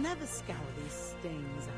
never scour these stains out.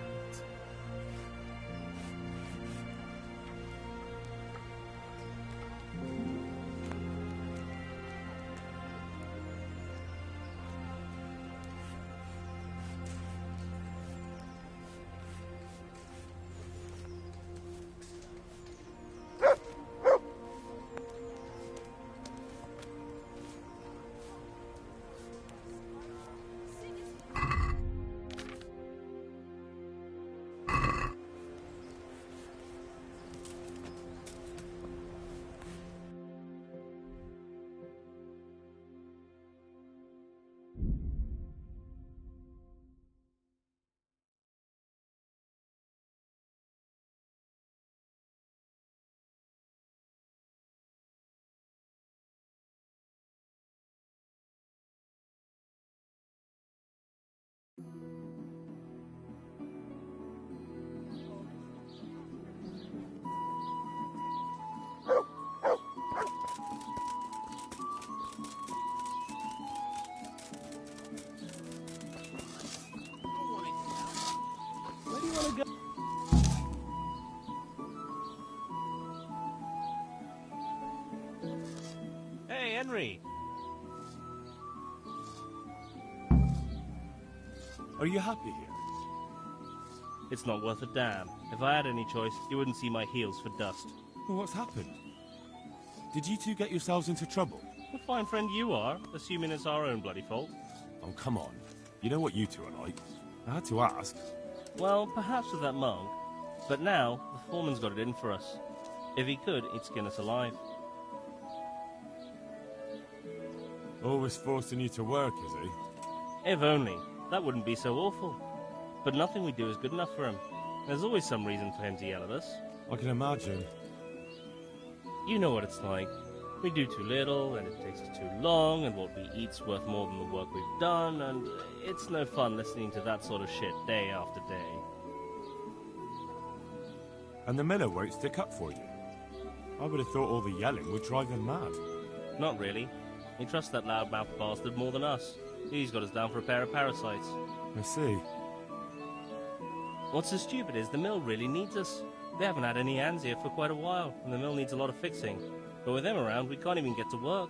Where do you want to go? Hey, Henry. Are you happy here? It's not worth a damn. If I had any choice, you wouldn't see my heels for dust. Well, what's happened? Did you two get yourselves into trouble? A fine friend you are, assuming it's our own bloody fault. Oh, come on. You know what you two are like. I had to ask. Well, perhaps with that monk. But now, the foreman's got it in for us. If he could, he'd skin us alive. Always forcing you to work, is he? If only. That wouldn't be so awful. But nothing we do is good enough for him. There's always some reason for him to yell at us. I can imagine. You know what it's like. We do too little, and it takes us too long, and what we eat's worth more than the work we've done, and it's no fun listening to that sort of shit day after day. And the miller won't stick up for you. I would have thought all the yelling would drive him mad. Not really. He trusts that loudmouth bastard more than us. He's got us down for a pair of parasites. I see. What's so stupid is the mill really needs us. They haven't had any hands here for quite a while, and the mill needs a lot of fixing. But with them around, we can't even get to work.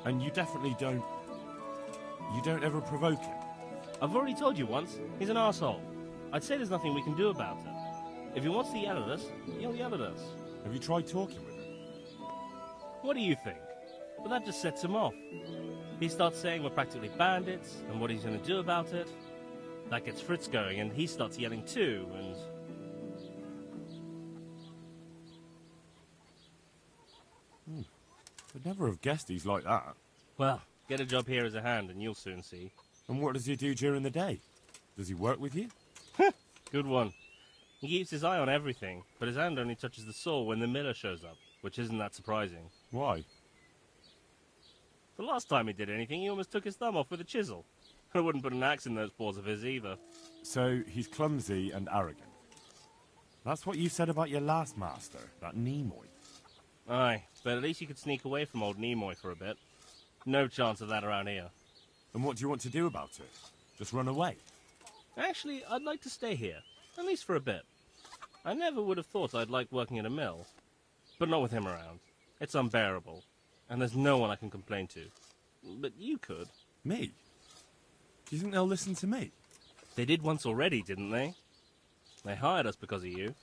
And you definitely don't... You don't ever provoke him? I've already told you once, he's an arsehole. I'd say there's nothing we can do about it. If he wants to yell at us, he'll yell at us. Have you tried talking with him? What do you think? But that just sets him off. He starts saying we're practically bandits, and what he's going to do about it. That gets Fritz going, and he starts yelling too, and... I'd never have guessed he's like that. Well, get a job here as a hand, and you'll soon see. And what does he do during the day? Does he work with you? Good one. He keeps his eye on everything, but his hand only touches the saw when the miller shows up, which isn't that surprising. Why? The last time he did anything, he almost took his thumb off with a chisel. I wouldn't put an axe in those paws of his either. So, he's clumsy and arrogant. That's what you said about your last master, that Nimoy. Aye, but at least you could sneak away from old Nimoy for a bit. No chance of that around here. And what do you want to do about it? Just run away? Actually, I'd like to stay here, at least for a bit. I never would have thought I'd like working in a mill. But not with him around. It's unbearable. And there's no one I can complain to. But you could. Me? Do you think they'll listen to me? They did once already, didn't they? They hired us because of you.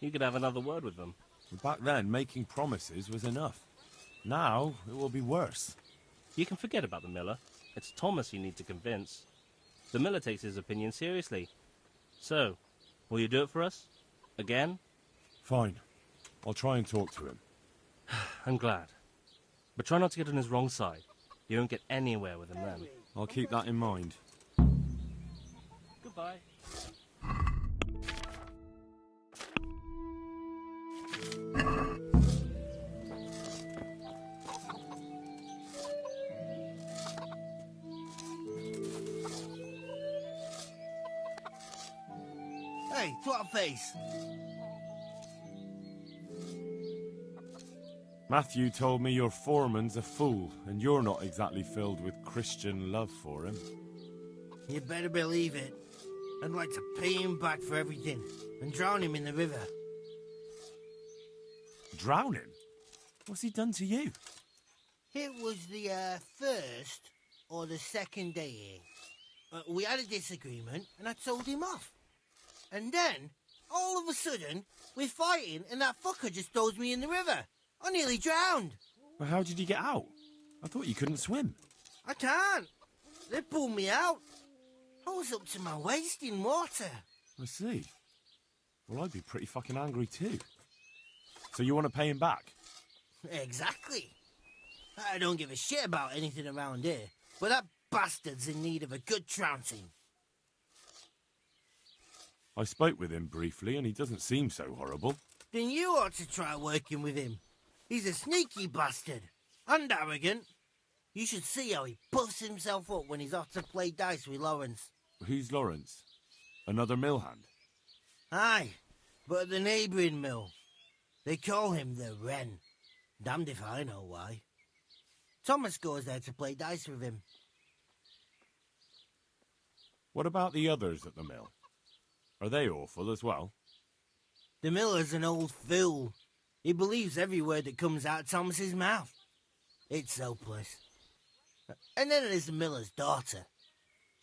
You could have another word with them. Back then, making promises was enough. Now, it will be worse. You can forget about the miller. It's Thomas you need to convince. The miller takes his opinion seriously. So, will you do it for us? Again? Fine. I'll try and talk to him. I'm glad. But try not to get on his wrong side. You won't get anywhere with him then. I'll keep that in mind. Goodbye. Hey, twat face! Matthew told me your foreman's a fool, and you're not exactly filled with Christian love for him. You better believe it. I'd like to pay him back for everything and drown him in the river. Drown him? What's he done to you? It was the first or the second day here. We had a disagreement and I told him off. And then, all of a sudden, we're fighting and that fucker just throws me in the river. I nearly drowned. Well, how did you get out? I thought you couldn't swim. I can't. They pulled me out. I was up to my waist in water. I see. Well, I'd be pretty fucking angry too. So you want to pay him back? Exactly. I don't give a shit about anything around here, but that bastard's in need of a good trouncing. I spoke with him briefly and he doesn't seem so horrible. Then you ought to try working with him. He's a sneaky bastard and arrogant. You should see how he puffs himself up when he's off to play dice with Lawrence. Who's Lawrence? Another mill hand? Aye, but at the neighbouring mill. They call him the Wren. Damned if I know why. Thomas goes there to play dice with him. What about the others at the mill? Are they awful as well? The miller's an old fool. He believes every word that comes out of Thomas's mouth. It's hopeless. And then there's the miller's daughter.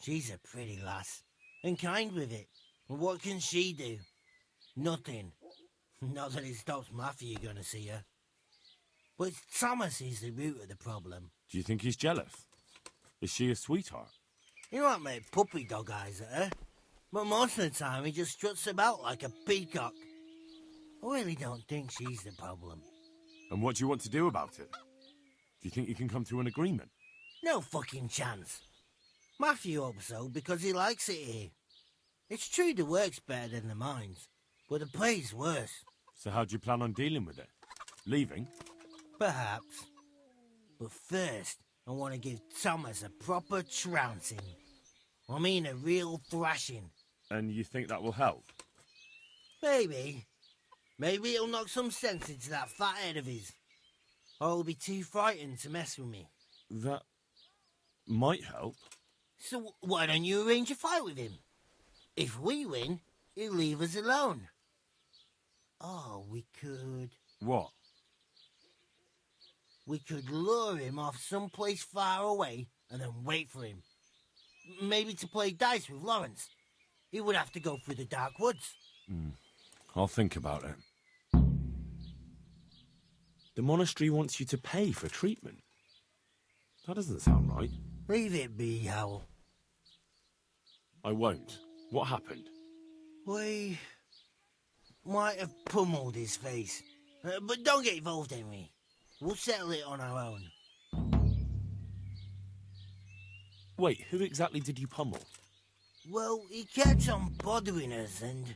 She's a pretty lass, and kind with it. And what can she do? Nothing. Not that it stops Matthew gonna see her. But Thomas is the root of the problem. Do you think he's jealous? Is she a sweetheart? He might make puppy dog eyes at her, but most of the time he just struts about like a peacock. I really don't think she's the problem. And what do you want to do about it? Do you think you can come to an agreement? No fucking chance. Matthew hopes so because he likes it here. It's true the work's better than the mines, but the pay's worse. So how do you plan on dealing with it? Leaving? Perhaps. But first, I want to give Thomas a proper trouncing. I mean a real thrashing. And you think that will help? Maybe. Maybe it'll knock some sense into that fat head of his. Or he'll be too frightened to mess with me. That might help. So why don't you arrange a fight with him? If we win, he'll leave us alone. Oh, we could... What? We could lure him off someplace far away and then wait for him. Maybe to play dice with Lawrence. He would have to go through the dark woods. I'll think about it. The monastery wants you to pay for treatment. That doesn't sound right. Leave it be, Howell. I won't. What happened? We might have pummeled his face. But don't get involved, Henry. We'll settle it on our own. Wait, who exactly did you pummel? Well, he kept on bothering us and...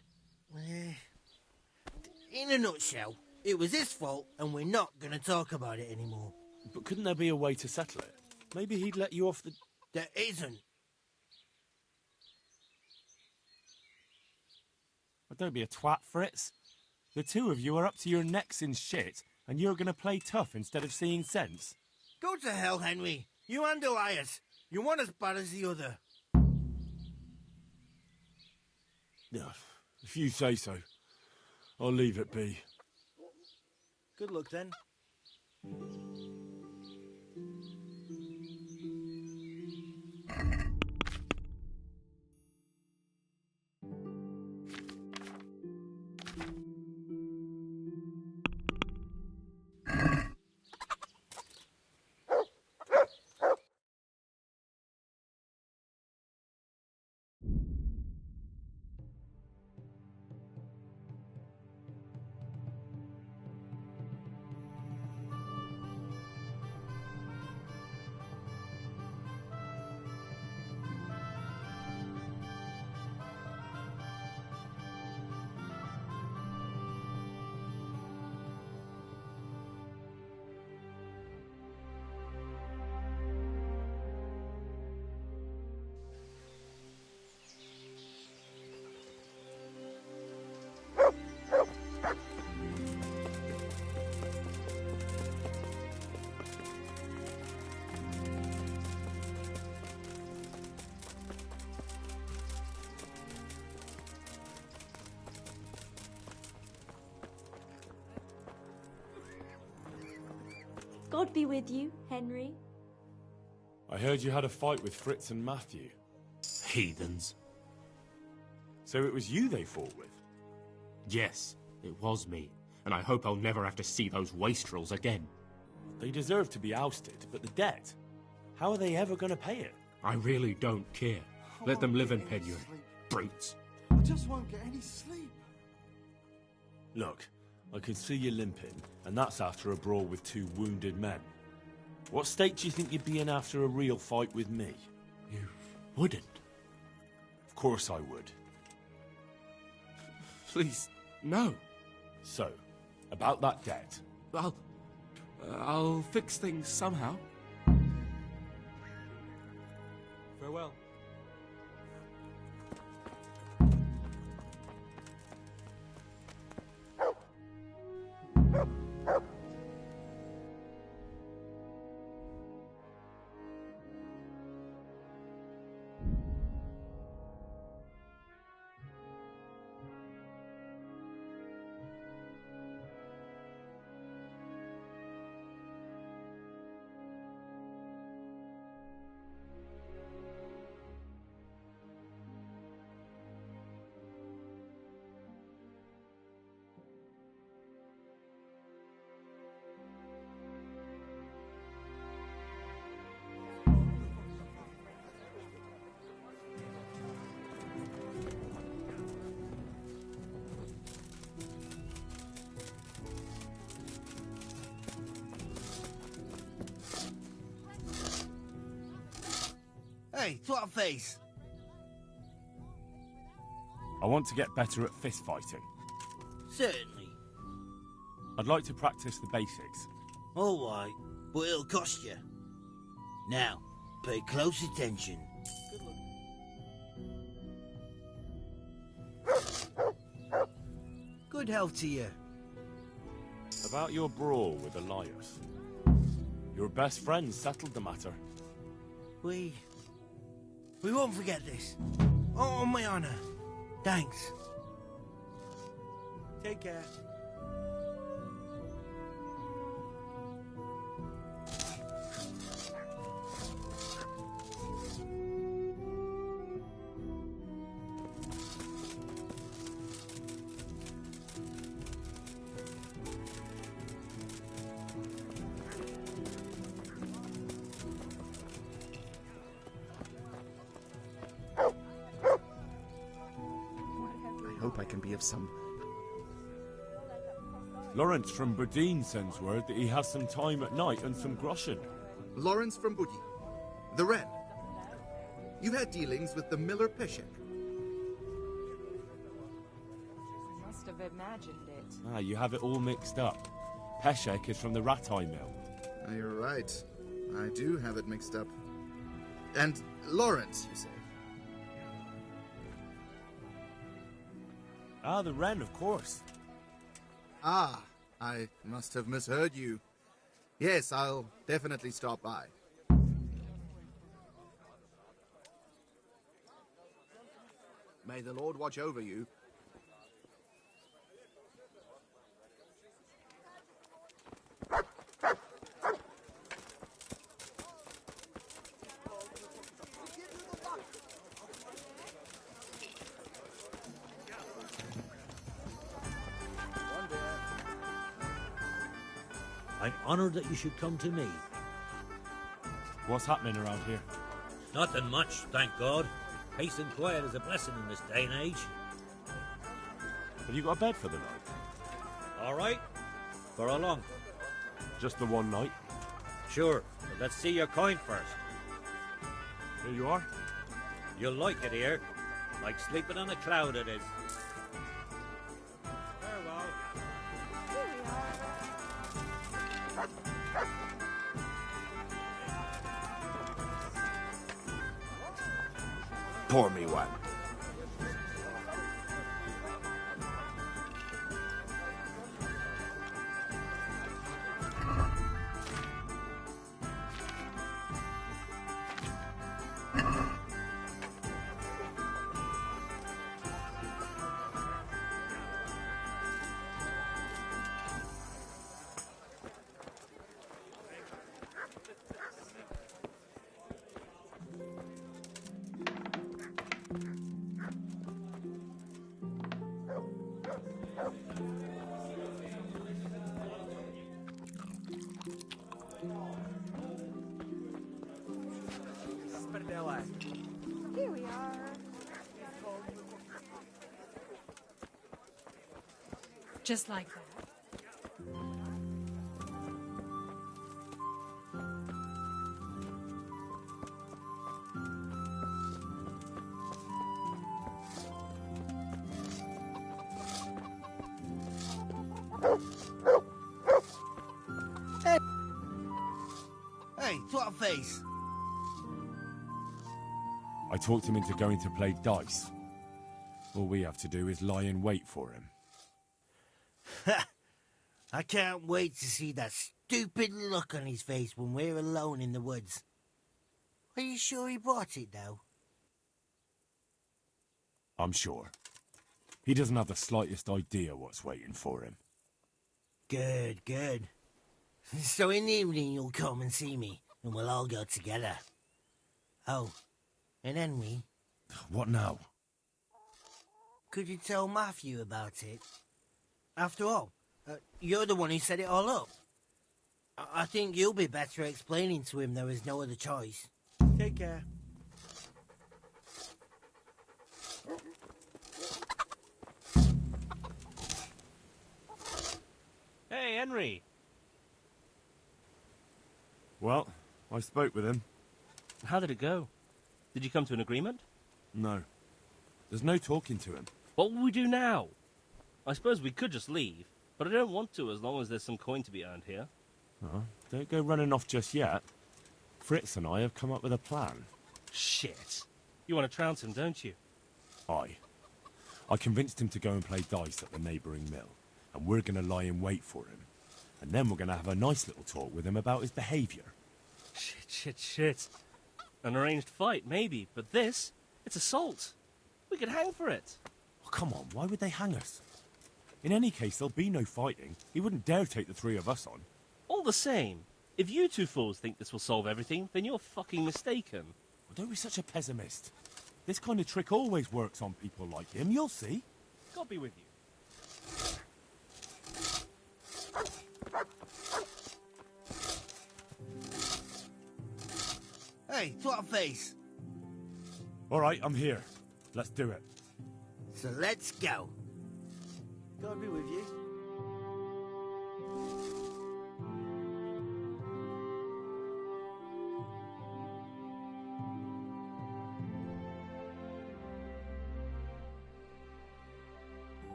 in a nutshell, it was his fault and we're not going to talk about it anymore. But couldn't there be a way to settle it? Maybe he'd let you off the... There isn't. But don't be a twat, Fritz. The two of you are up to your necks in shit, and you're going to play tough instead of seeing sense. Go to hell, Henry. You and Elias. You're one as bad as the other. If you say so, I'll leave it be. Good luck, then. Lord be with you, Henry. I heard you had a fight with Fritz and Matthew. Heathens. So it was you they fought with? Yes, it was me. And I hope I'll never have to see those wastrels again. They deserve to be ousted, but the debt? How are they ever going to pay it? I really don't care. Let them live in penury. Brutes. I just won't get any sleep. Look, I can see you limping, and that's after a brawl with 2 wounded men. What state do you think you'd be in after a real fight with me? You wouldn't. Of course I would. Please, no. So, about that debt. I'll fix things somehow. Farewell. Hey, twat face. I want to get better at fist fighting. Certainly. I'd like to practice the basics. All right, but it'll cost you. Now, pay close attention. Good health to you. About your brawl with Elias. Your best friend settled the matter. We won't forget this. On my honor. Thanks. Take care. I hope I can be of some... Lawrence from Bodine sends word that he has some time at night and some groschen. Lawrence from Buddy. The Wren. You had dealings with the Miller Peshek. Must have imagined it. Ah, you have it all mixed up. Peshek is from the Ratai Mill. You're right. I do have it mixed up. And Lawrence, you say? Ah, the Wren, of course. Ah, I must have misheard you. Yes, I'll definitely stop by. May the Lord watch over you. I'm honored that you should come to me. What's happening around here? Nothing much, thank God. Peace and quiet is a blessing in this day and age. Have you got a bed for the night? All right. For how long? Just the one night? Sure, but let's see your coin first. Here you are. You'll like it here. Like sleeping on a cloud it is. Farewell. Pour me one. Here we are. Just like that. Hey, twat face. I talked him into going to play dice. All we have to do is lie in wait for him. I can't wait to see that stupid look on his face when we're alone in the woods. Are you sure he bought it, though? I'm sure. He doesn't have the slightest idea what's waiting for him. Good, good. So in the evening you'll come and see me, and we'll all go together. Oh, and Henry, What now? could you tell Matthew about it? After all, you're the one who set it all up. I think you'll be better explaining to him there is no other choice. Take care. Hey, Henry. Well, I spoke with him. How did it go? Did you come to an agreement? No. There's no talking to him. What will we do now? I suppose we could just leave, but I don't want to as long as there's some coin to be earned here. Oh, don't go running off just yet. Fritz and I have come up with a plan. Shit. You want to trounce him, don't you? I convinced him to go and play dice at the neighbouring mill, and we're going to lie in wait for him. And then we're going to have a nice little talk with him about his behaviour. Shit. An arranged fight, maybe, but this, it's assault. We could hang for it. Oh, come on, why would they hang us? In any case, there'll be no fighting. He wouldn't dare take the three of us on. All the same, if you two fools think this will solve everything, then you're fucking mistaken. Well, don't be such a pessimist. This kind of trick always works on people like him, you'll see. God be with you. Hey, twat face. All right, I'm here. Let's do it. So let's go. God be with you.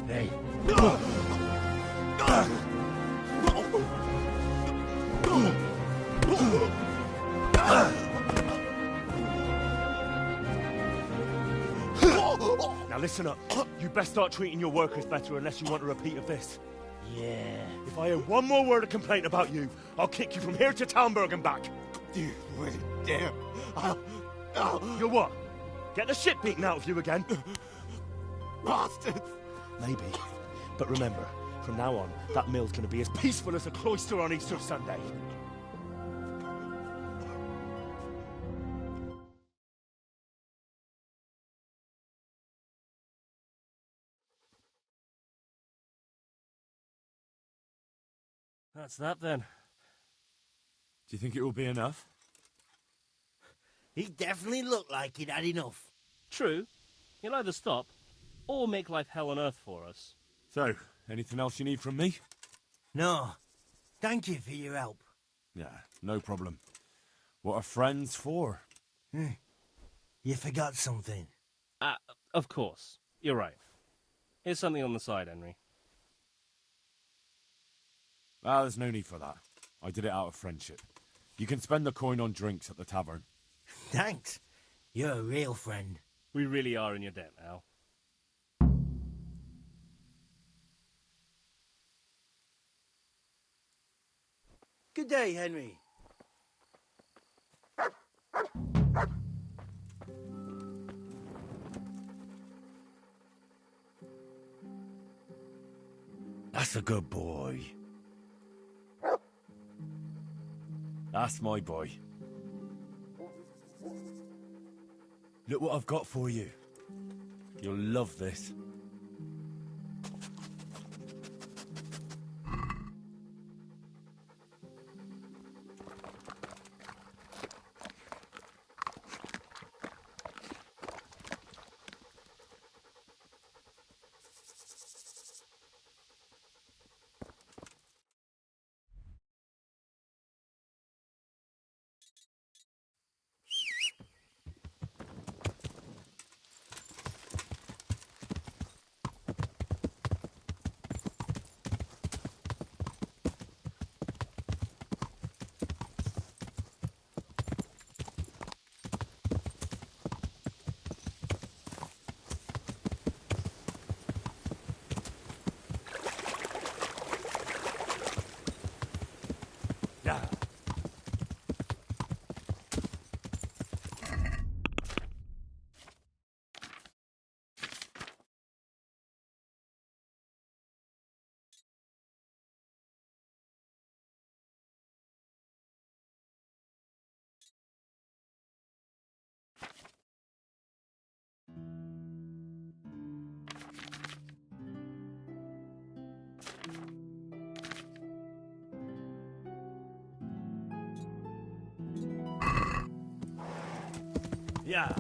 Hey. Now listen up. You best start treating your workers better unless you want a repeat of this. Yeah. If I hear one more word of complaint about you, I'll kick you from here to Talmberg and back. You wait, damn. You'll what? Get the shit beaten out of you again? Bastards! Maybe. But remember, from now on, that mill's going to be as peaceful as a cloister on Easter Sunday. That's that then. Do you think it will be enough? He definitely looked like he'd had enough. True. He'll either stop, or make life hell on earth for us. So, anything else you need from me? No. Thank you for your help. Yeah, no problem. What are friends for? You forgot something. Of course. You're right. Here's something on the side, Henry. Ah, there's no need for that. I did it out of friendship. You can spend the coin on drinks at the tavern. Thanks. You're a real friend. We really are in your debt now. Good day, Henry. That's a good boy. That's my boy. Look what I've got for you. You'll love this. Yeah.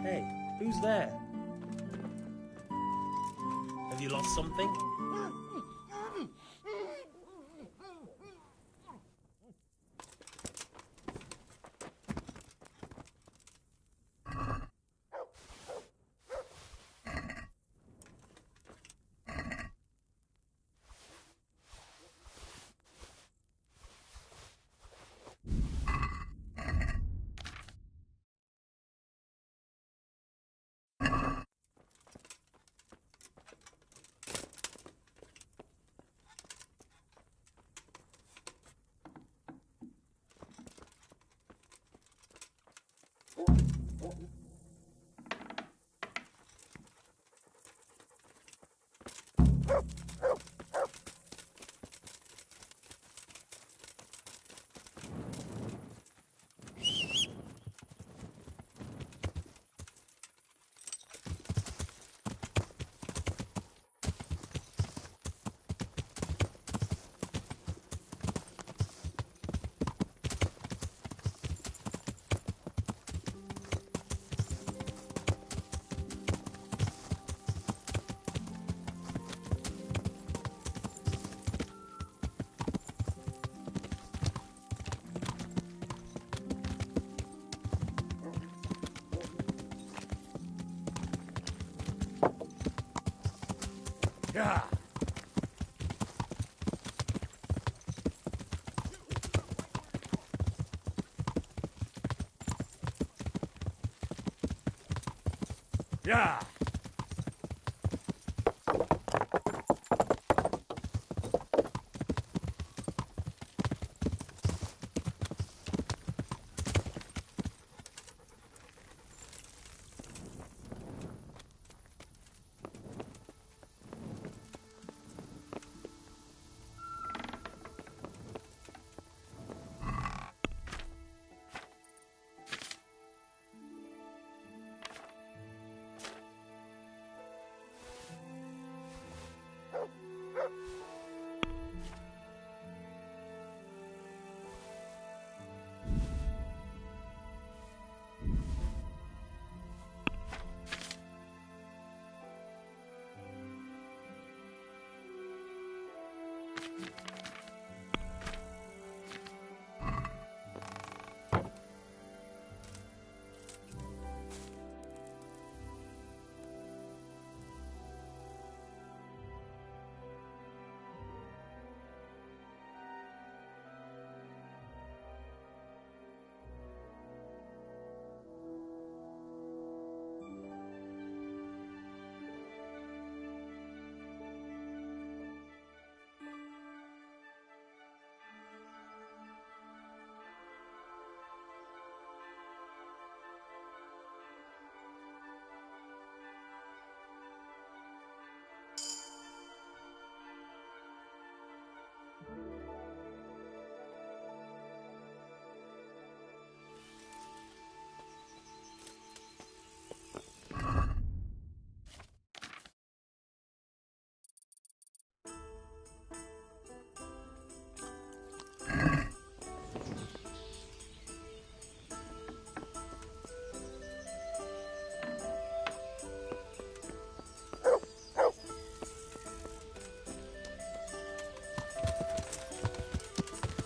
Hey, who's there? Have you lost something? Yeah. Yeah.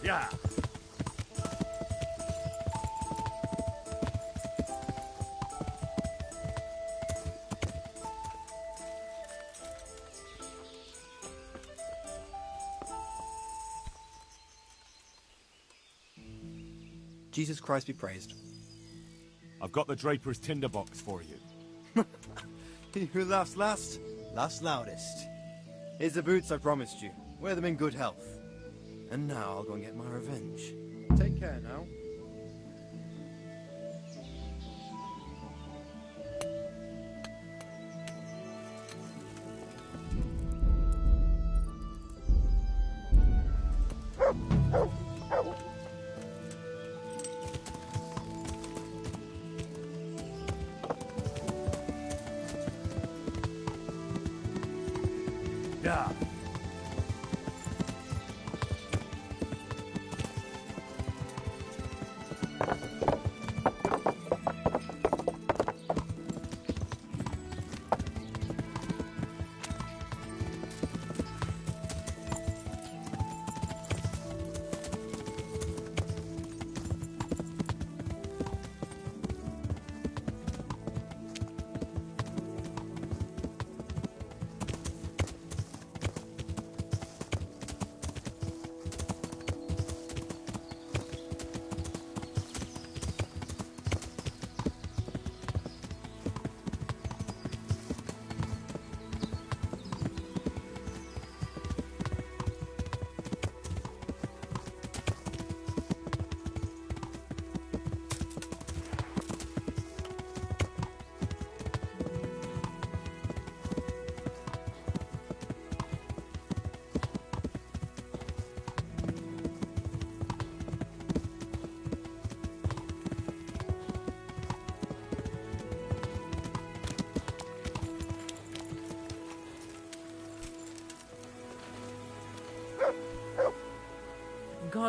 Yeah. Jesus Christ be praised. I've got the Draper's tinderbox for you. He who laughs last, laughs loudest. Here's the boots I promised you. Wear them in good health. And now I'll go and get my revenge. Take care now. Yeah.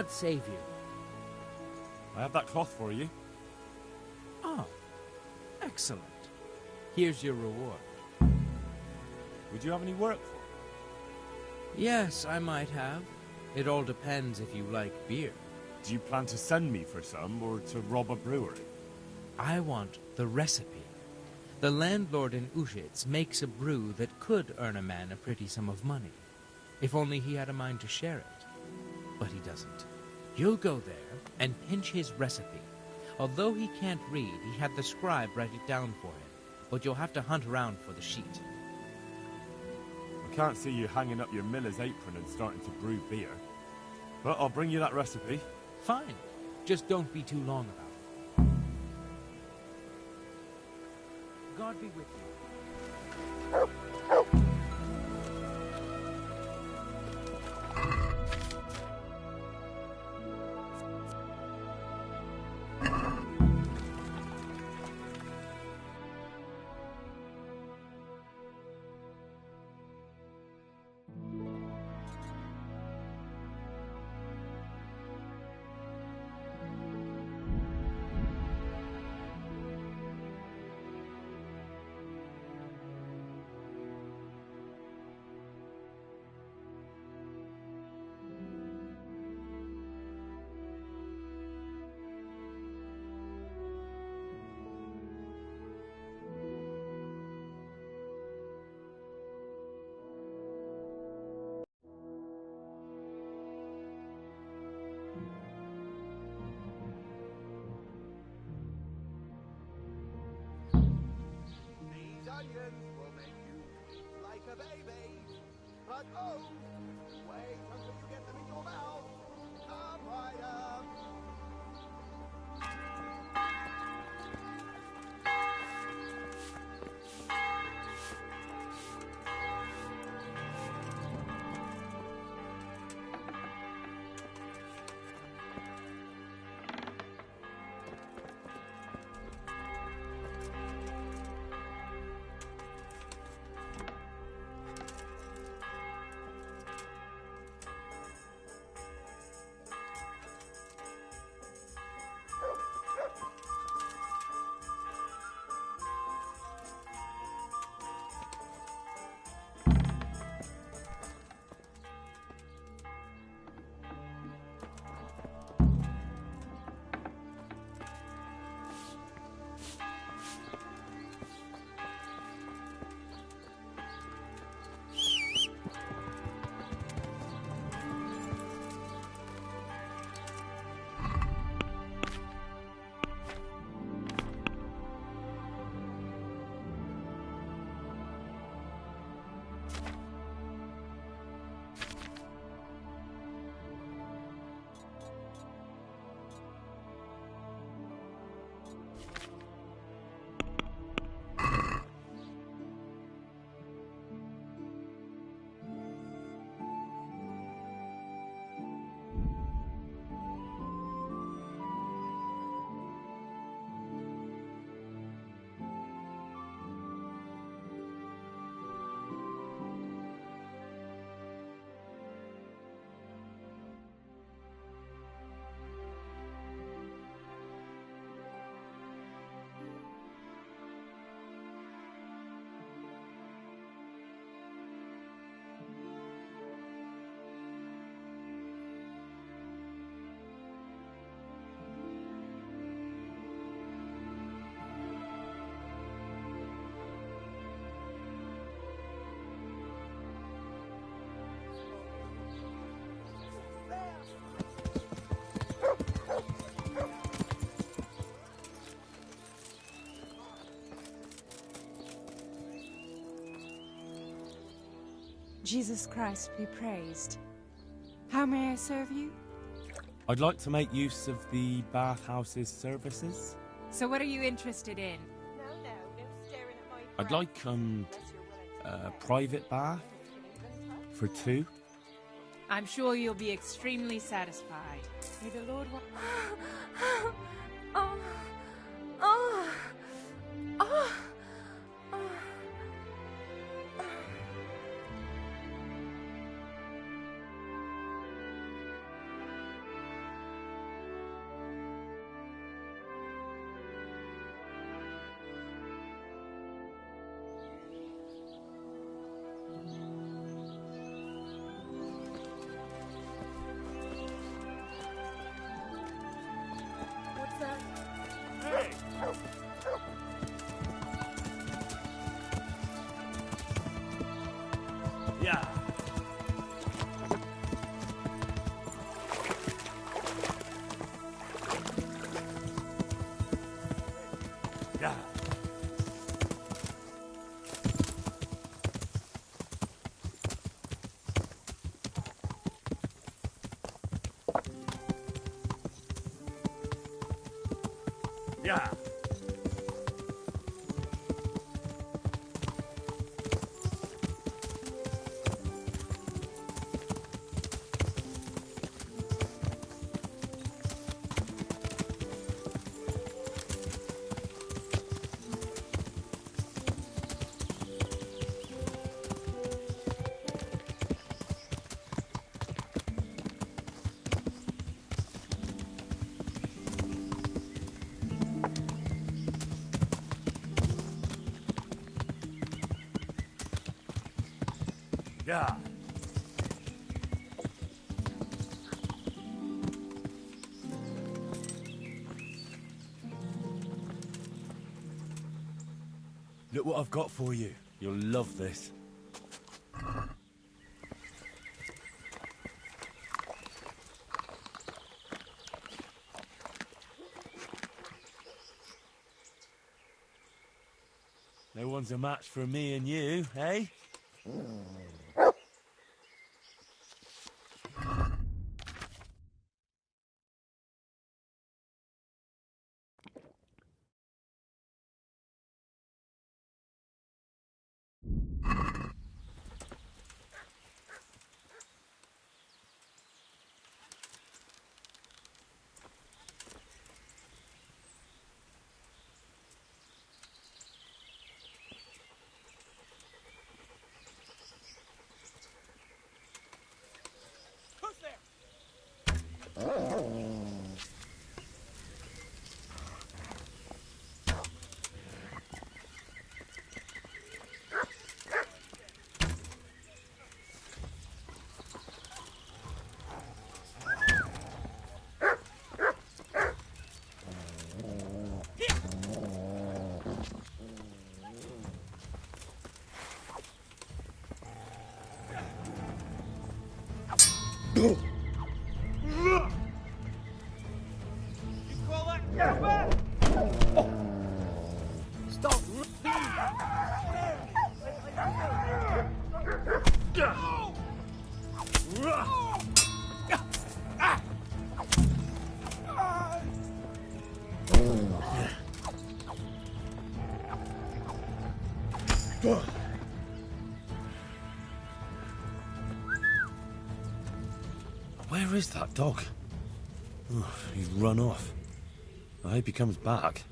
God save you. I have that cloth for you. Oh, excellent. Here's your reward. Would you have any work for me? Yes, I might have. It all depends if you like beer. Do you plan to send me for some, or to rob a brewery? I want the recipe. The landlord in Ushitz makes a brew that could earn a man a pretty sum of money, if only he had a mind to share it. But he doesn't. You'll go there and pinch his recipe. Although he can't read, he had the scribe write it down for him, but you'll have to hunt around for the sheet. I can't see you hanging up your miller's apron and starting to brew beer. But I'll bring you that recipe. Fine. Just don't be too long about it. God be with you. Onions will make you like a baby. But oh, wait until you get them in your mouth. Come right up. Jesus Christ be praised. How may I serve you? I'd like to make use of the bathhouse's services. So what are you interested in? I'd like, a private bath for two. I'm sure you'll be extremely satisfied. May the Lord Yeah. Yeah. Yeah. Look what I've got for you. You'll love this. No one's a match for me and you, eh? Stop! Where is that dog? Oof, he's run off. I hope he comes back.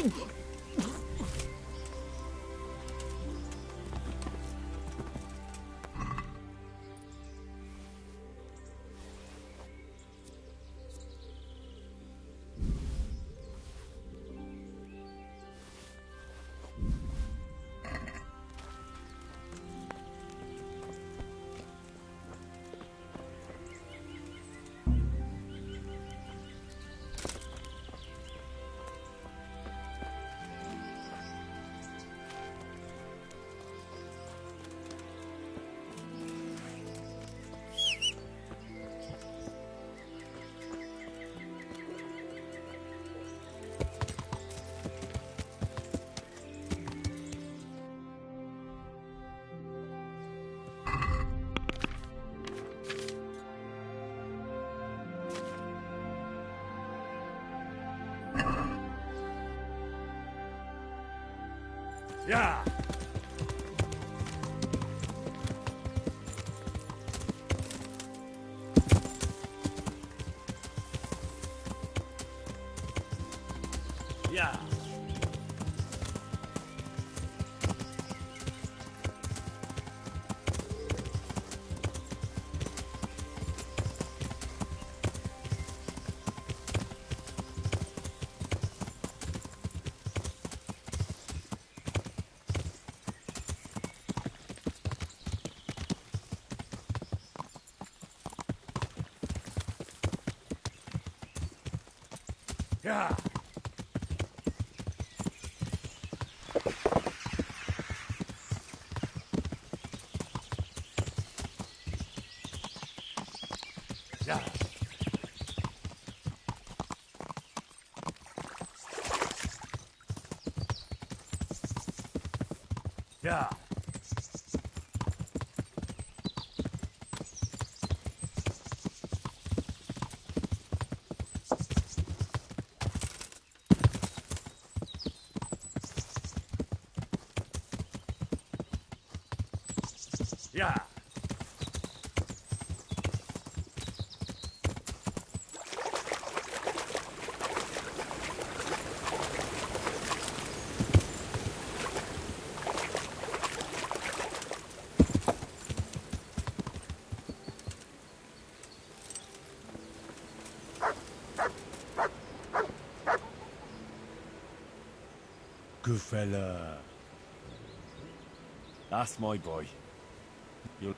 Yeah. Yeah. Yeah. Yeah. Yeah. Yeah. Good fella. That's my boy. You'll...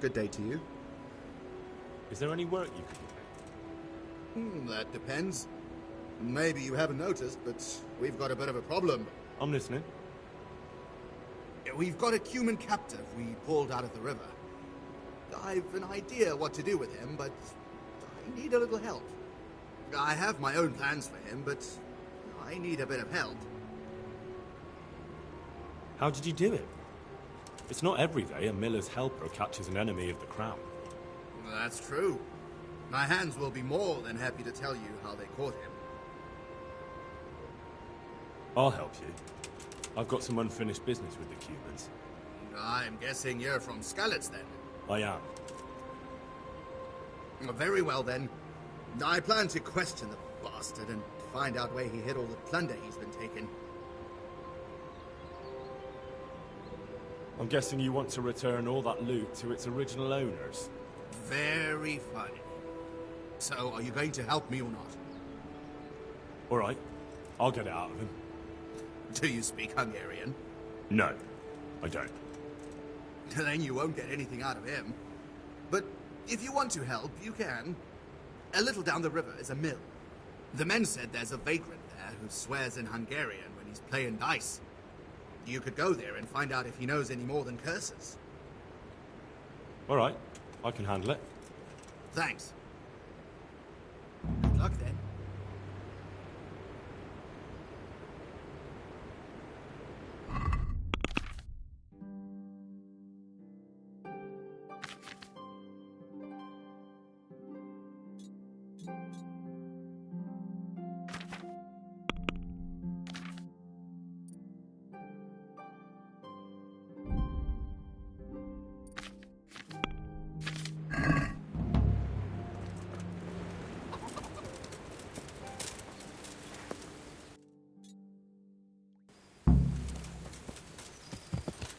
Good day to you. Is there any work you can do? That depends. Maybe you haven't noticed, but we've got a bit of a problem. I'm listening. We've got a human captive we pulled out of the river. I've an idea what to do with him, but I need a little help. I have my own plans for him, but I need a bit of help. How did you do it? It's not every day a miller's helper catches an enemy of the crown. That's true. My hands will be more than happy to tell you how they caught him. I'll help you. I've got some unfinished business with the Cubans. I'm guessing you're from Skalitz, then? I am. Very well, then. I plan to question the bastard and find out where he hid all the plunder he's been taking. I'm guessing you want to return all that loot to its original owners. Very funny. So, are you going to help me or not? All right. I'll get it out of him. Do you speak Hungarian? No, I don't. Then you won't get anything out of him. But if you want to help, you can. A little down the river is a mill. The men said there's a vagrant there who swears in Hungarian when he's playing dice. You could go there and find out if he knows any more than curses. All right, I can handle it. Thanks. Good luck, then.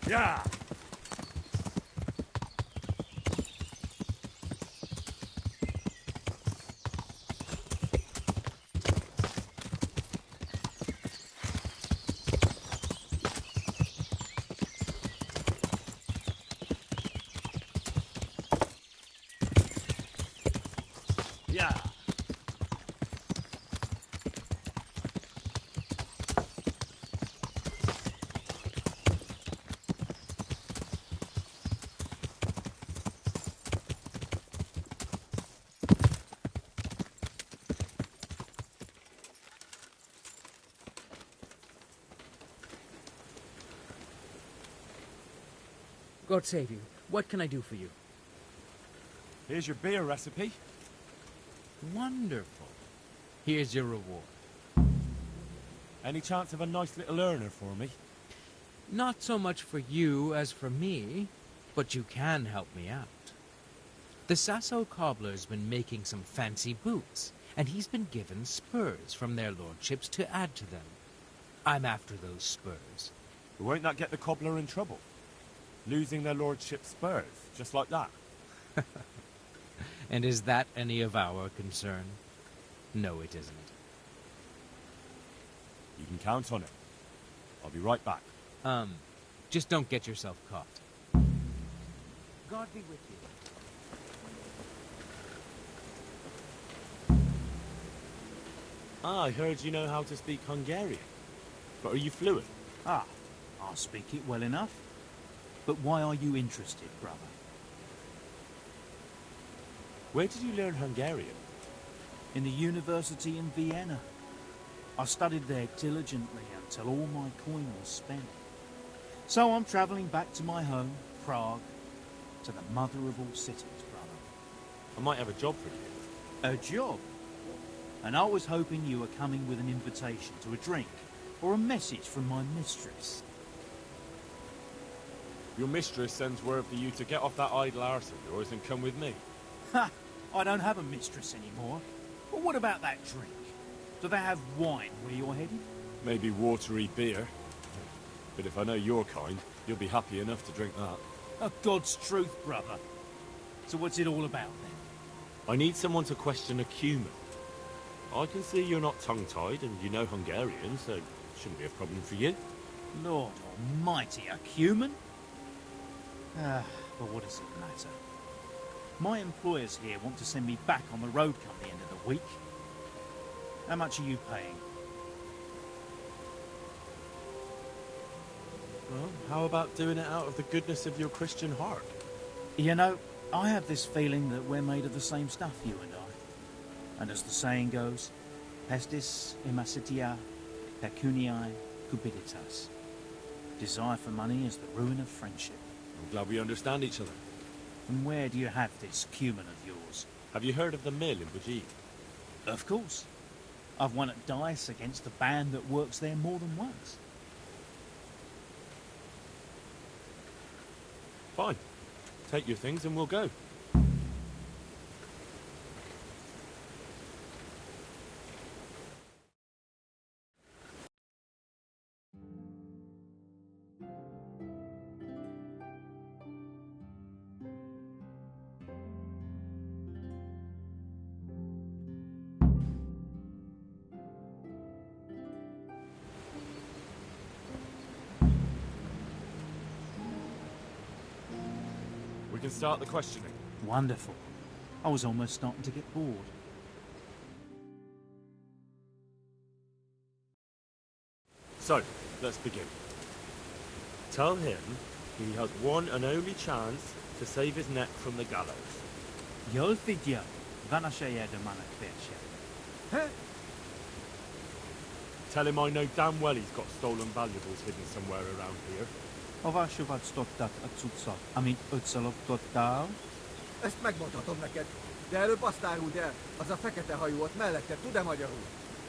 Yeah! Yeah! God save you. What can I do for you? Here's your beer recipe. Wonderful. Here's your reward. Any chance of a nice little earner for me? Not so much for you as for me, but you can help me out. The Sasso cobbler's been making some fancy boots, and he's been given spurs from their lordships to add to them. I'm after those spurs. Won't that get the cobbler in trouble? Losing their lordship's spurs, just like that? And is that any of our concern? No, it isn't. You can count on it. I'll be right back. Just don't get yourself caught. God be with you. Ah, I heard you know how to speak Hungarian. But are you fluent? Ah, I speak it well enough. But why are you interested, brother? Where did you learn Hungarian? In the university in Vienna. I studied there diligently until all my coin was spent. So I'm travelling back to my home, Prague, to the mother of all cities, brother. I might have a job for you. A job? And I was hoping you were coming with an invitation to a drink, or a message from my mistress. Your mistress sends word for you to get off that idle arse of yours and come with me. Ha! I don't have a mistress anymore. But what about that drink? Do they have wine where you're headed? Maybe watery beer. But if I know your kind, you'll be happy enough to drink that. Oh, God's truth, brother. So what's it all about, then? I need someone to question a cumin. I can see you're not tongue-tied and you know Hungarian, so it shouldn't be a problem for you. Lord almighty, a cumin? But what does it matter? My employers here want to send me back on the road come the end of the week. How much are you paying? Well, how about doing it out of the goodness of your Christian heart? You know, I have this feeling that we're made of the same stuff, you and I. And as the saying goes, pestis imasitia pecuniae cupiditas. Desire for money is the ruin of friendship. I'm glad we understand each other. And where do you have this cumin of yours? Have you heard of the mill in Bajid? Of course. I've won at dice against a band that works there more than once. Fine. Take your things and we'll go. We can start the questioning. Wonderful. I was almost starting to get bored. So, let's begin. Tell him he has one and only chance to save his neck from the gallows. Jolfidja, vanashaya de manakversha. Tell him I know damn well he's got stolen valuables hidden somewhere around here. Avásovat stottat a cuccot, amit ötször loptottál? Ezt megmondhatom neked, de előbb azt áruld el, az a fekete hajú ott mellette, tud-e magyarul?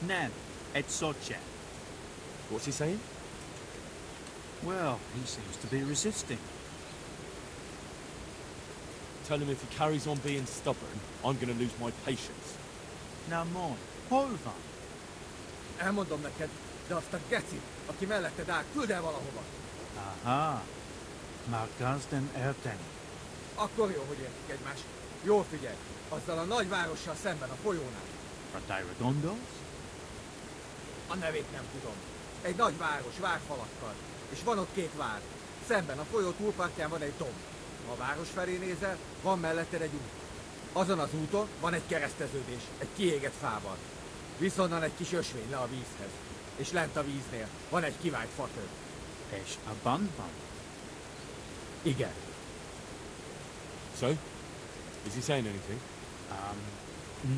Nem, egy szocse. What's he saying? Well, he seems to be resisting. Tell him if he carries on being stubborn, I'm going to lose my patience. Na mond, hol van? Elmondom neked, de azt a gecit, aki melletted áll, küld el valahova. Aha. Már gazden elteni. Akkor jó, hogy értik egymást. Jól figyelj, azzal a nagyvárossal szemben a folyónál. A Tyragondos? A nevét nem tudom. Egy nagy város, várfalakkal. És van ott két vár. Szemben a folyó túlpartján van egy domb. Ha a város felé nézel, van melletted egy út. Azon az úton van egy kereszteződés, egy kiégett fával. Viszonnan egy kis ösvény le a vízhez. És lent a víznél van egy kivált fatör. És a bandban? Igen. So? Is he saying anything?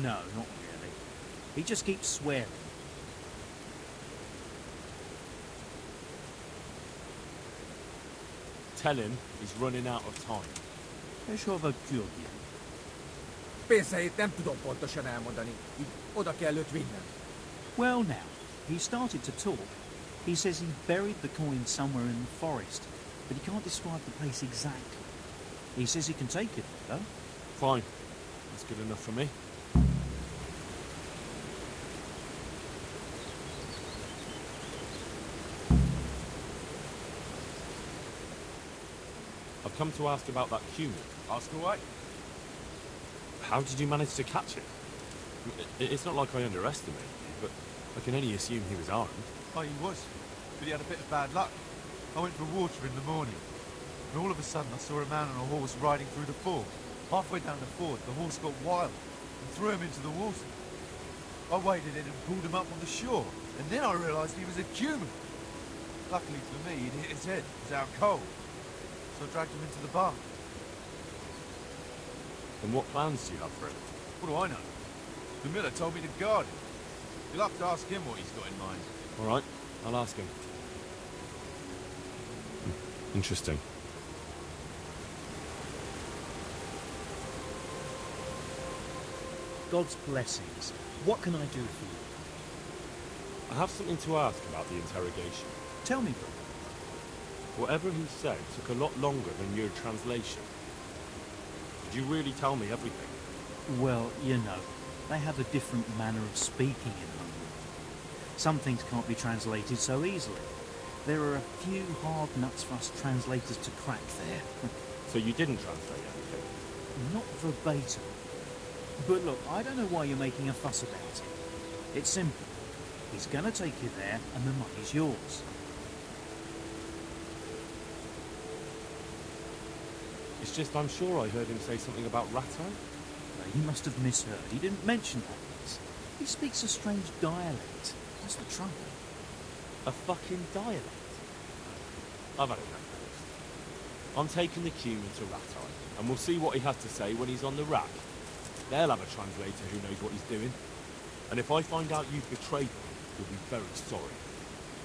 No, not really. He just keeps swearing. Tell him he's running out of time. És hova küldje? Pénzhelyét nem tudom pontosan elmondani. Így oda kell őt vinnem. Well now, he started to talk. He says he buried the coin somewhere in the forest, but he can't describe the place exactly. He says he can take it, though. Fine. That's good enough for me. I've come to ask about that cumin. Ask away. How did you manage to catch it? It's not like I underestimated you, but I can only assume he was armed. Oh, he was. But he had a bit of bad luck. I went for water in the morning, and all of a sudden I saw a man on a horse riding through the ford. Halfway down the ford, the horse got wild and threw him into the water. I waded in and pulled him up on the shore, and then I realised he was a cumin. Luckily for me, he'd hit his head. He was out cold. So I dragged him into the bar. And what plans do you have for him? What do I know? The miller told me to guard him. You'll have to ask him what he's got in mind. All right, I'll ask him. Interesting. God's blessings. What can I do for you? I have something to ask about the interrogation. Tell me, brother. Whatever he said took a lot longer than your translation. Did you really tell me everything? Well, you know, they have a different manner of speaking in Hungary. Some things can't be translated so easily. There are a few hard nuts for us translators to crack there. So you didn't translate everything? Not verbatim. But look, I don't know why you're making a fuss about it. It's simple. He's gonna take you there, and the money's yours. It's just I'm sure I heard him say something about Ratto. You must have misheard. He didn't mention that once. He speaks a strange dialect. That's the trouble. A fucking dialect? I've had enough of this. I'm taking the cumin to Ratto, and we'll see what he has to say when he's on the rack. They'll have a translator who knows what he's doing. And if I find out you've betrayed me, you'll be very sorry.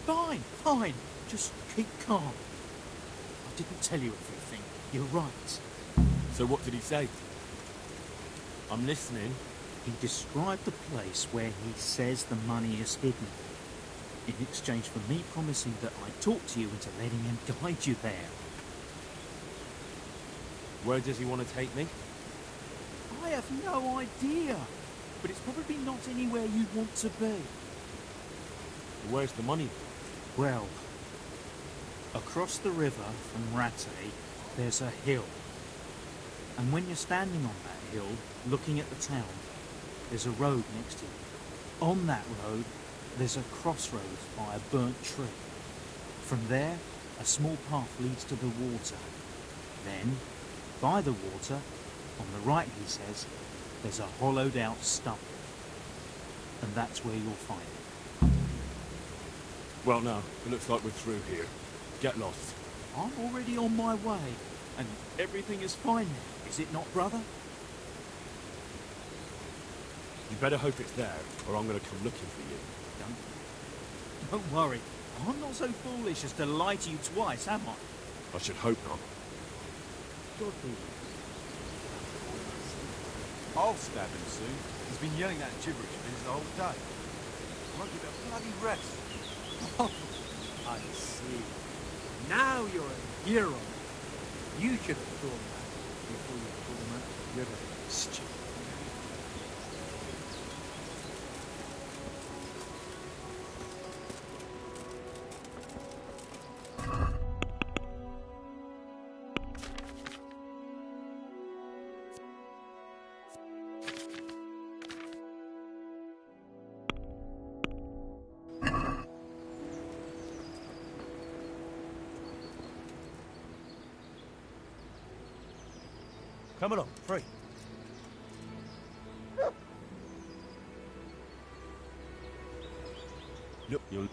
Fine, fine. Just keep calm. I didn't tell you everything. You're right. So what did he say? I'm listening. He described the place where he says the money is hidden, in exchange for me promising that I'd talk to you into letting him guide you there. Where does he want to take me? I have no idea, but it's probably not anywhere you'd want to be. Where's the money? Well, across the river from Ratte, there's a hill. And when you're standing on that hill, looking at the town, there's a road next to it. On that road, there's a crossroads by a burnt tree. From there, a small path leads to the water. Then, by the water, on the right, he says, there's a hollowed out stump. And that's where you'll find it. Well, now, it looks like we're through here. Get lost. I'm already on my way, and everything is fine now, is it not, brother? You better hope it's there, or I'm going to come looking for you. Don't worry. I'm not so foolish as to lie to you twice, am I? I should hope not. God be with I'll stab him soon. He's been yelling that gibberish of his the whole day. I won't give it a bloody rest. Oh, I see. Now you're a hero. You should have thought that before you pulled him out of the river. Stupid. Come along, free. Look, you'll...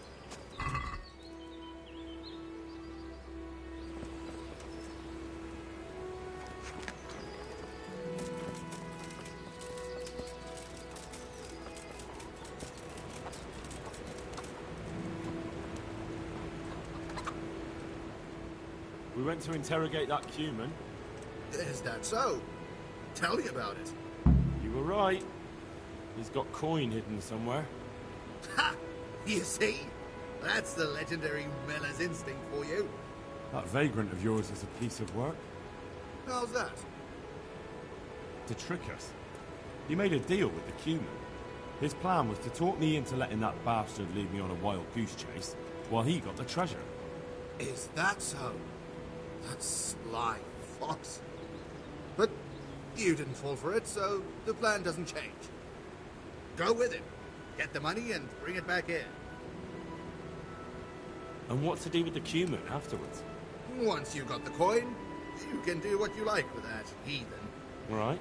We went to interrogate that Cuman. Is that so? Tell me about it. You were right. He's got coin hidden somewhere. Ha! You see? That's the legendary Miller's instinct for you. That vagrant of yours is a piece of work. How's that? To trick us. He made a deal with the Cuman. His plan was to talk me into letting that bastard lead me on a wild goose chase, while he got the treasure. Is that so? That's sly, Fox. But you didn't fall for it, so the plan doesn't change. Go with him. Get the money and bring it back here. And what's to do with the Cuman afterwards? Once you've got the coin, you can do what you like with that heathen. Right.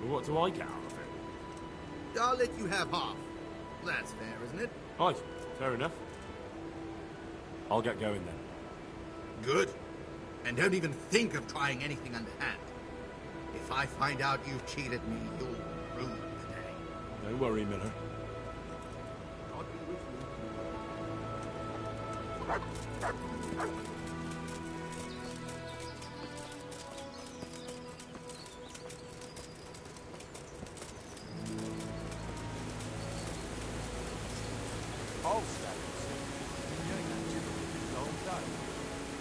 Well, what do I get out of it? I'll let you have half. That's fair, isn't it? Aye, fair enough. I'll get going then. Good. And don't even think of trying anything underhand. If I find out you've cheated me, you'll rue the day. Don't worry, Miller. God be with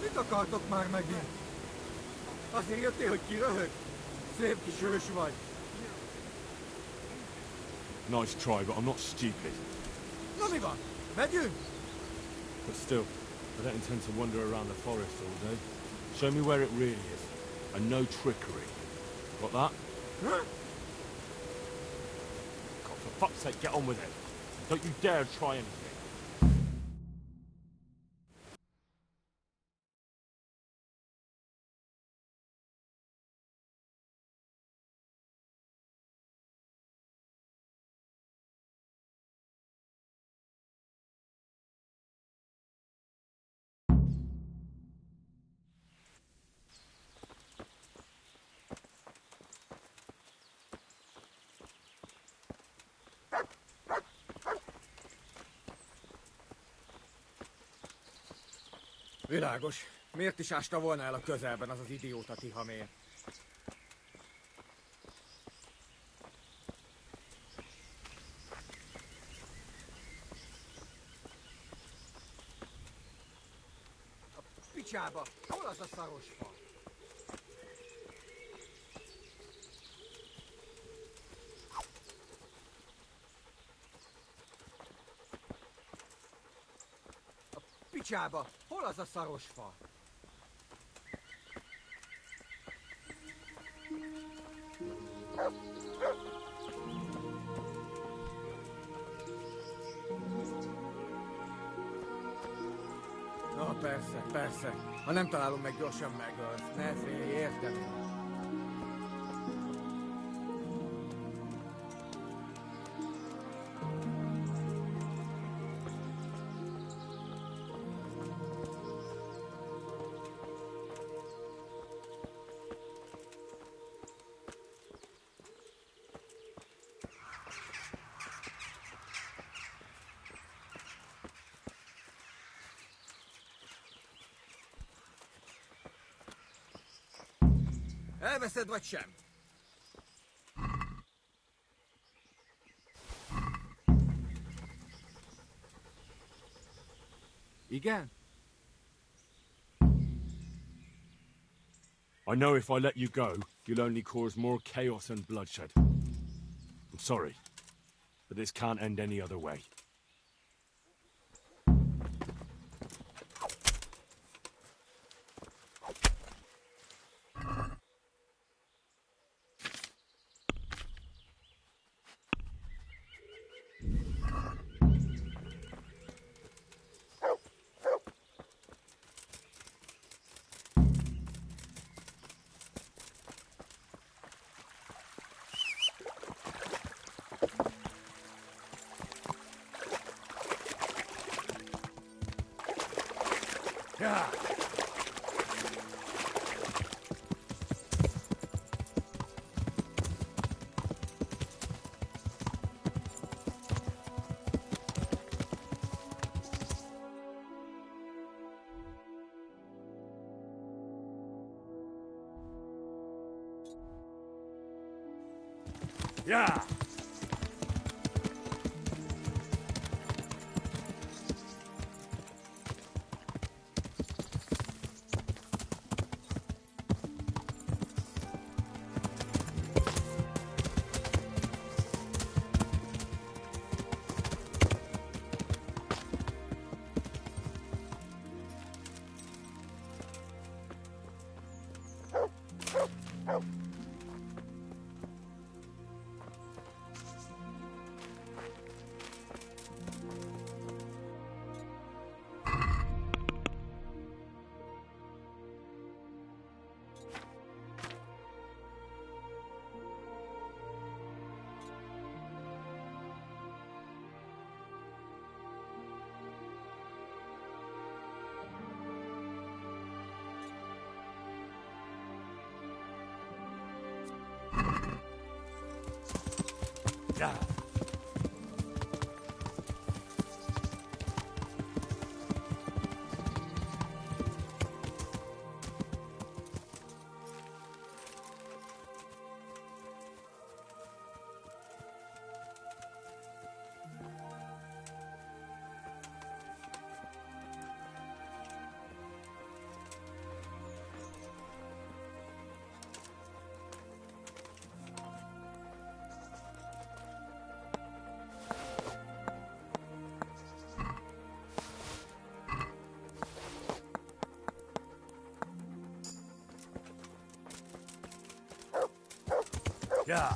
Mit akartok már megint? Azért jöttél, hogy kiröhög? Szép kis ős vagy. Nice try, but I'm not stupid. Na mi van? Megyünk? But still, I don't intend to wander around the forest all day. Show me where it really is. And no trickery. Got that? Huh? God, for fuck's sake, get on with it. Don't you dare try anything. Világos. Miért is ásta volna el a közelben az az idióta tihamér? A picsába! Hol az a szaros fa? Picsába! Hol az a szaros fa? Na persze, persze. Ha nem találom meg, gyorsan megölsz. Ne félj, értem. Elveszed vagy sem? Igen? I know if I let you go, you'll only cause more chaos and bloodshed. I'm sorry, but this can't end any other way. Yeah. Yeah. Yeah. Yeah.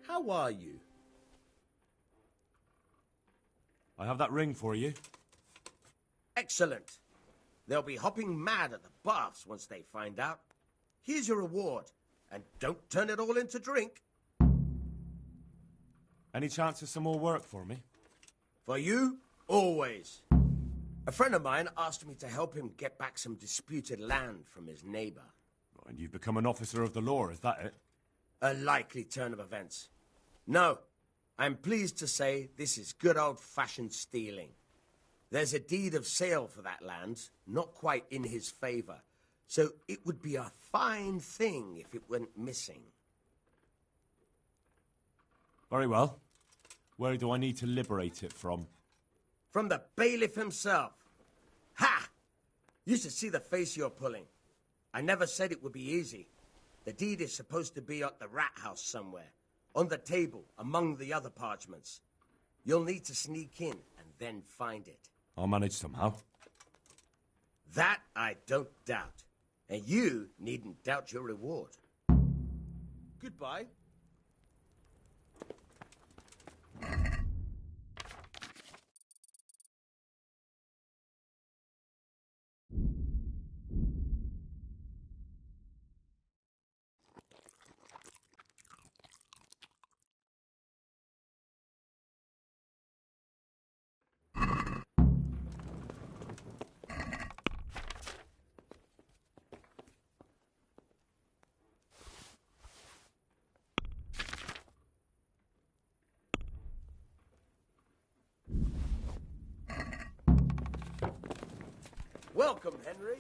How are you? I have that ring for you. Excellent. They'll be hopping mad at the baths once they find out. Here's your reward, and don't turn it all into drink. Any chance of some more work for me? For you, always. A friend of mine asked me to help him get back some disputed land from his neighbor. And you've become an officer of the law, is that it? A likely turn of events. No, I'm pleased to say this is good old-fashioned stealing. There's a deed of sale for that land, not quite in his favor, so it would be a fine thing if it went missing. Very well. Where do I need to liberate it from? From the bailiff himself. Ha! You should see the face you're pulling. I never said it would be easy. The deed is supposed to be at the rat house somewhere, on the table, among the other parchments. You'll need to sneak in and then find it. I'll manage somehow. That I don't doubt. And you needn't doubt your reward. Goodbye. Welcome, Henry.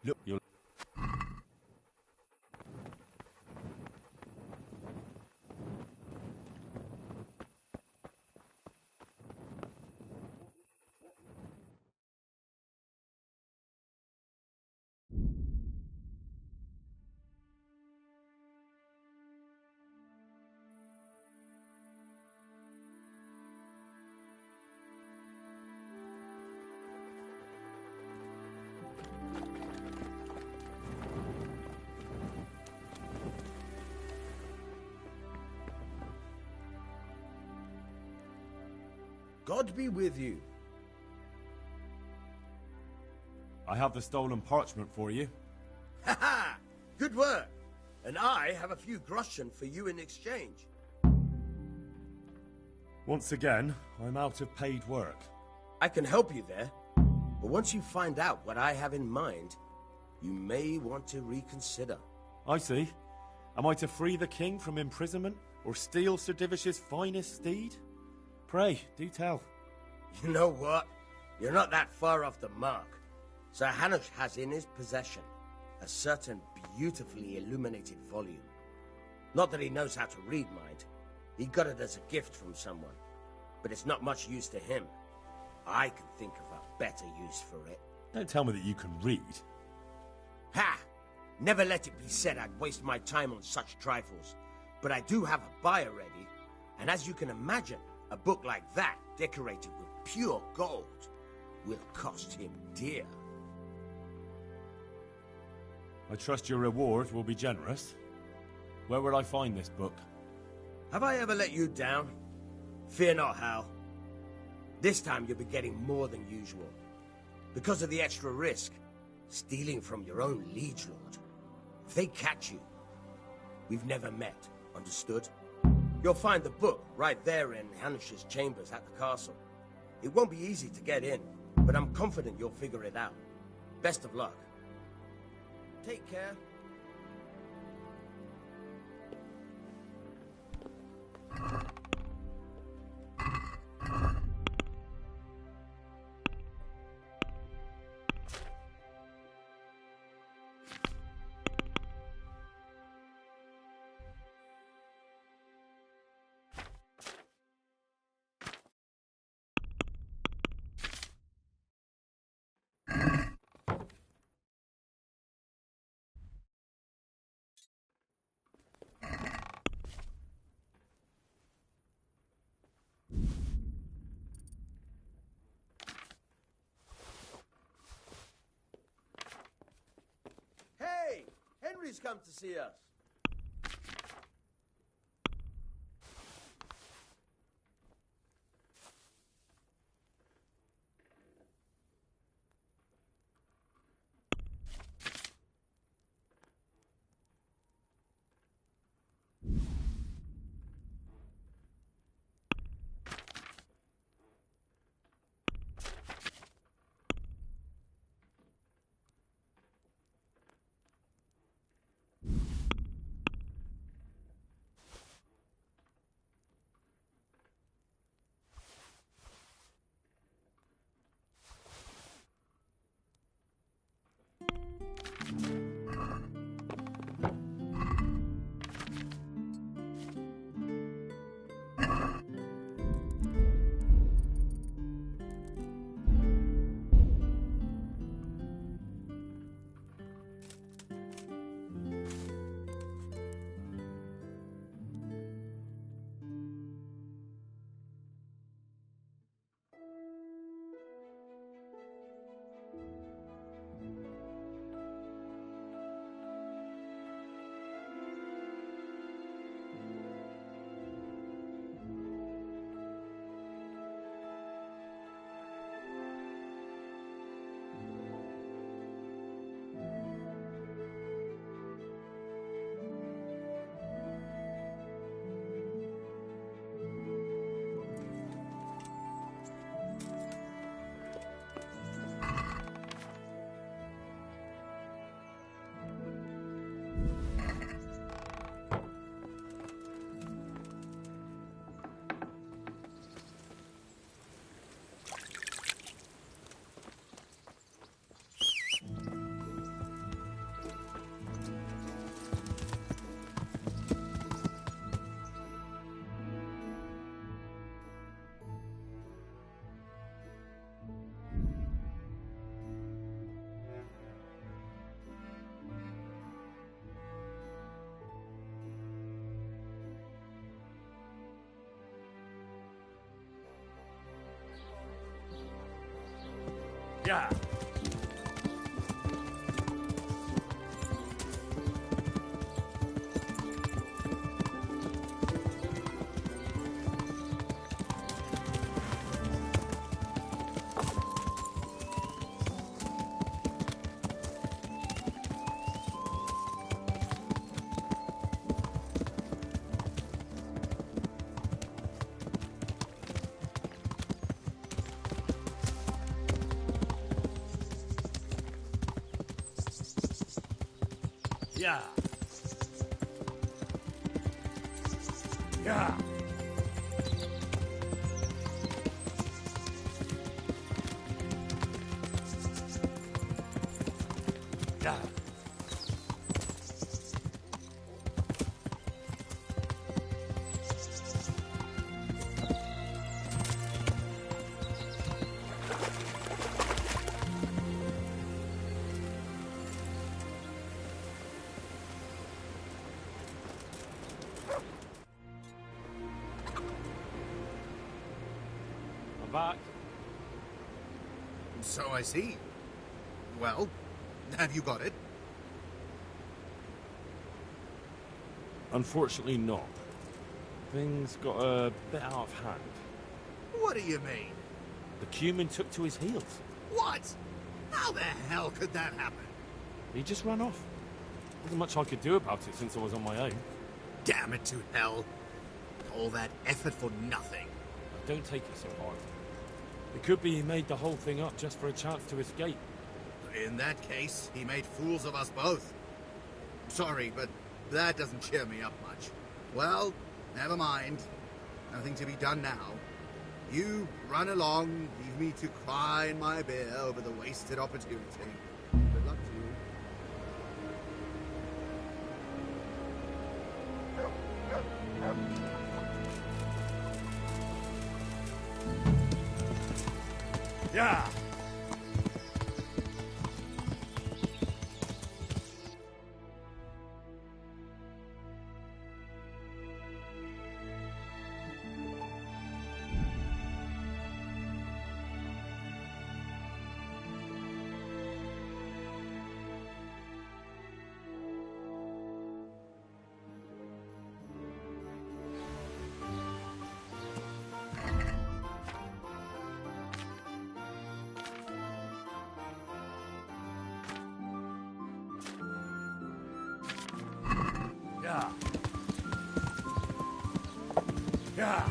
Look, you're... God be with you. I have the stolen parchment for you. Ha ha! Good work. And I have a few groschen for you in exchange. Once again, I'm out of paid work. I can help you there. But once you find out what I have in mind, you may want to reconsider. I see. Am I to free the king from imprisonment, or steal Sir Divish's finest steed? Pray, do tell. You know what? You're not that far off the mark. Sir Hanush has in his possession a certain beautifully illuminated volume. Not that he knows how to read, mind. He got it as a gift from someone. But it's not much use to him. I can think of a better use for it. Don't tell me that you can read. Ha! Never let it be said I'd waste my time on such trifles. But I do have a buyer ready, and as you can imagine, a book like that, decorated with pure gold, will cost him dear. I trust your reward will be generous. Where will I find this book? Have I ever let you down? Fear not, Hal. This time you'll be getting more than usual. Because of the extra risk, stealing from your own liege lord. If they catch you, we've never met, understood? You'll find the book right there in Hanush's chambers at the castle. It won't be easy to get in, but I'm confident you'll figure it out. Best of luck. Take care. Hey! Henry's come to see us. Yeah. Yeah. Yeah. Yeah. I'm back. So I see. Well, have you got it? Unfortunately not. Things got a bit out of hand. What do you mean? The Cumin took to his heels. What? How the hell could that happen? He just ran off. Wasn't much I could do about it since I was on my own. Damn it to hell. All that effort for nothing. Don't take it so hard. It could be he made the whole thing up just for a chance to escape. In that case, he made fools of us both. Sorry, but that doesn't cheer me up much. Well, never mind. Nothing to be done now. You run along, leave me to cry in my beer over the wasted opportunity. Good luck to you. Yeah. Yeah. Yeah.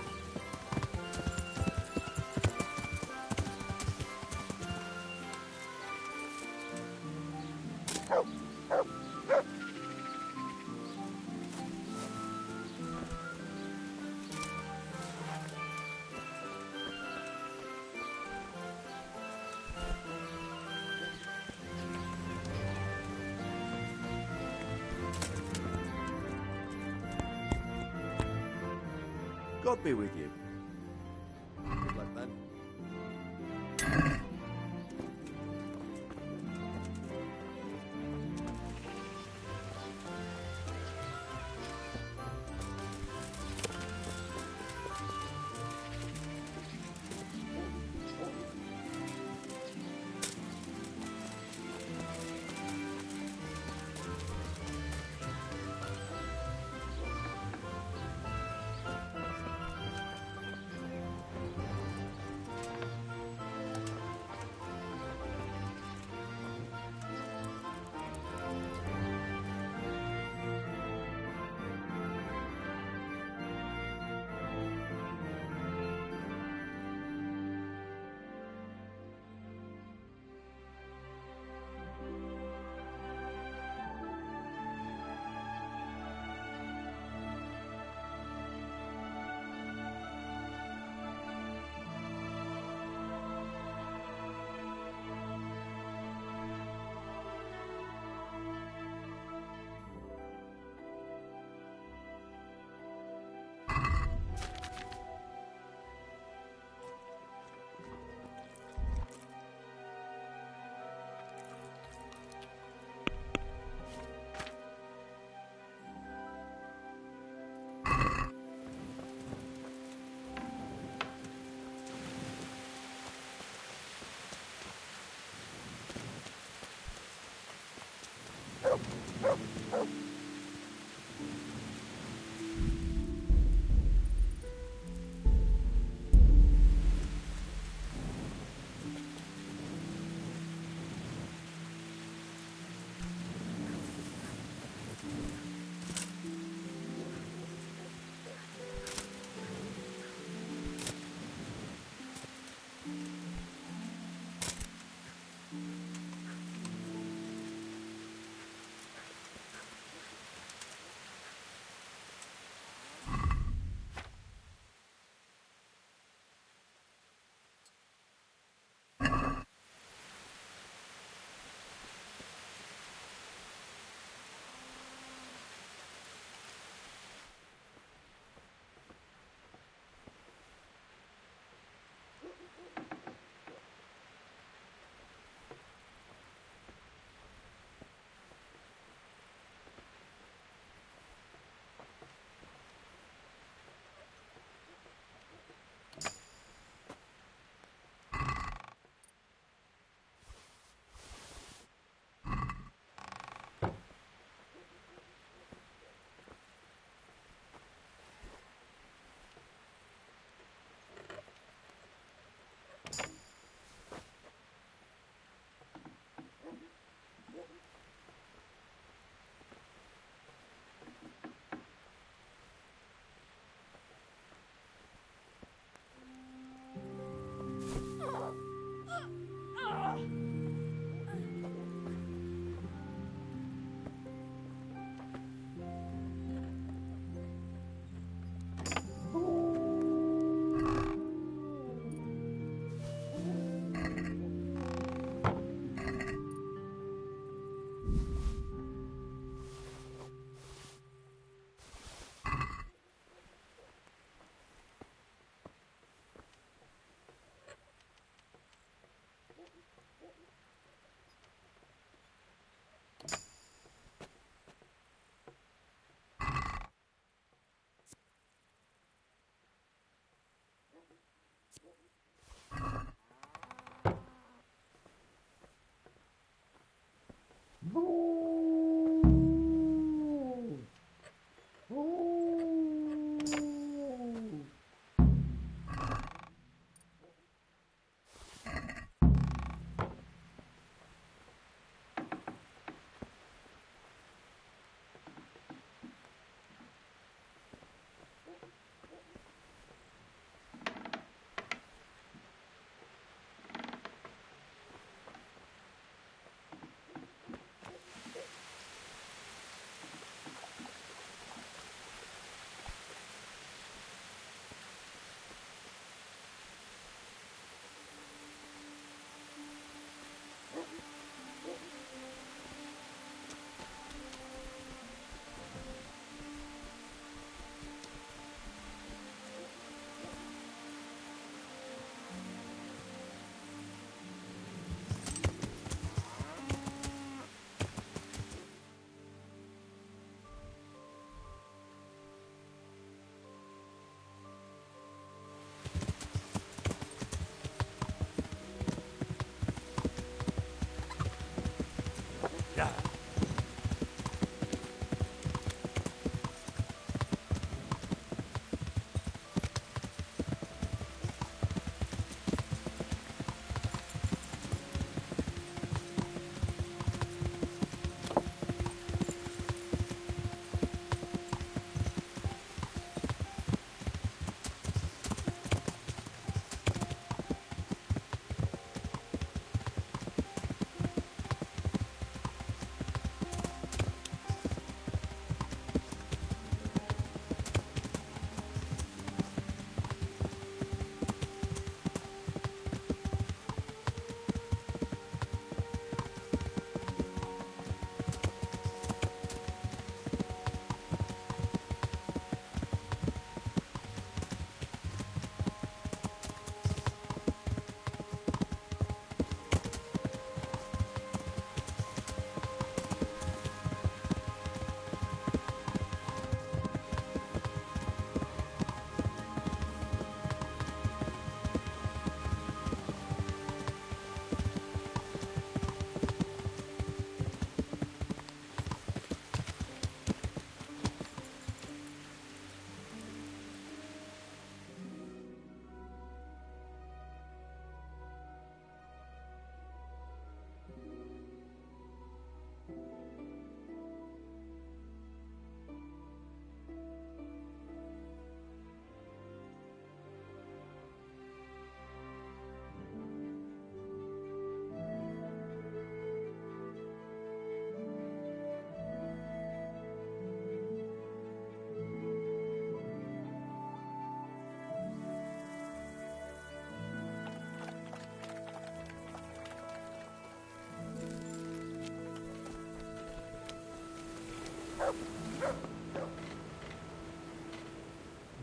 God be with you. Good luck, then.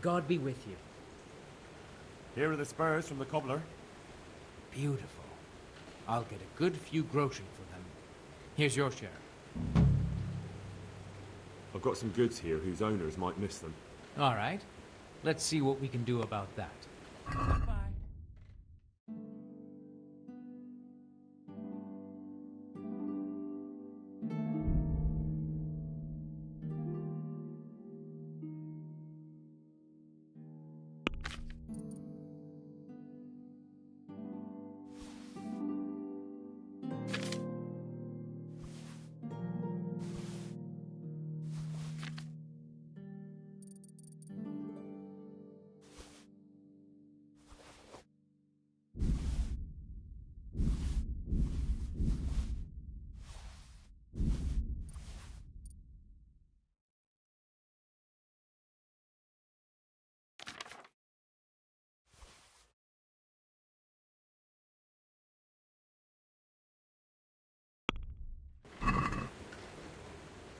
God be with you. Here are the spurs from the cobbler. Beautiful. I'll get a good few groschen for them. Here's your share. I've got some goods here whose owners might miss them. All right. Let's see what we can do about that.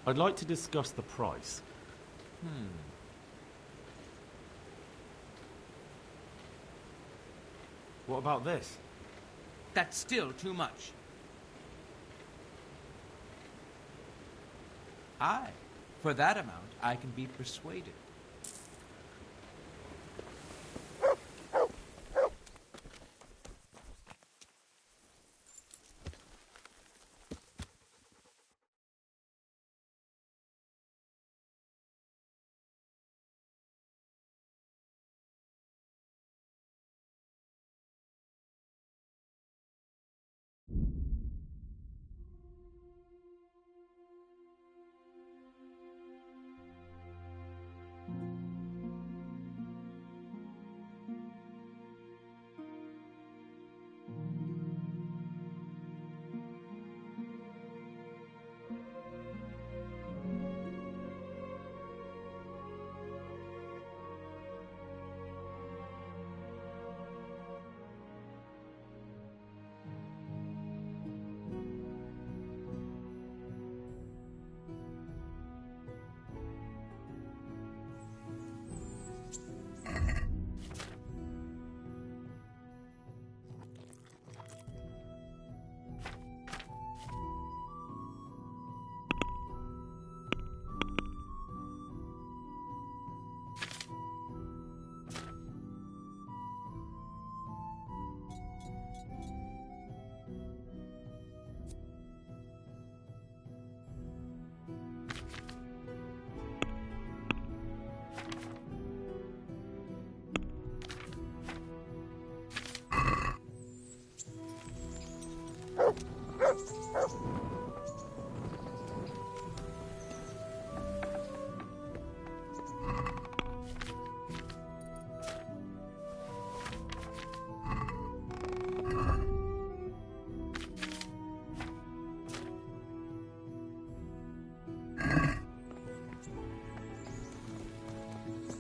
I'd like to discuss the price. What about this? That's still too much. Aye, for that amount, I can be persuaded.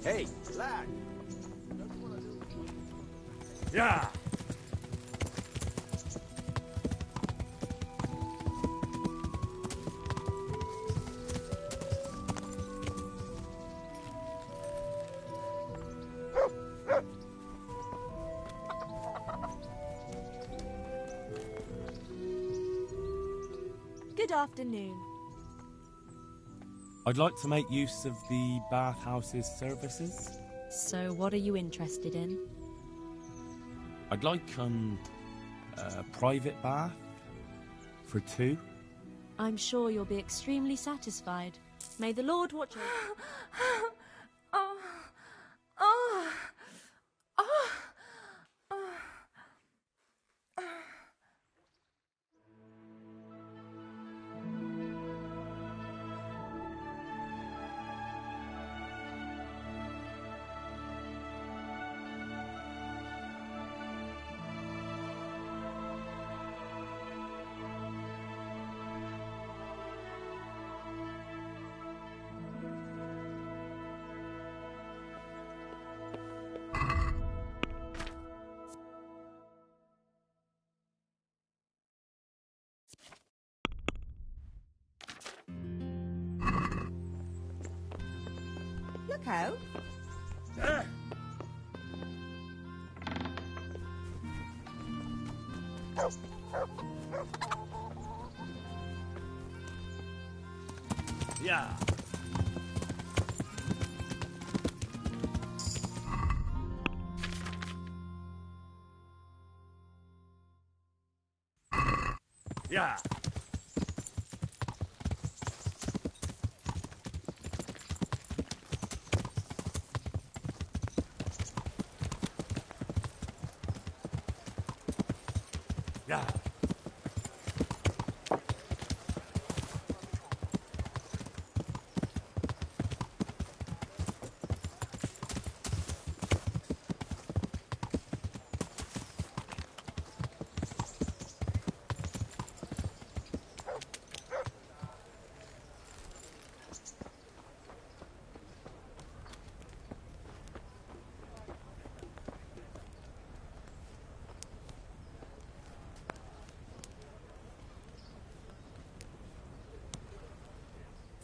Hey, lad! Yeah! Good afternoon. I'd like to make use of the bathhouse's services. So, what are you interested in? I'd like, a private bath for two. I'm sure you'll be extremely satisfied. May the Lord watch over. Look out. Yeah. Yeah. Yeah.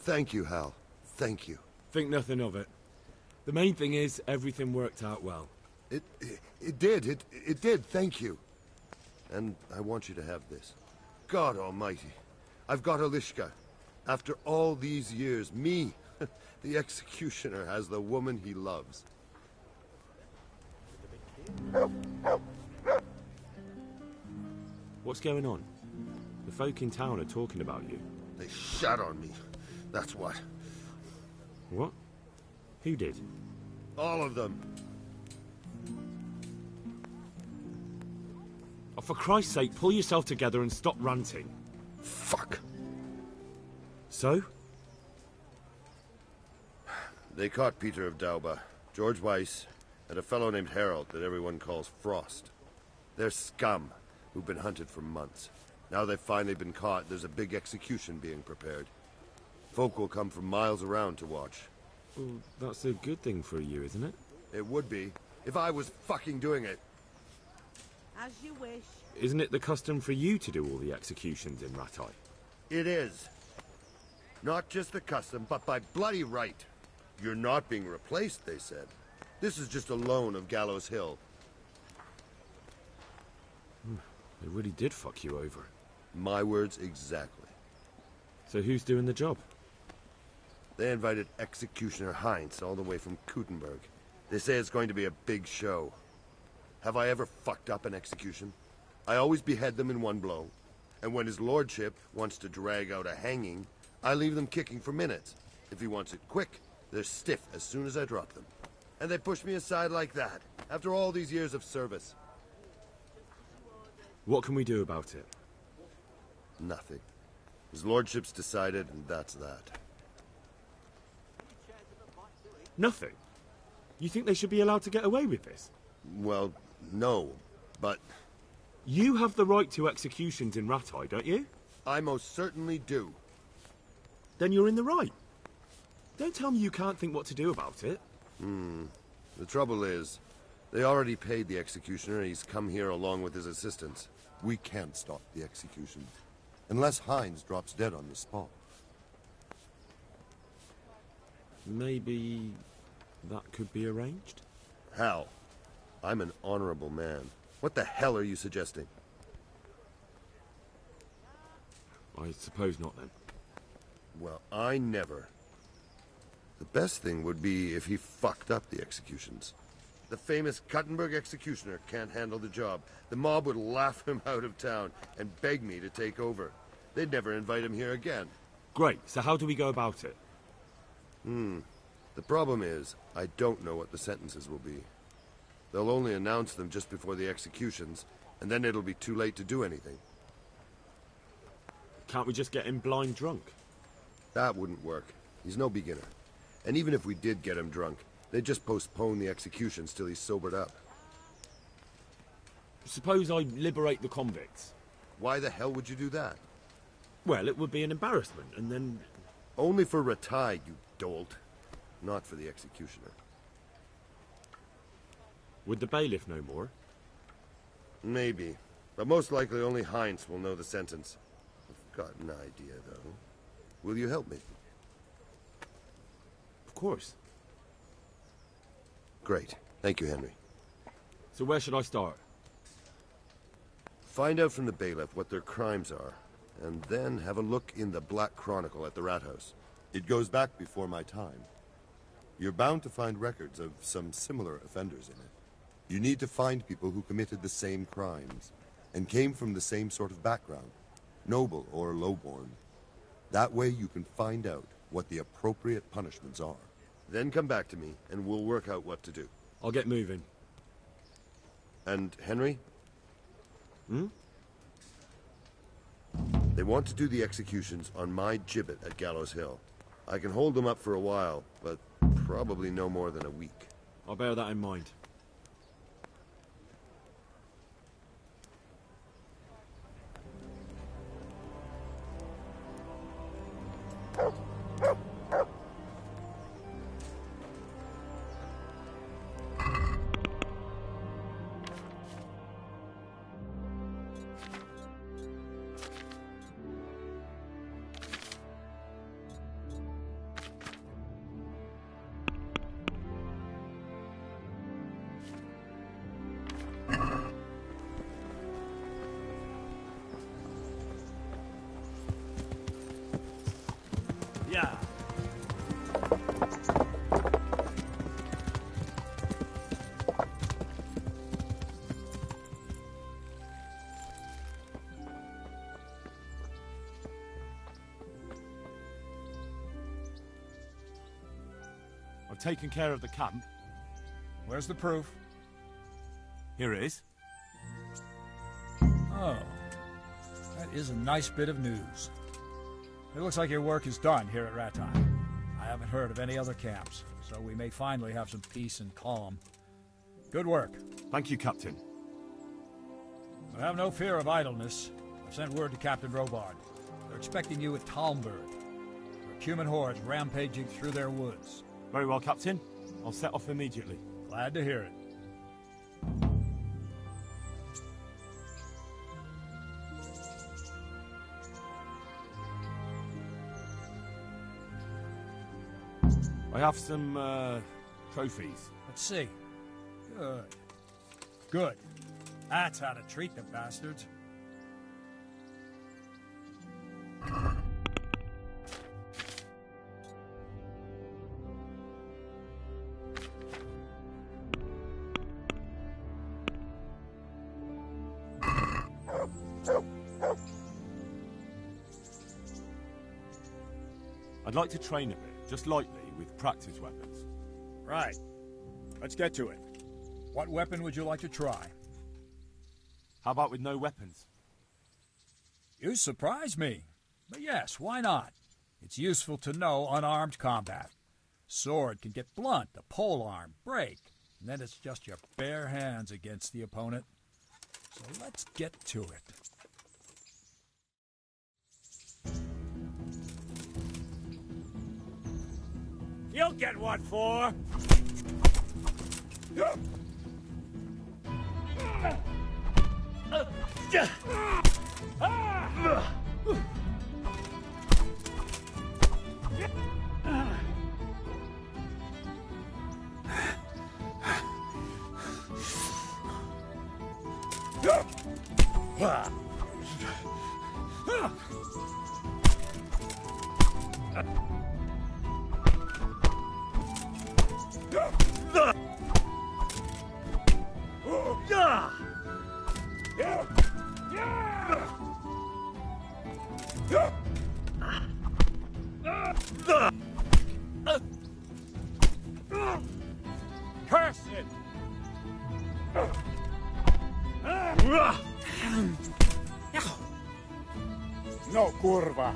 Thank you, Hal. Thank you. Think nothing of it. The main thing is everything worked out well. It did. It did. Thank you. And I want you to have this. God almighty. I've got Alishka. After all these years, me, the executioner, has the woman he loves. What's going on? The folk in town are talking about you. They shat on me. That's what. What? Who did? All of them. Oh, for Christ's sake, pull yourself together and stop ranting. Fuck. So? They caught Peter of Dauba, George Weiss, and a fellow named Harold that everyone calls Frost. They're scum who've been hunted for months. Now they've finally been caught, there's a big execution being prepared. Folk will come from miles around to watch. Well, that's a good thing for you, isn't it? It would be, if I was fucking doing it. As you wish. Isn't it the custom for you to do all the executions in Ratai? It is. Not just the custom, but by bloody right. You're not being replaced, they said. This is just a loan of Gallows Hill. They really did fuck you over. My words exactly. So who's doing the job? They invited Executioner Heinz all the way from Kuttenberg. They say it's going to be a big show. Have I ever fucked up an execution? I always behead them in one blow. And when his lordship wants to drag out a hanging, I leave them kicking for minutes. If he wants it quick, they're stiff as soon as I drop them. And they push me aside like that, after all these years of service. What can we do about it? Nothing. His lordship's decided, and that's that. Nothing? You think they should be allowed to get away with this? Well, no, but... You have the right to executions in Ratai, don't you? I most certainly do. Then you're in the right. Don't tell me you can't think what to do about it. The trouble is, they already paid the executioner and he's come here along with his assistants. We can't stop the execution. Unless Heinz drops dead on the spot. Maybe that could be arranged? Hal, I'm an honorable man. What the hell are you suggesting? I suppose not, then. Well, I never. The best thing would be if he fucked up the executions. The famous Kuttenberg executioner can't handle the job. The mob would laugh him out of town and beg me to take over. They'd never invite him here again. Great, so how do we go about it? The problem is, I don't know what the sentences will be. They'll only announce them just before the executions, and then it'll be too late to do anything. Can't we just get him blind drunk? That wouldn't work. He's no beginner. And even if we did get him drunk, they'd just postpone the executions till he's sobered up. Suppose I liberate the convicts. Why the hell would you do that? Well, it would be an embarrassment, and then... Only for Ratai, you dolt. Not for the executioner. Would the bailiff know more? Maybe. But most likely only Heinz will know the sentence. I've got an idea, though. Will you help me? Of course. Great. Thank you, Henry. So where should I start? Find out from the bailiff what their crimes are, and then have a look in the Black Chronicle at the Rat House. It goes back before my time. You're bound to find records of some similar offenders in it. You need to find people who committed the same crimes, and came from the same sort of background, noble or lowborn. That way you can find out what the appropriate punishments are. Then come back to me, and we'll work out what to do. I'll get moving. And Henry? They want to do the executions on my gibbet at Gallows Hill. I can hold them up for a while, but probably no more than a week. I'll bear that in mind. Yeah. I've taken care of the camp. Where's the proof? Here it is. Oh. That is a nice bit of news. It looks like your work is done here at Rattay. I haven't heard of any other camps, so we may finally have some peace and calm. Good work. Thank you, Captain. But have no fear of idleness. I've sent word to Captain Robard. They're expecting you at Talmberg. There are Cuman hordes rampaging through their woods. Very well, Captain. I'll set off immediately. Glad to hear it. I have some, trophies. Let's see. Good. Good. That's how to treat the bastards. I'd like to train a bit, just lightly, with practice weapons. Right. Let's get to it. What weapon would you like to try? How about with no weapons? You surprise me. But yes, why not? It's useful to know unarmed combat. Sword can get blunt, the polearm break, and then it's just your bare hands against the opponent. So let's get to it. You'll get what for? Curse it! No, kurwa!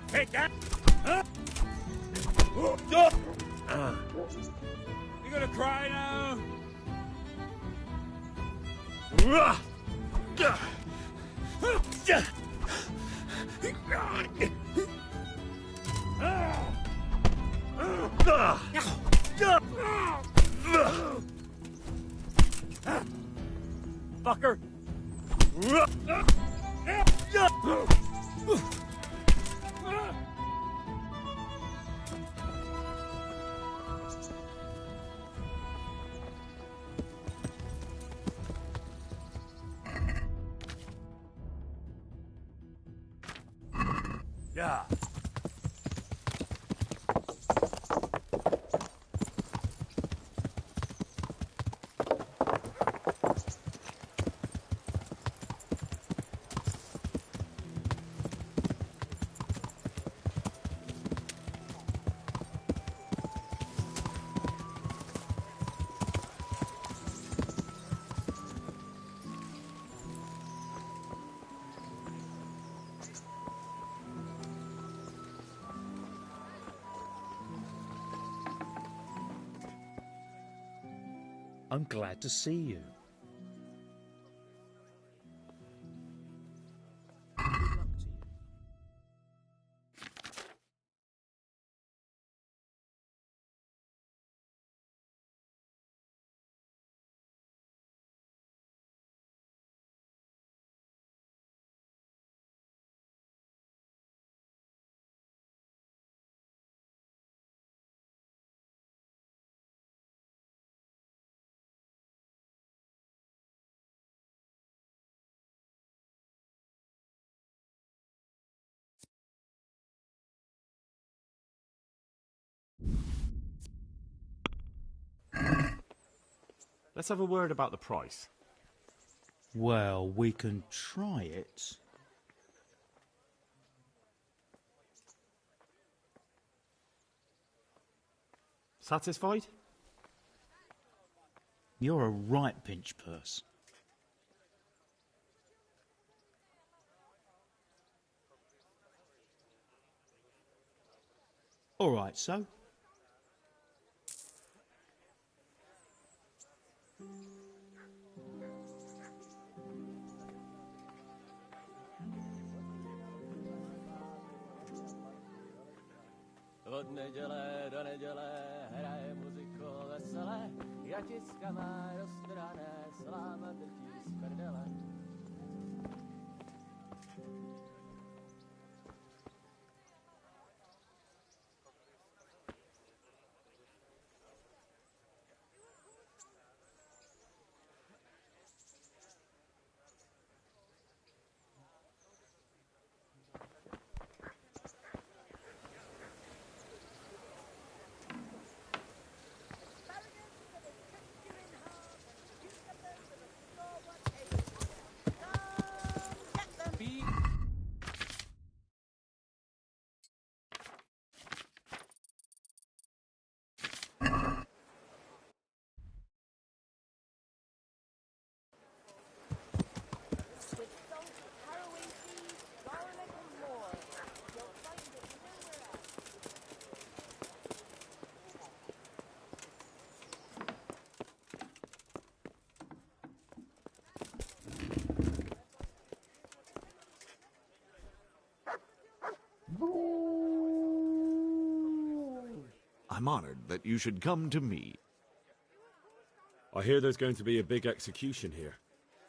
Take that! You gonna cry now? Fucker! Yeah. I'm glad to see you. Let's have a word about the price. Well, we can try it. Satisfied? You're a right pinch purse. All right, so? Od neděle do neděle hraje muziko veselé, Jatiska má roztrané, sláma drtí z prdele. I'm honored that you should come to me. I hear there's going to be a big execution here.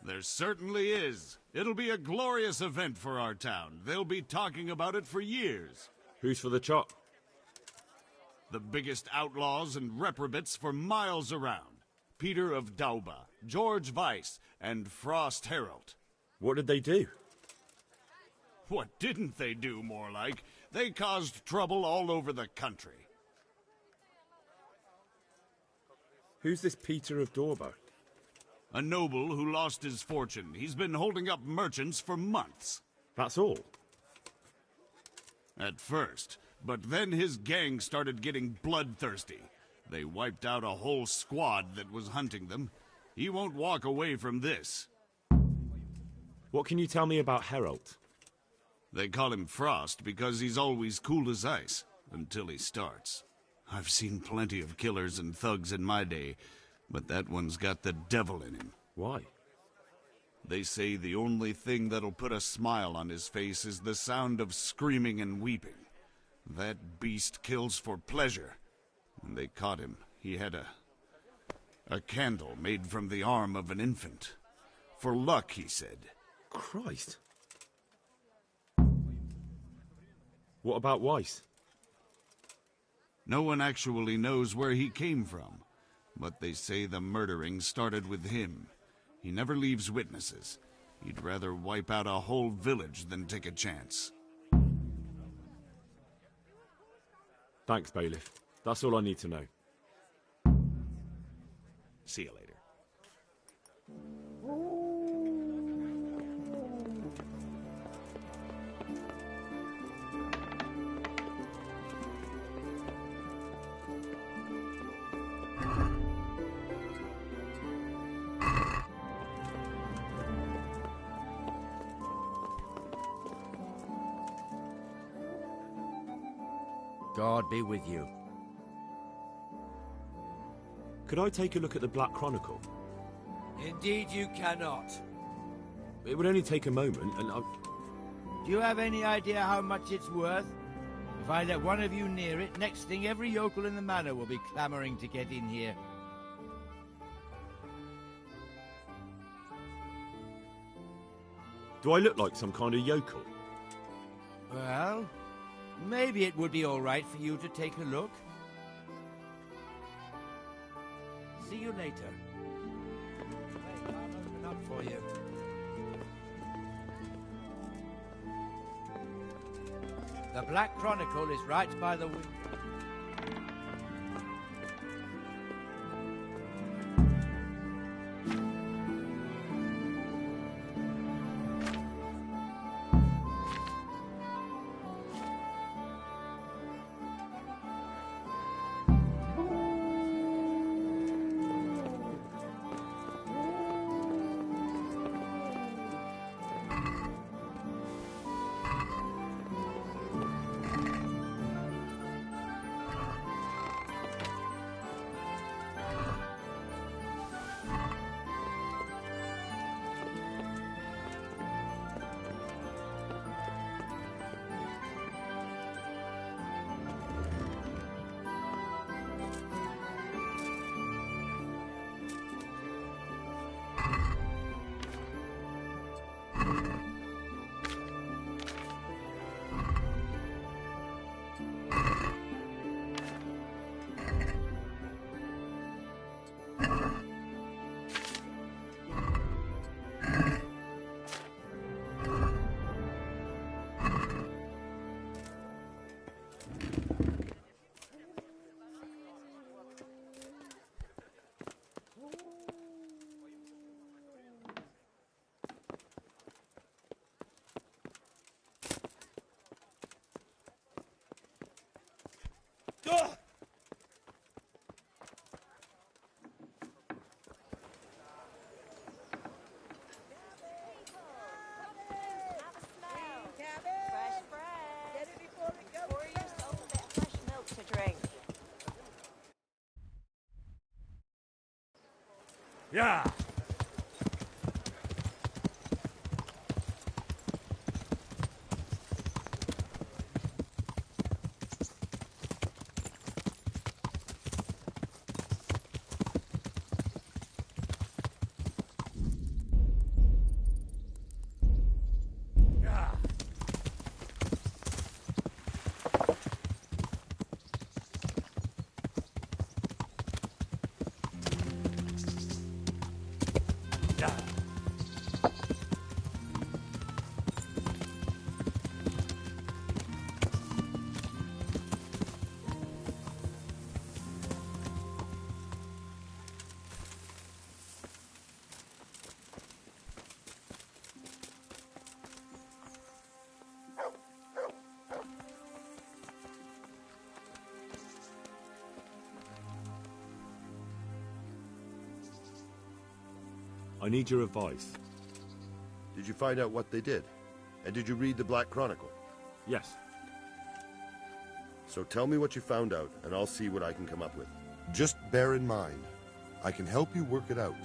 There certainly is. It'll be a glorious event for our town. They'll be talking about it for years. Who's for the chop? The biggest outlaws and reprobates for miles around. Peter of Dauba, George Weiss, and Frost Herald. What did they do? What didn't they do, more like? They caused trouble all over the country. Who's this Peter of Dauba? A noble who lost his fortune. He's been holding up merchants for months. That's all? At first. But then his gang started getting bloodthirsty. They wiped out a whole squad that was hunting them. He won't walk away from this. What can you tell me about Herald? They call him Frost because he's always cool as ice, until he starts. I've seen plenty of killers and thugs in my day, but that one's got the devil in him. Why? They say the only thing that'll put a smile on his face is the sound of screaming and weeping. That beast kills for pleasure. When they caught him, he had a candle made from the arm of an infant. For luck, he said. Christ. What about Weiss? No one actually knows where he came from, but they say the murdering started with him. He never leaves witnesses. He'd rather wipe out a whole village than take a chance. Thanks, Bailiff. That's all I need to know. See you later. God be with you. Could I take a look at the Black Chronicle? Indeed you cannot. It would only take a moment, and Do you have any idea how much it's worth? If I let one of you near it, next thing every yokel in the manor will be clamoring to get in here. Do I look like some kind of yokel? Well, maybe it would be all right for you to take a look. See you later. Wait, I'll open up for you. The Black Chronicle is right by the window. Yeah. I need your advice. Did you find out what they did? And did you read the Black Chronicle? Yes. So tell me what you found out, and I'll see what I can come up with. Just bear in mind, I can help you work it out,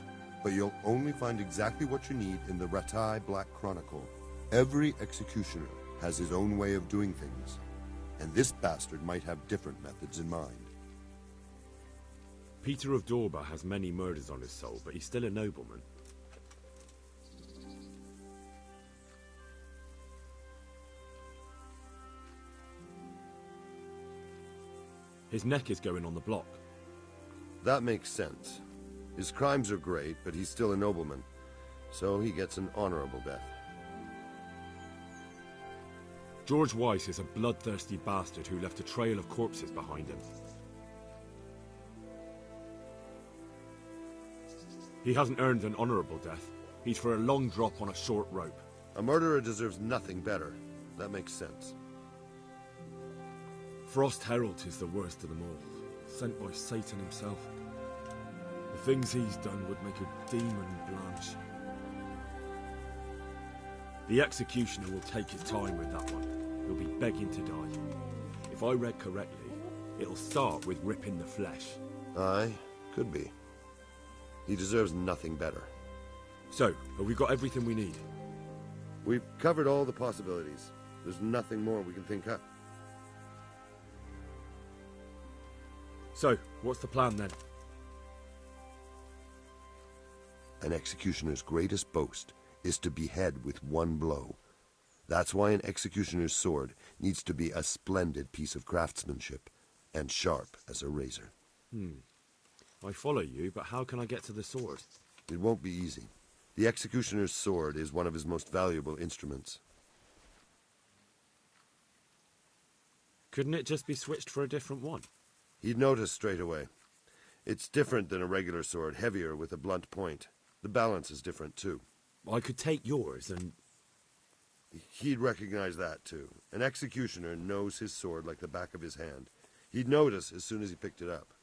but you'll only find exactly what you need in the Rattay Black Chronicle. Every executioner has his own way of doing things, and this bastard might have different methods in mind. Peter of Dorba has many murders on his soul, but he's still a nobleman. His neck is going on the block. That makes sense. His crimes are great, but he's still a nobleman, so he gets an honorable death. George Weiss is a bloodthirsty bastard who left a trail of corpses behind him. He hasn't earned an honorable death. He's for a long drop on a short rope. A murderer deserves nothing better. That makes sense. Frost Herald is the worst of them all, sent by Satan himself. The things he's done would make a demon blanch. The executioner will take his time with that one. He'll be begging to die. If I read correctly, it'll start with ripping the flesh. Aye, could be. He deserves nothing better. So, have we got everything we need? We've covered all the possibilities. There's nothing more we can think up. So, what's the plan then? An executioner's greatest boast is to behead with one blow. That's why an executioner's sword needs to be a splendid piece of craftsmanship and sharp as a razor. I follow you, but how can I get to the sword? It won't be easy. The executioner's sword is one of his most valuable instruments. Couldn't it just be switched for a different one? He'd notice straight away. It's different than a regular sword, heavier with a blunt point. The balance is different, too. I could take yours and... He'd recognize that, too. An executioner knows his sword like the back of his hand. He'd notice as soon as he picked it up.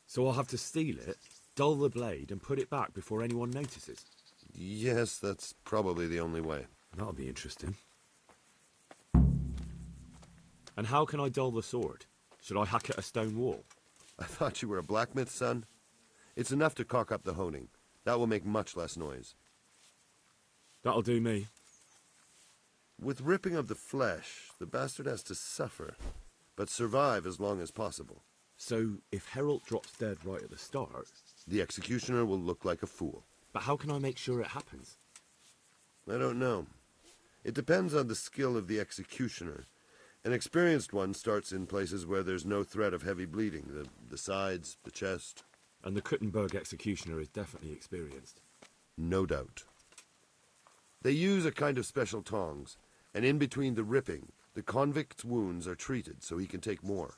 So I'll have to steal it, dull the blade, and put it back before anyone notices? Yes, that's probably the only way. That'll be interesting. And how can I dull the sword? Should I hack at a stone wall? I thought you were a blacksmith, son. It's enough to caulk up the honing. That will make much less noise. That'll do me. With ripping of the flesh, the bastard has to suffer, but survive as long as possible. So, if Herald drops dead right at the start... The executioner will look like a fool. But how can I make sure it happens? I don't know. It depends on the skill of the executioner. An experienced one starts in places where there's no threat of heavy bleeding. The sides, the chest. And the Kuttenberg executioner is definitely experienced. No doubt. They use a kind of special tongs, and in between the ripping, the convict's wounds are treated so he can take more.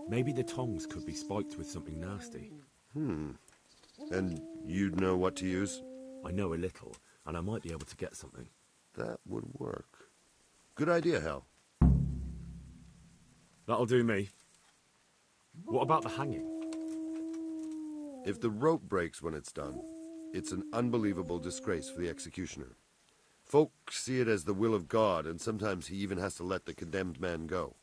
Maybe the tongs could be spiked with something nasty. And you'd know what to use? I know a little, and I might be able to get something. That would work. Good idea, Hal. That'll do me. What about the hanging? If the rope breaks when it's done, it's an unbelievable disgrace for the executioner. Folk see it as the will of God, and sometimes he even has to let the condemned man go.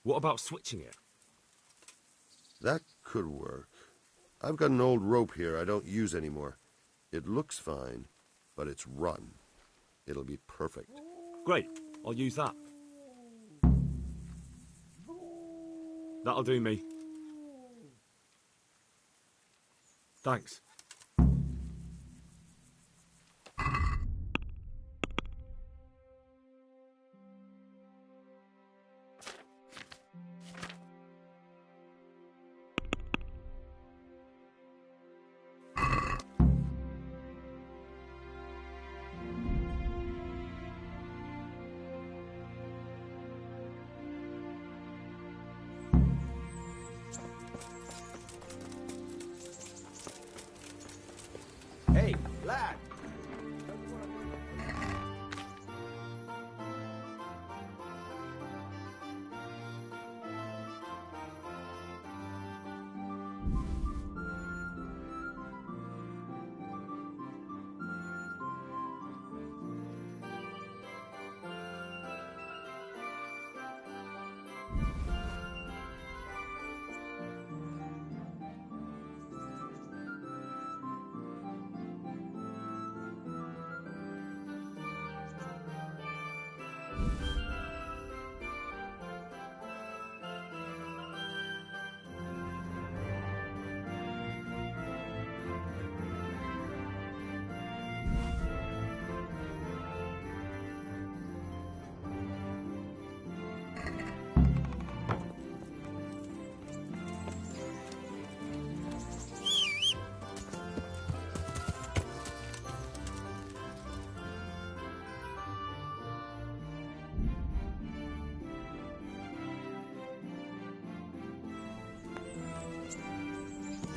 What about switching it? That could work. I've got an old rope here I don't use anymore. It looks fine, but it's run. It'll be perfect. Great, I'll use that. That'll do me. Thanks. Hey, lad!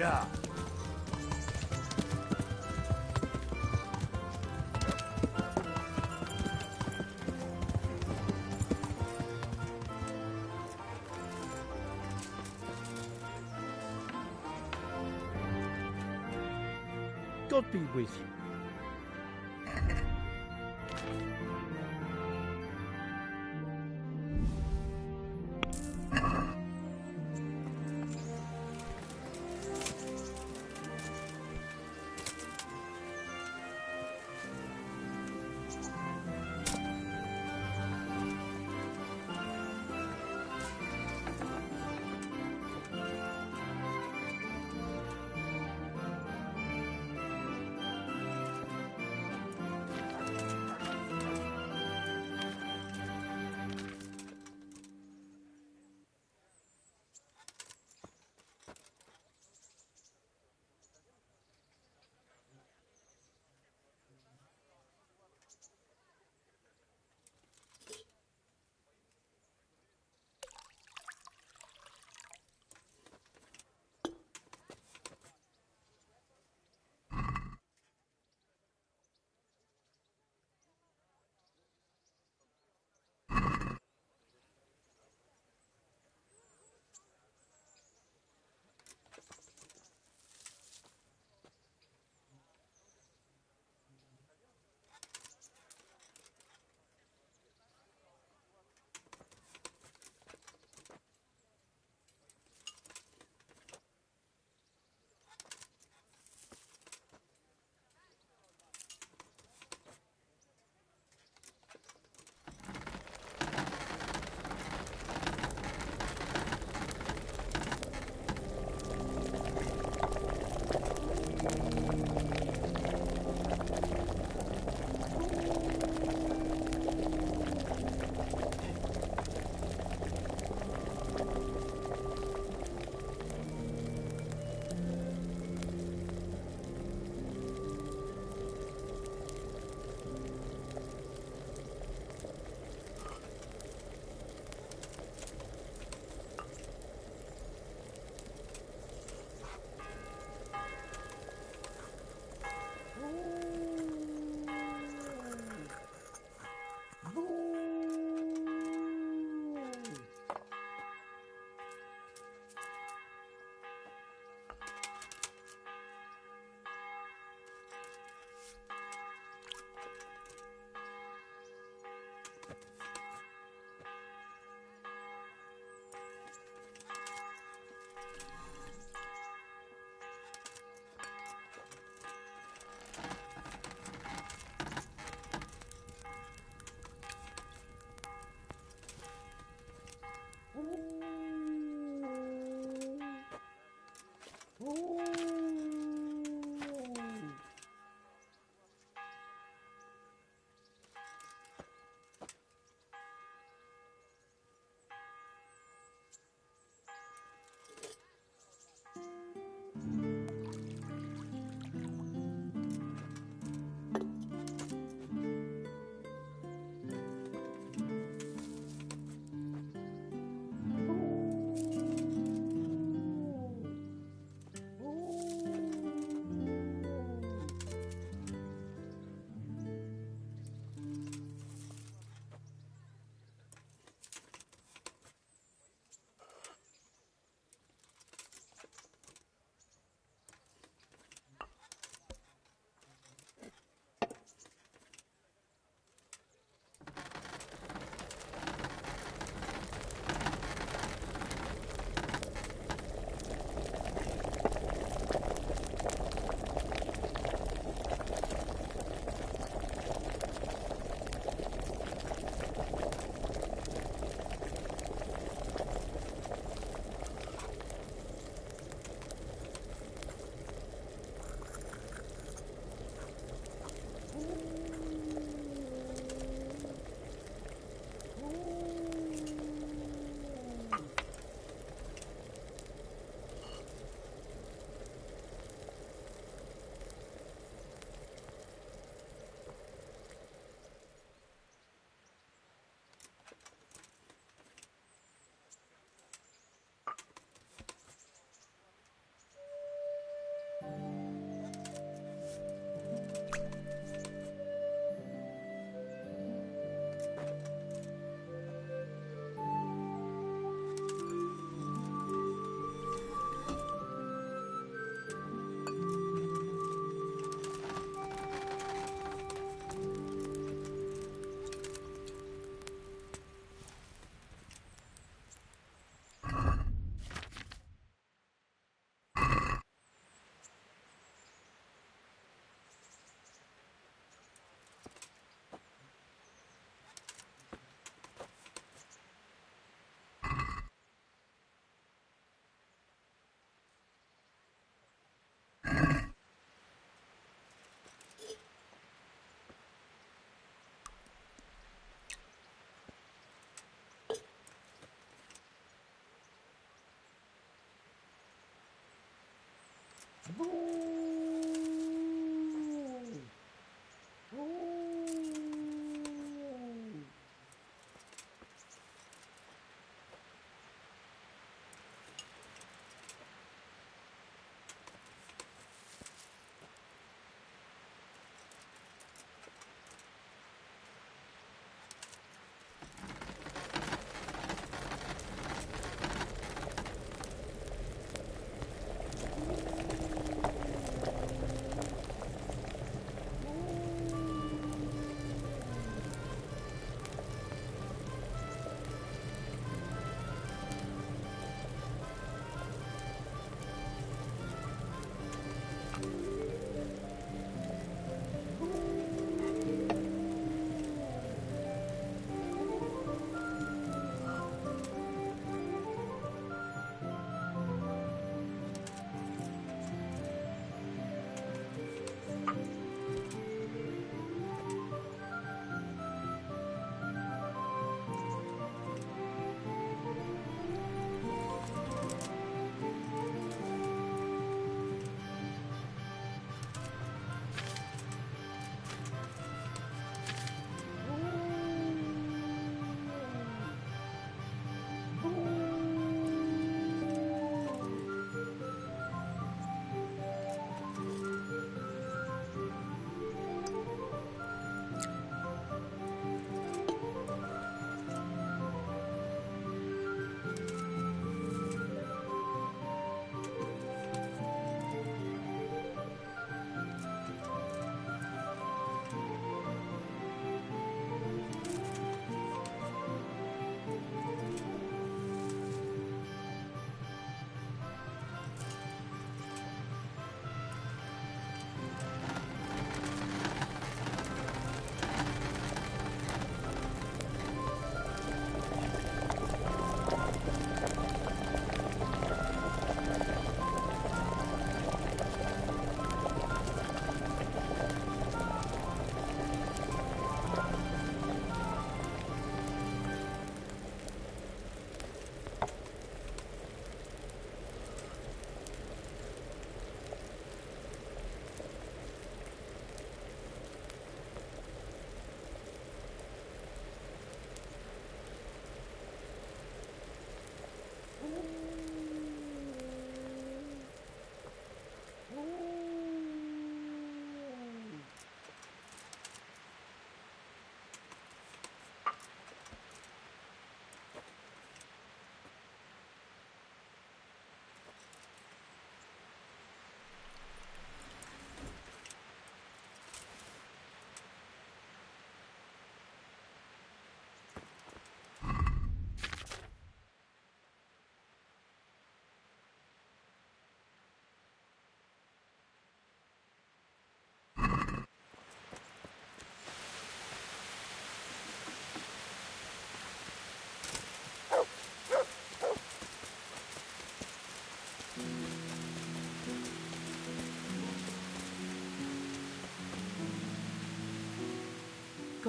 Yeah. God be with you.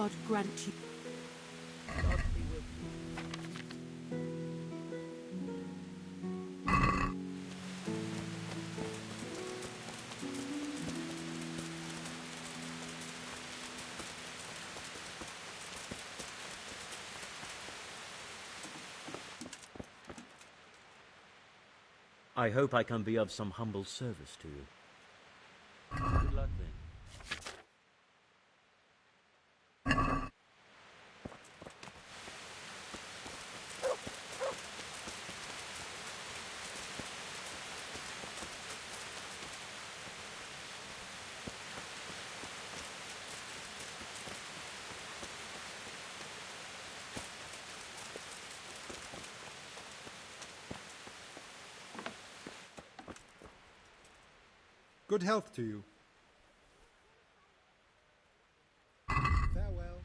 God grant you. God be with you. I hope I can be of some humble service to you. Good luck then. Good health to you. Farewell.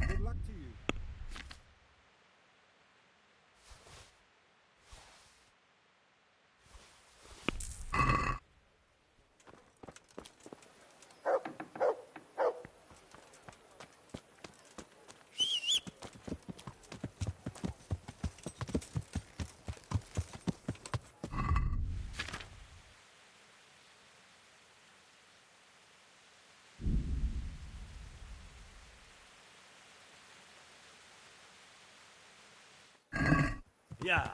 Good luck to you. Yeah.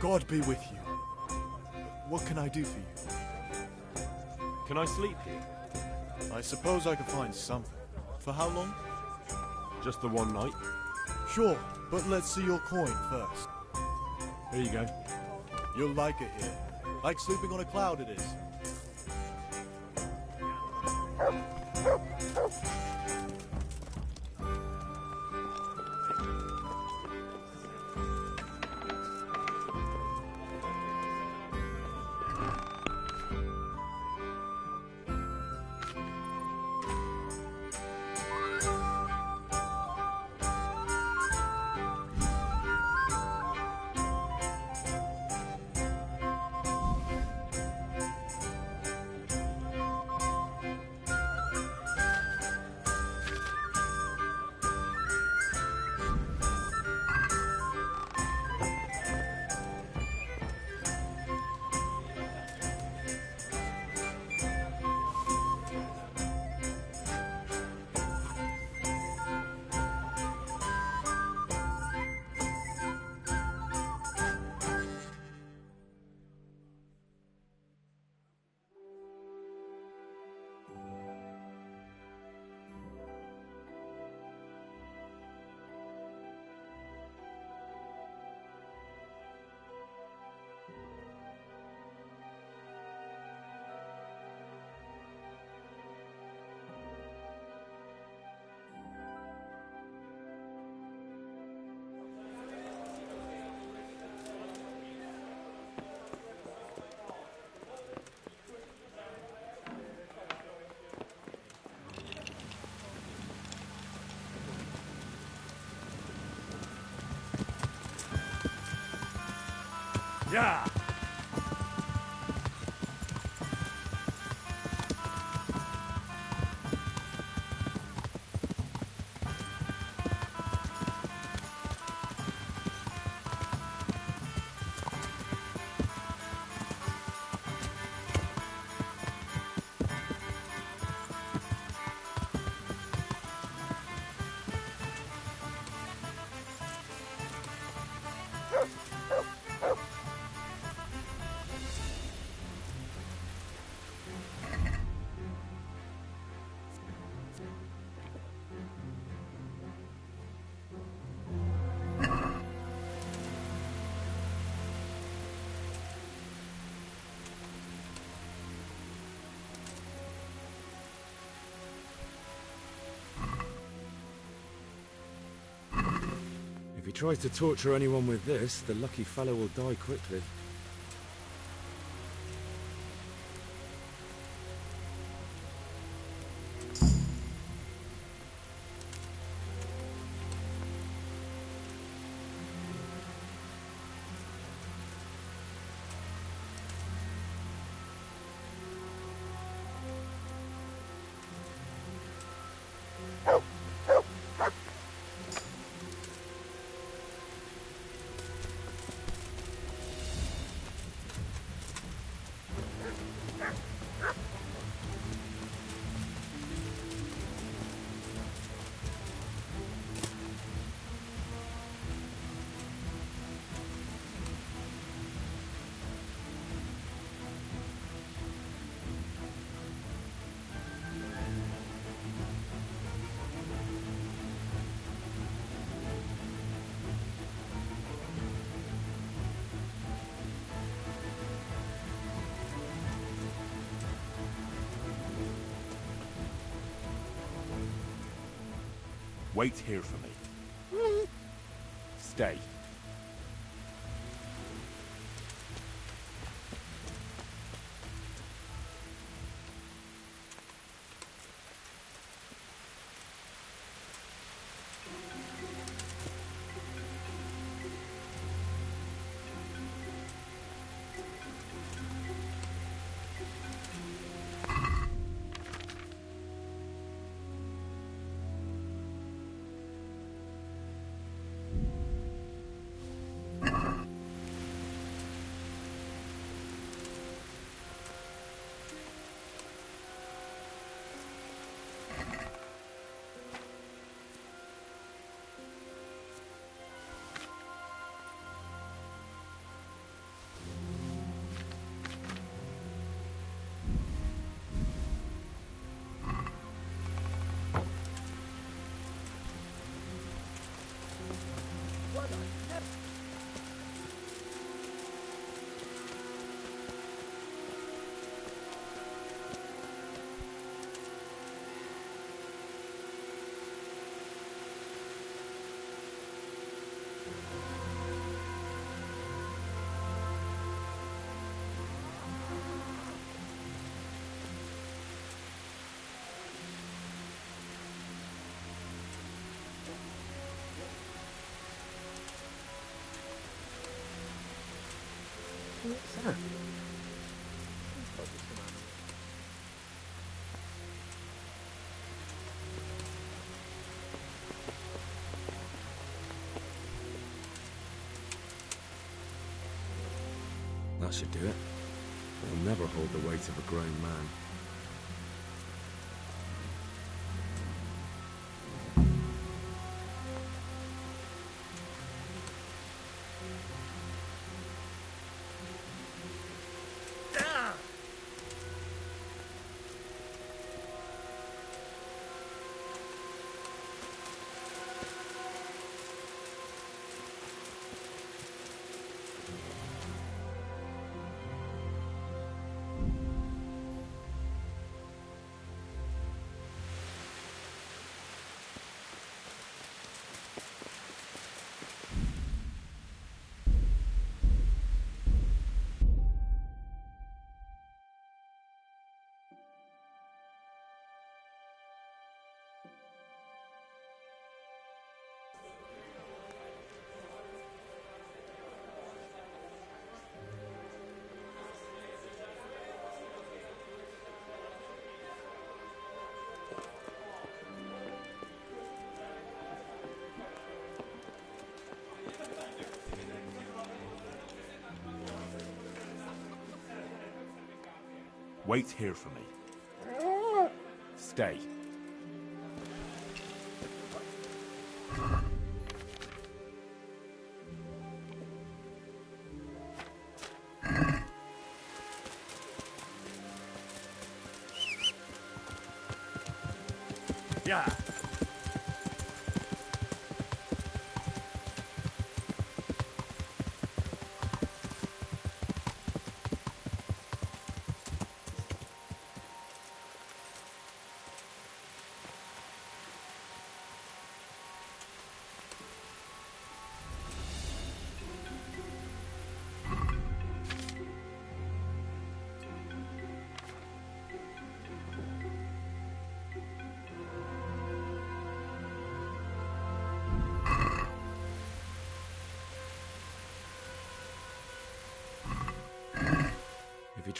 God be with you. What can I do for you? Can I sleep here? I suppose I could find something. For how long? Just the one night. Sure, but let's see your coin first. Here you go. You'll like it here. Like sleeping on a cloud it is. Yeah. If he tries to torture anyone with this, the lucky fellow will die quickly. Wait here for me. Stay. That should do it. It'll never hold the weight of a grown man. Wait here for me. Stay. Yeah.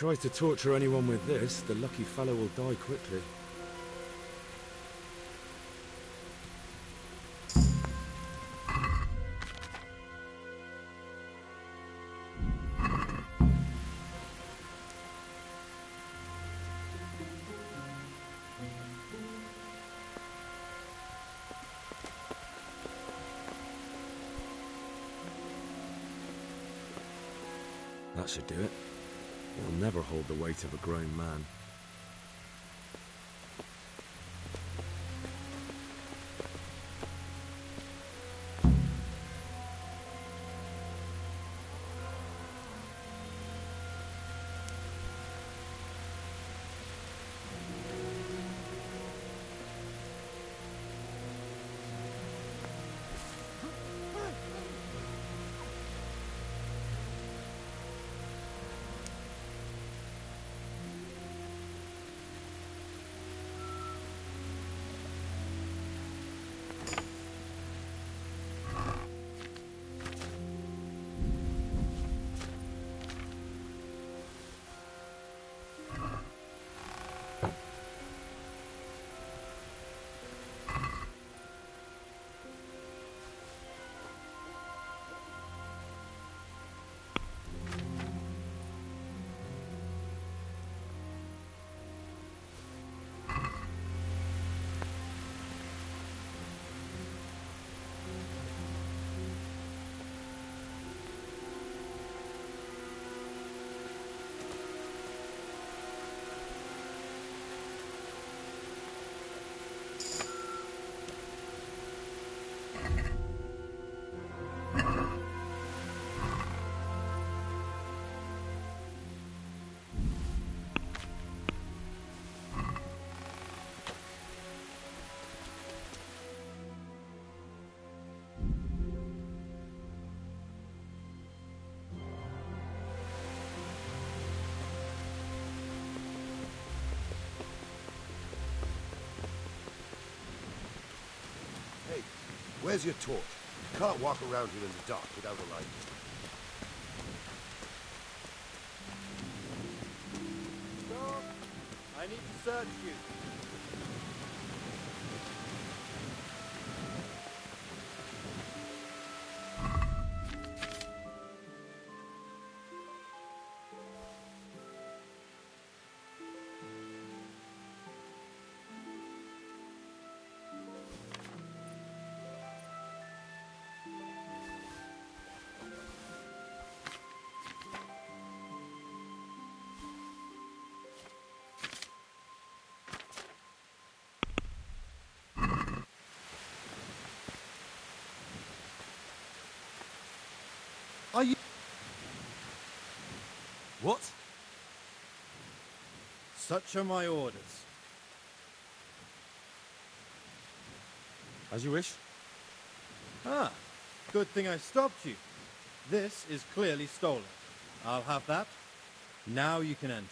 tries to torture anyone with this, the lucky fellow will die quickly. That should do it. It'll never hold the weight of a grown man. Where's your torch? You can't walk around here in the dark without a light. Stop! I need to search you. Are you... What? Such are my orders. As you wish. Ah, good thing I stopped you. This is clearly stolen. I'll have that. Now you can enter.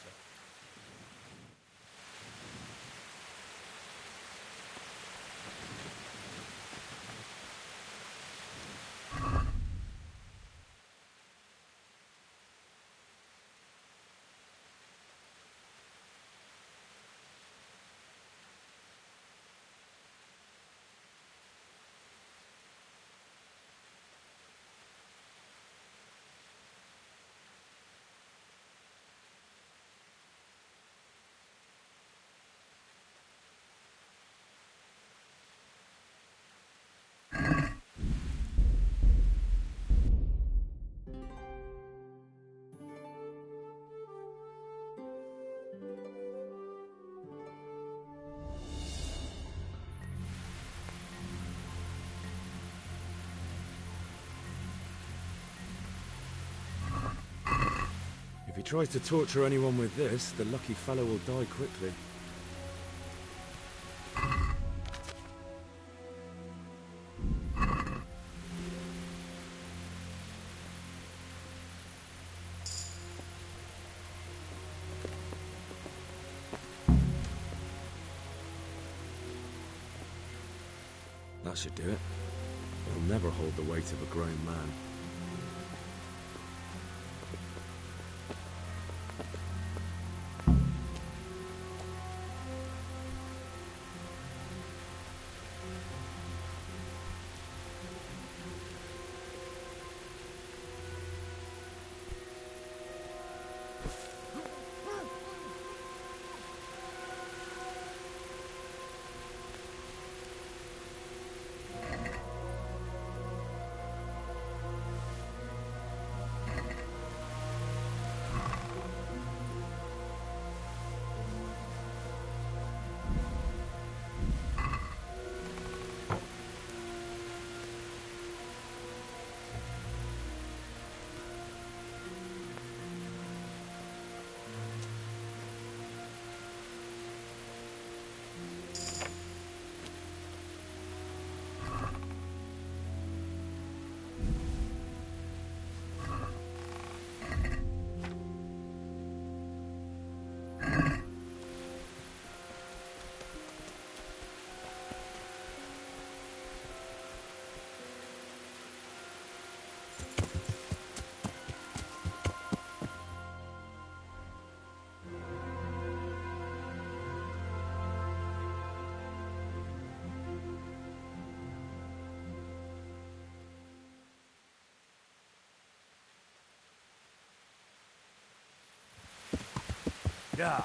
If he tries to torture anyone with this, the lucky fellow will die quickly. That should do it. It'll never hold the weight of a grown man. Yeah.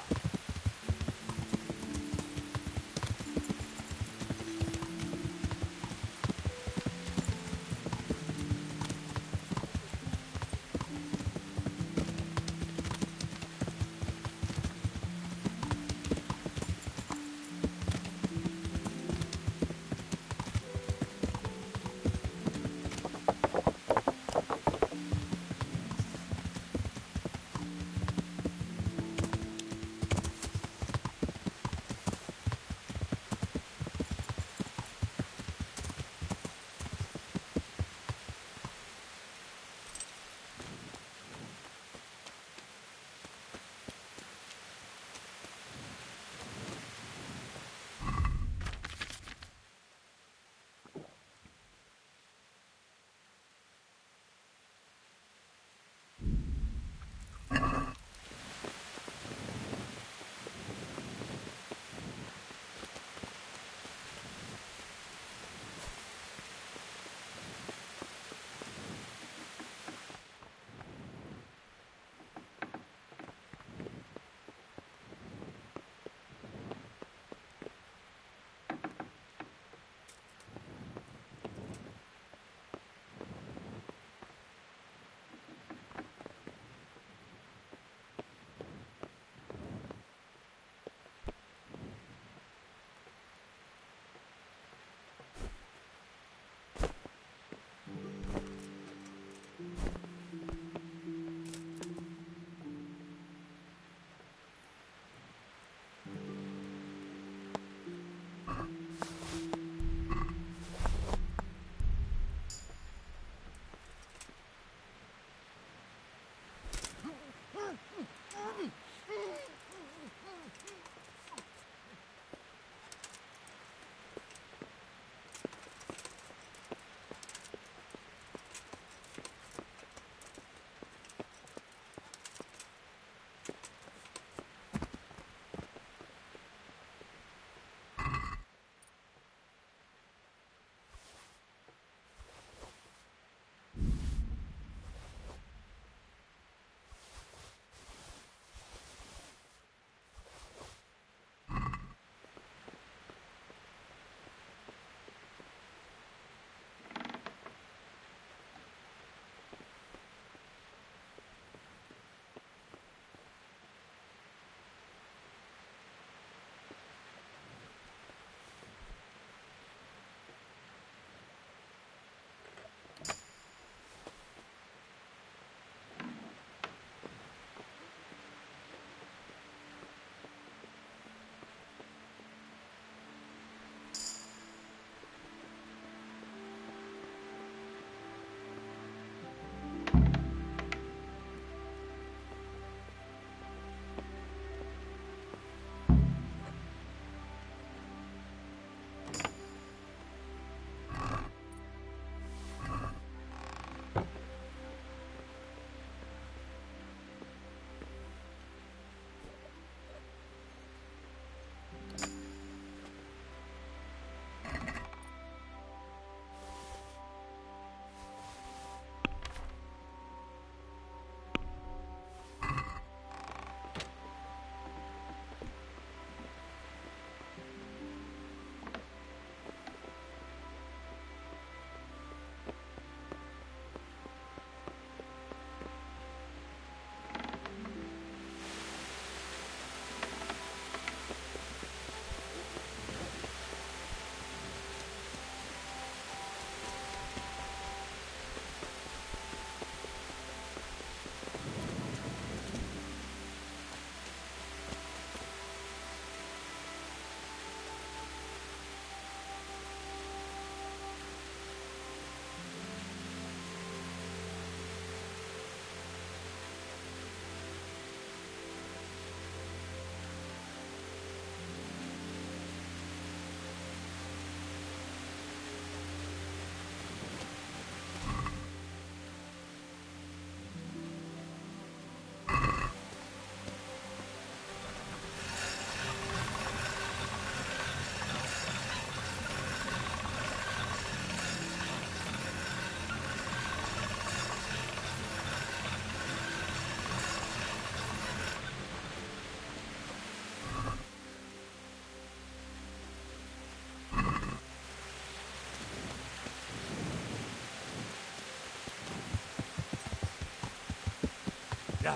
Yeah.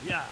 Yeah.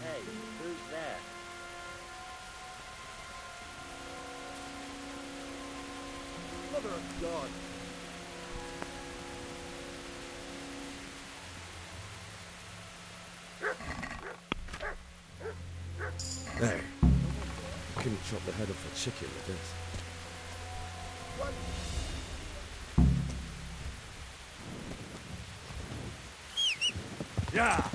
Hey, who's there? Mother of God! Hey, couldn't chop the head off a chicken with this. Yeah.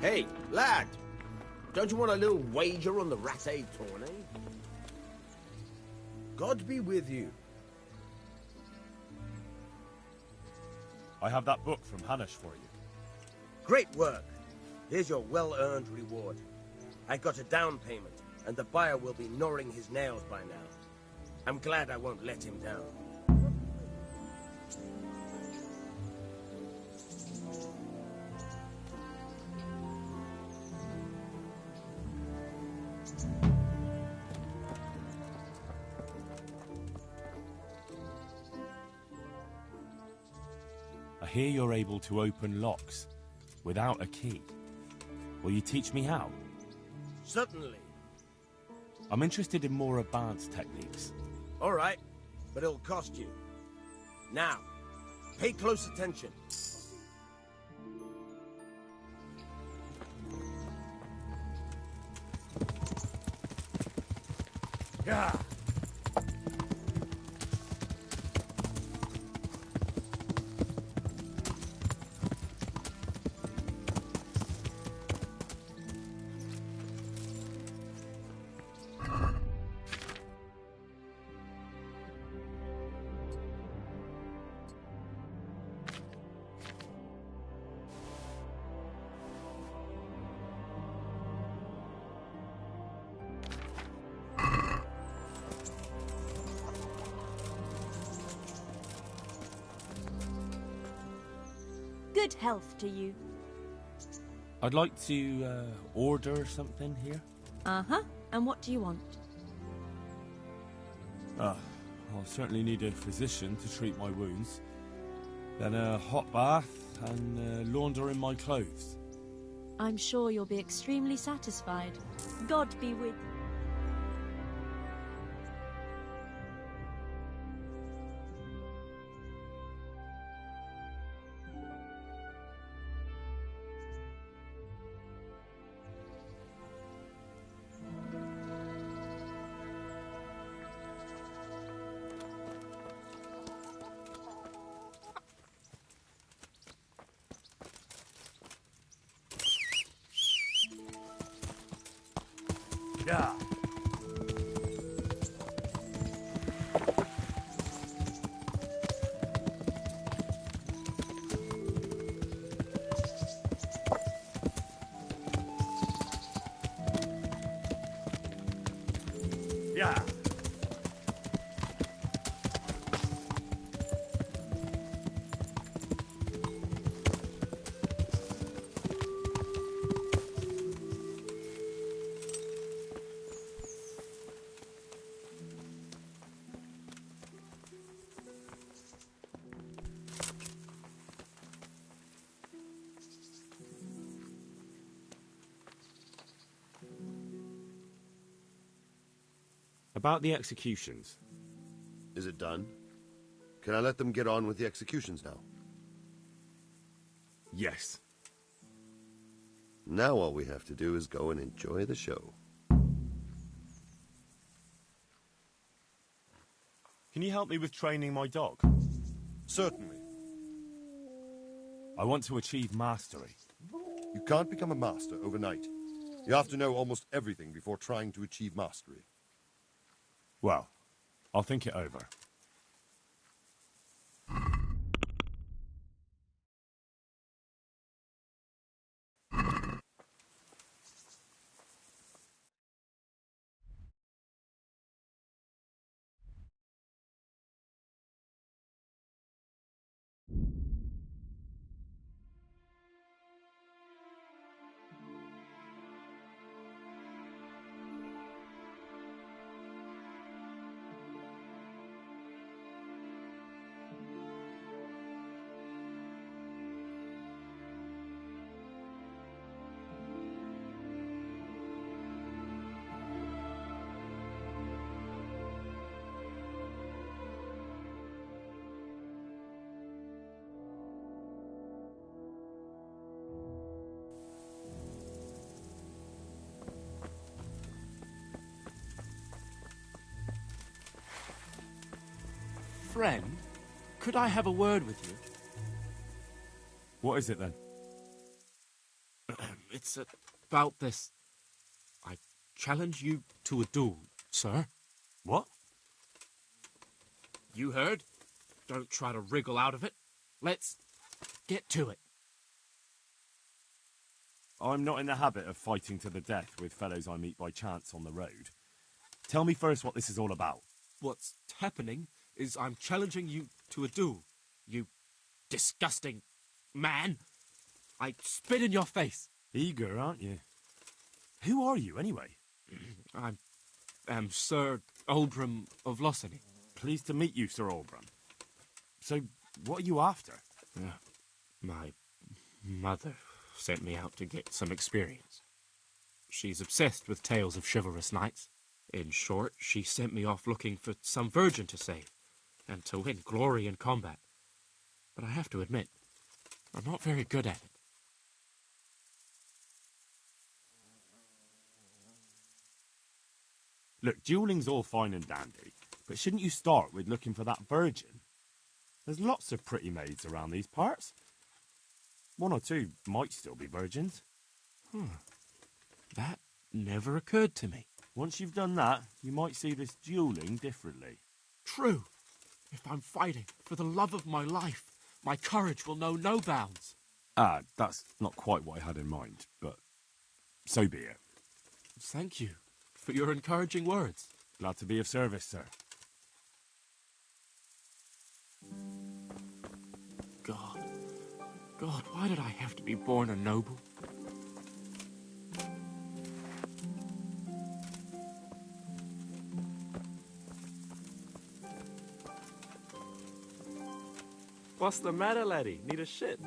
Hey, lad! Don't you want a little wager on the Rattay tourney? God be with you. I have that book from Hanish for you. Great work. Here's your well-earned reward. I got a down payment, and the buyer will be gnawing his nails by now. I'm glad I won't let him down. I hear you're able to open locks without a key. Will you teach me how? Certainly. I'm interested in more advanced techniques. All right, but it'll cost you. Now, pay close attention. Yeah. Good health to you. I'd like to order something here. Uh-huh. And what do you want? I'll certainly need a physician to treat my wounds. Then a hot bath and laundering my clothes. I'm sure you'll be extremely satisfied. God be with you. Yeah. Yeah. About the executions. Is it done? Can I let them get on with the executions now? Yes. Now all we have to do is go and enjoy the show. Can you help me with training my dog? Certainly. I want to achieve mastery. You can't become a master overnight. You have to know almost everything before trying to achieve mastery. Well, I'll think it over. Friend, could I have a word with you? What is it then? It's about this. I challenge you to a duel, sir. What? You heard? Don't try to wriggle out of it. Let's get to it. I'm not in the habit of fighting to the death with fellows I meet by chance on the road. Tell me first what this is all about. What's happening is I'm challenging you to a duel. You disgusting man. I spit in your face. Eager, aren't you? Who are you, anyway? I am Sir Oldram of Lossany. Pleased to meet you, Sir Oldram. So, what are you after? My mother sent me out to get some experience. She's obsessed with tales of chivalrous knights. In short, she sent me off looking for some virgin to save, and to win glory in combat. But I have to admit, I'm not very good at it. Look, dueling's all fine and dandy, but shouldn't you start with looking for that virgin? There's lots of pretty maids around these parts. One or two might still be virgins. That never occurred to me. Once you've done that, you might see this dueling differently. True. If I'm fighting for the love of my life, my courage will know no bounds. That's not quite what I had in mind, but so be it. Thank you for your encouraging words. Glad to be of service, sir. God, why did I have to be born a noble? What's the matter, laddie? Need a shit?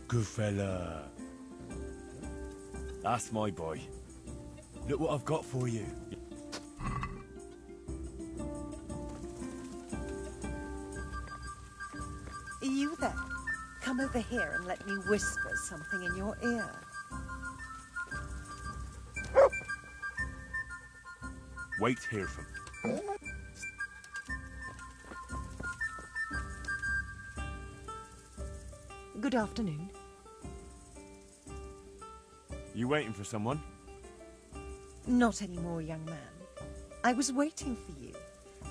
Good fella. That's my boy. Look what I've got for you. Are you there? Come over here and let me whisper something in your ear. Wait here for me. Good afternoon. You waiting for someone? Not anymore, young man. I was waiting for you.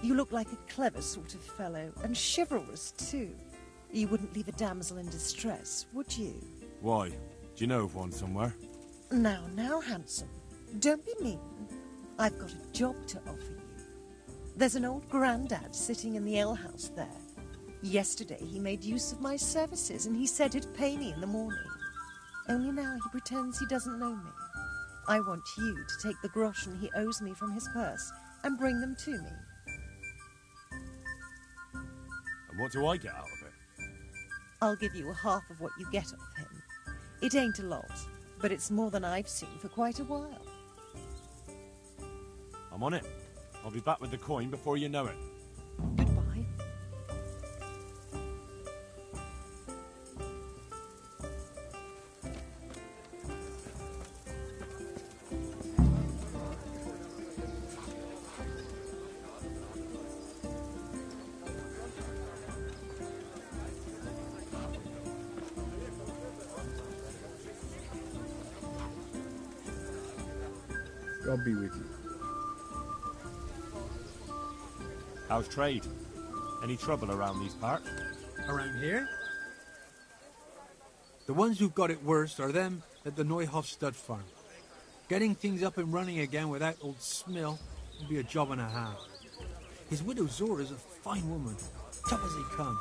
You look like a clever sort of fellow, and chivalrous too. You wouldn't leave a damsel in distress, would you? Why? Do you know of one somewhere? Now, handsome. Don't be mean. I've got a job to offer you. There's an old grandad sitting in the alehouse there. Yesterday he made use of my services and he said he'd pay me in the morning. Only now he pretends he doesn't know me. I want you to take the groschen he owes me from his purse and bring them to me. And what do I get out of it? I'll give you half of what you get off him. It ain't a lot, but it's more than I've seen for quite a while. I'm on it. I'll be back with the coin before you know it. Goodbye. God be with you. How's trade? Any trouble around these parts? Around here? The ones who've got it worst are them at the Neuhoff stud farm. Getting things up and running again without old Smill will be a job and a half. His widow Zora's a fine woman, tough as they come.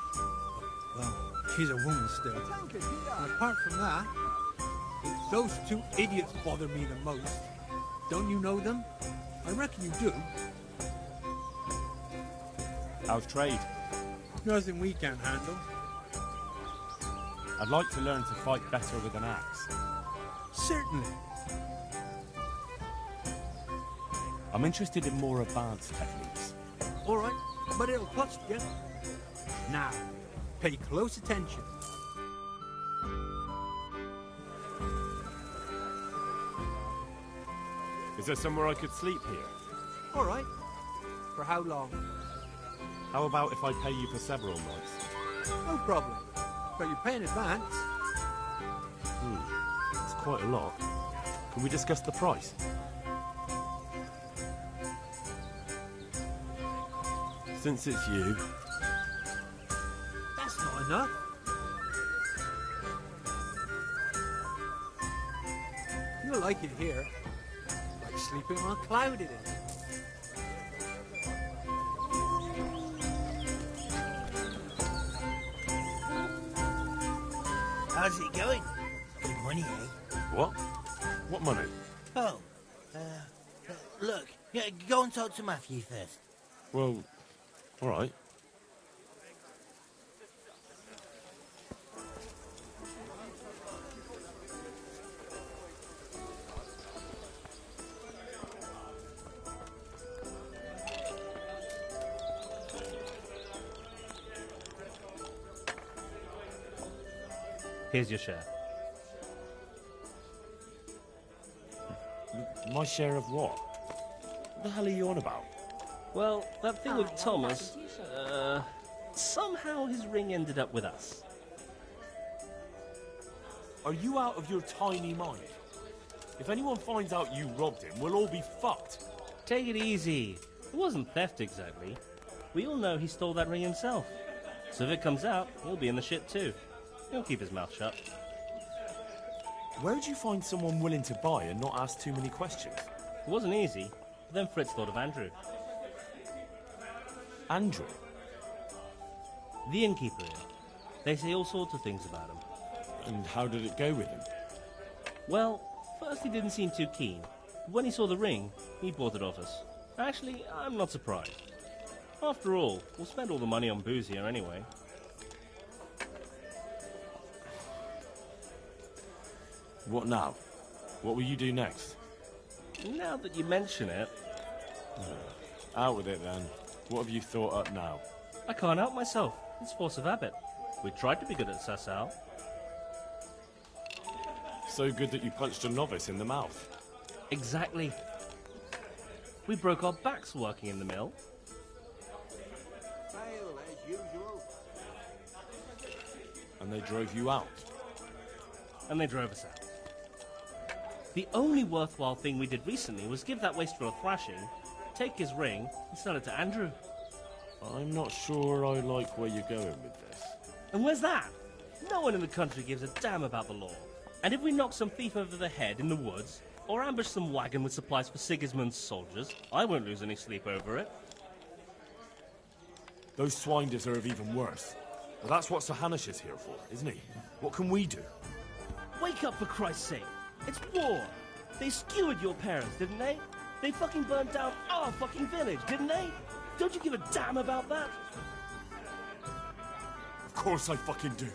Well, she's a woman still. And apart from that, it's those two idiots bother me the most. Don't you know them? I reckon you do. How's trade? Nothing we can't handle. I'd like to learn to fight better with an axe. Certainly. I'm interested in more advanced techniques. All right, but it'll cost you. Now, pay close attention. Is there somewhere I could sleep here? All right. For how long? How about if I pay you for several nights? No problem. But you pay in advance. It's quite a lot. Can we discuss the price? Since it's you... That's not enough. You'll like it here. Like sleeping on a cloud it is. How's it going? Good money, eh? What? What money? Oh, look, yeah, go and talk to Matthew first. Well, all right. Here's your share. My share of what? What the hell are you on about? Well, that thing with Thomas, somehow his ring ended up with us. Are you out of your tiny mind? If anyone finds out you robbed him, we'll all be fucked. Take it easy. It wasn't theft exactly. We all know he stole that ring himself. So if it comes out, he'll be in the shit too. He'll keep his mouth shut. Where'd you find someone willing to buy and not ask too many questions? It wasn't easy. But then Fritz thought of Andrew. Andrew? The innkeeper here. They say all sorts of things about him. And how did it go with him? Well, first he didn't seem too keen. But when he saw the ring, he bought it off us. Actually, I'm not surprised. After all, we'll spend all the money on booze here anyway. What now? What will you do next? Now that you mention it... Out with it then. What have you thought up now? I can't help myself. It's force of habit. We tried to be good at Sasau. So good that you punched a novice in the mouth. Exactly. We broke our backs working in the mill. Fail as usual. And they drove you out. And they drove us out. The only worthwhile thing we did recently was give that wastrel a thrashing, take his ring, and sell it to Andrew. I'm not sure I like where you're going with this. And where's that? No one in the country gives a damn about the law. And if we knock some thief over the head in the woods, or ambush some wagon with supplies for Sigismund's soldiers, I won't lose any sleep over it. Those swine deserve even worse. But that's what Sir Hanush is here for, isn't he? What can we do? Wake up, for Christ's sake! It's war! They skewered your parents, didn't they? They fucking burnt down our fucking village, didn't they? Don't you give a damn about that? Of course I fucking do.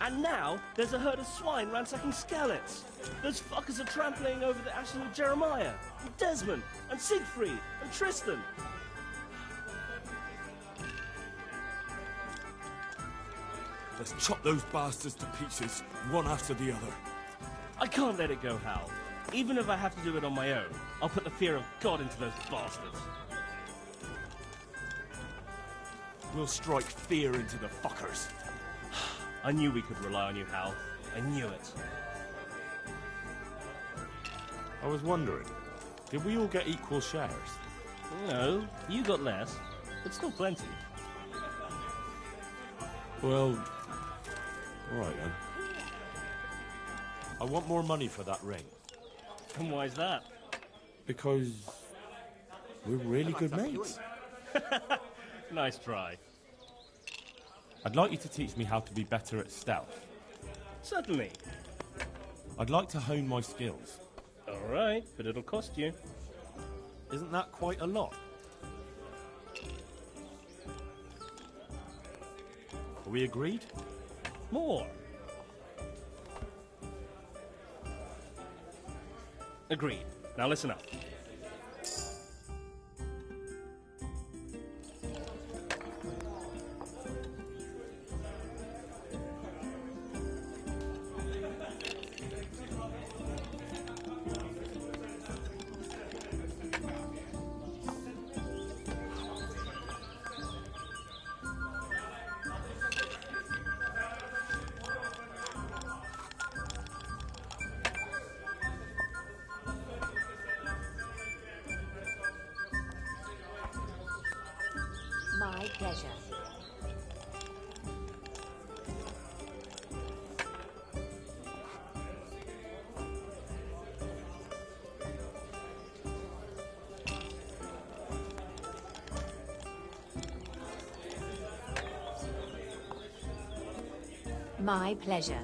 And now, there's a herd of swine ransacking Skalitz. Those fuckers are trampling over the ashes of Jeremiah, and Desmond, and Siegfried, and Tristan. Let's chop those bastards to pieces, one after the other. I can't let it go, Hal. Even if I have to do it on my own, I'll put the fear of God into those bastards. We'll strike fear into the fuckers. I knew we could rely on you, Hal. I knew it. I was wondering, did we all get equal shares? No, you got less, but still plenty. Well, alright then. I want more money for that ring. And why is that? Because we're really good mates. Nice try. I'd like you to teach me how to be better at stealth. Certainly. I'd like to hone my skills. All right, but it'll cost you. Isn't that quite a lot? Are we agreed? More. Agreed. Now listen up. My pleasure. My pleasure.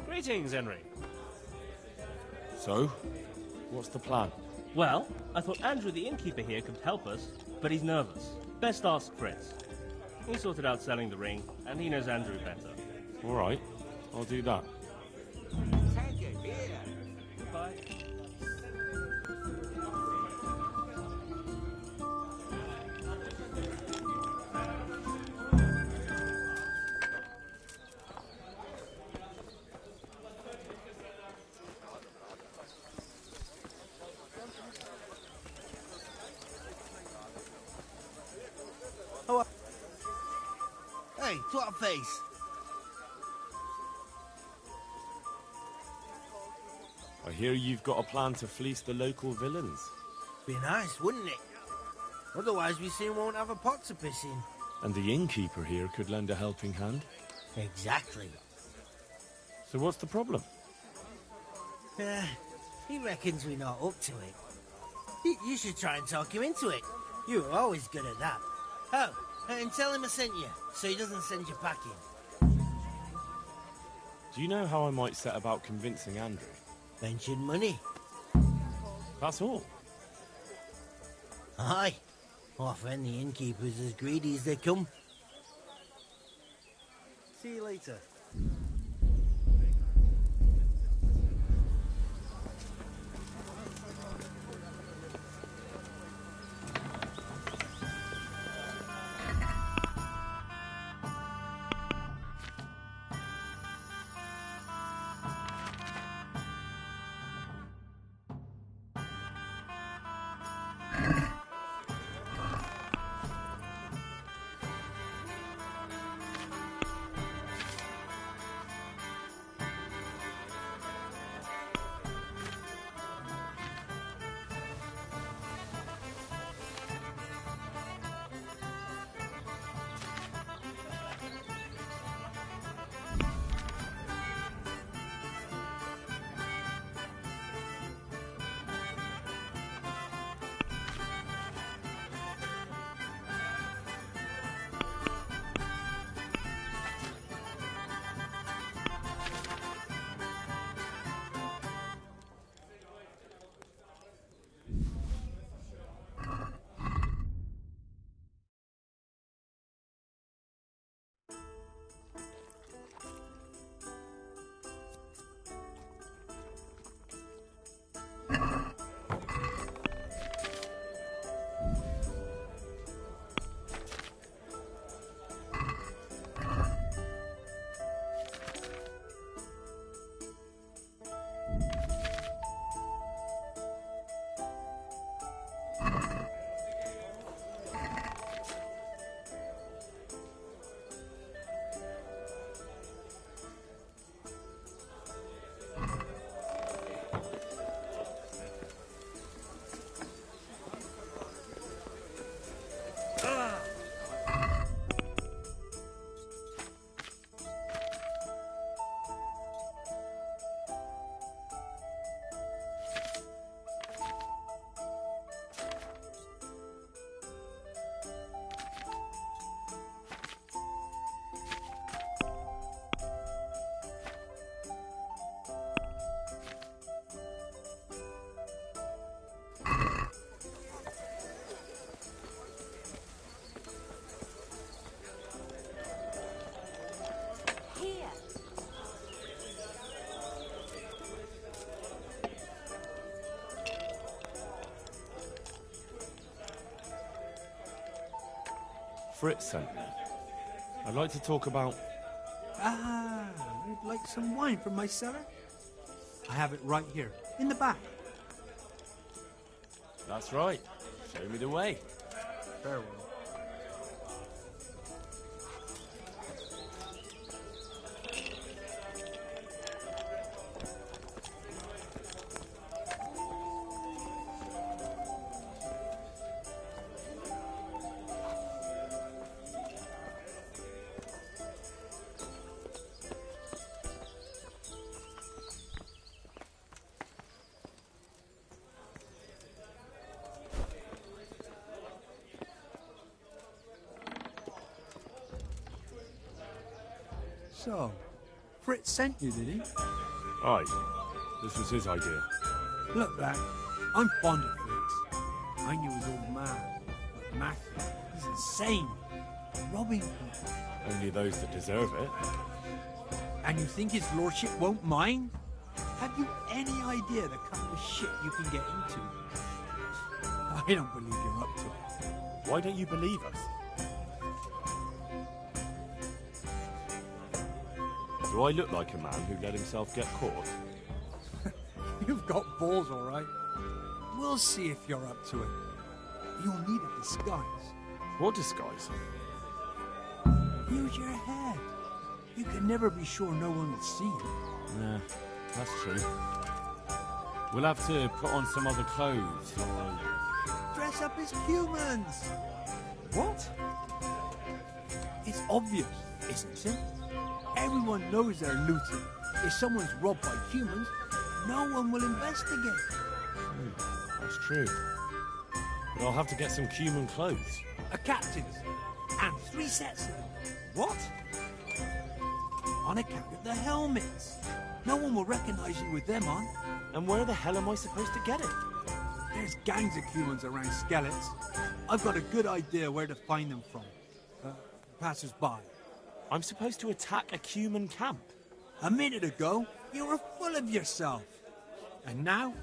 Greetings, Henry. So, what's the plan? Well, I thought Andrew the innkeeper here could help us, but he's nervous. Best ask Fritz. He sorted out selling the ring, and he knows Andrew better. Alright, I'll do that. Goodbye. Oh, hey, twat face. I hear you've got a plan to fleece the local villains. Be nice, wouldn't it? Otherwise we soon won't have a pot to piss in. And the innkeeper here could lend a helping hand. Exactly. So what's the problem? He reckons we're not up to it. You should try and talk him into it. You were always good at that. Oh, and tell him I sent you, so he doesn't send you packing. Do you know how I might set about convincing Andrew? Mention money. That's all. Aye. Our friend the innkeeper's as greedy as they come. See you later. Fritz sent me. I'd like to talk about... Ah, you'd like some wine from my cellar? I have it right here, in the back. That's right. Show me the way. Farewell. So, Fritz sent you, did he? Aye. This was his idea. Look, lad, I'm fond of Fritz. I knew his old man, but Matthew, he's insane. Robbing people. Only those that deserve it. And you think his lordship won't mind? Have you any idea the kind of shit you can get into? I don't believe you're up to it. Why don't you believe us? Do I look like a man who let himself get caught? You've got balls, all right. We'll see if you're up to it. You'll need a disguise. What disguise? Use your head. You can never be sure no one will see you. Yeah, that's true. We'll have to put on some other clothes, or... Dress up as humans. What? It's obvious, isn't it? Everyone knows they're looting. If someone's robbed by humans, no one will investigate. That's true. But I'll have to get some human clothes. A captain's. And 3 sets of them. What? On account of the helmets. No one will recognize you with them on. And where the hell am I supposed to get it? There's gangs of humans around Skeletons. I've got a good idea where to find them from. Passers-by. I'm supposed to attack a human camp? A minute ago, you were full of yourself. And now,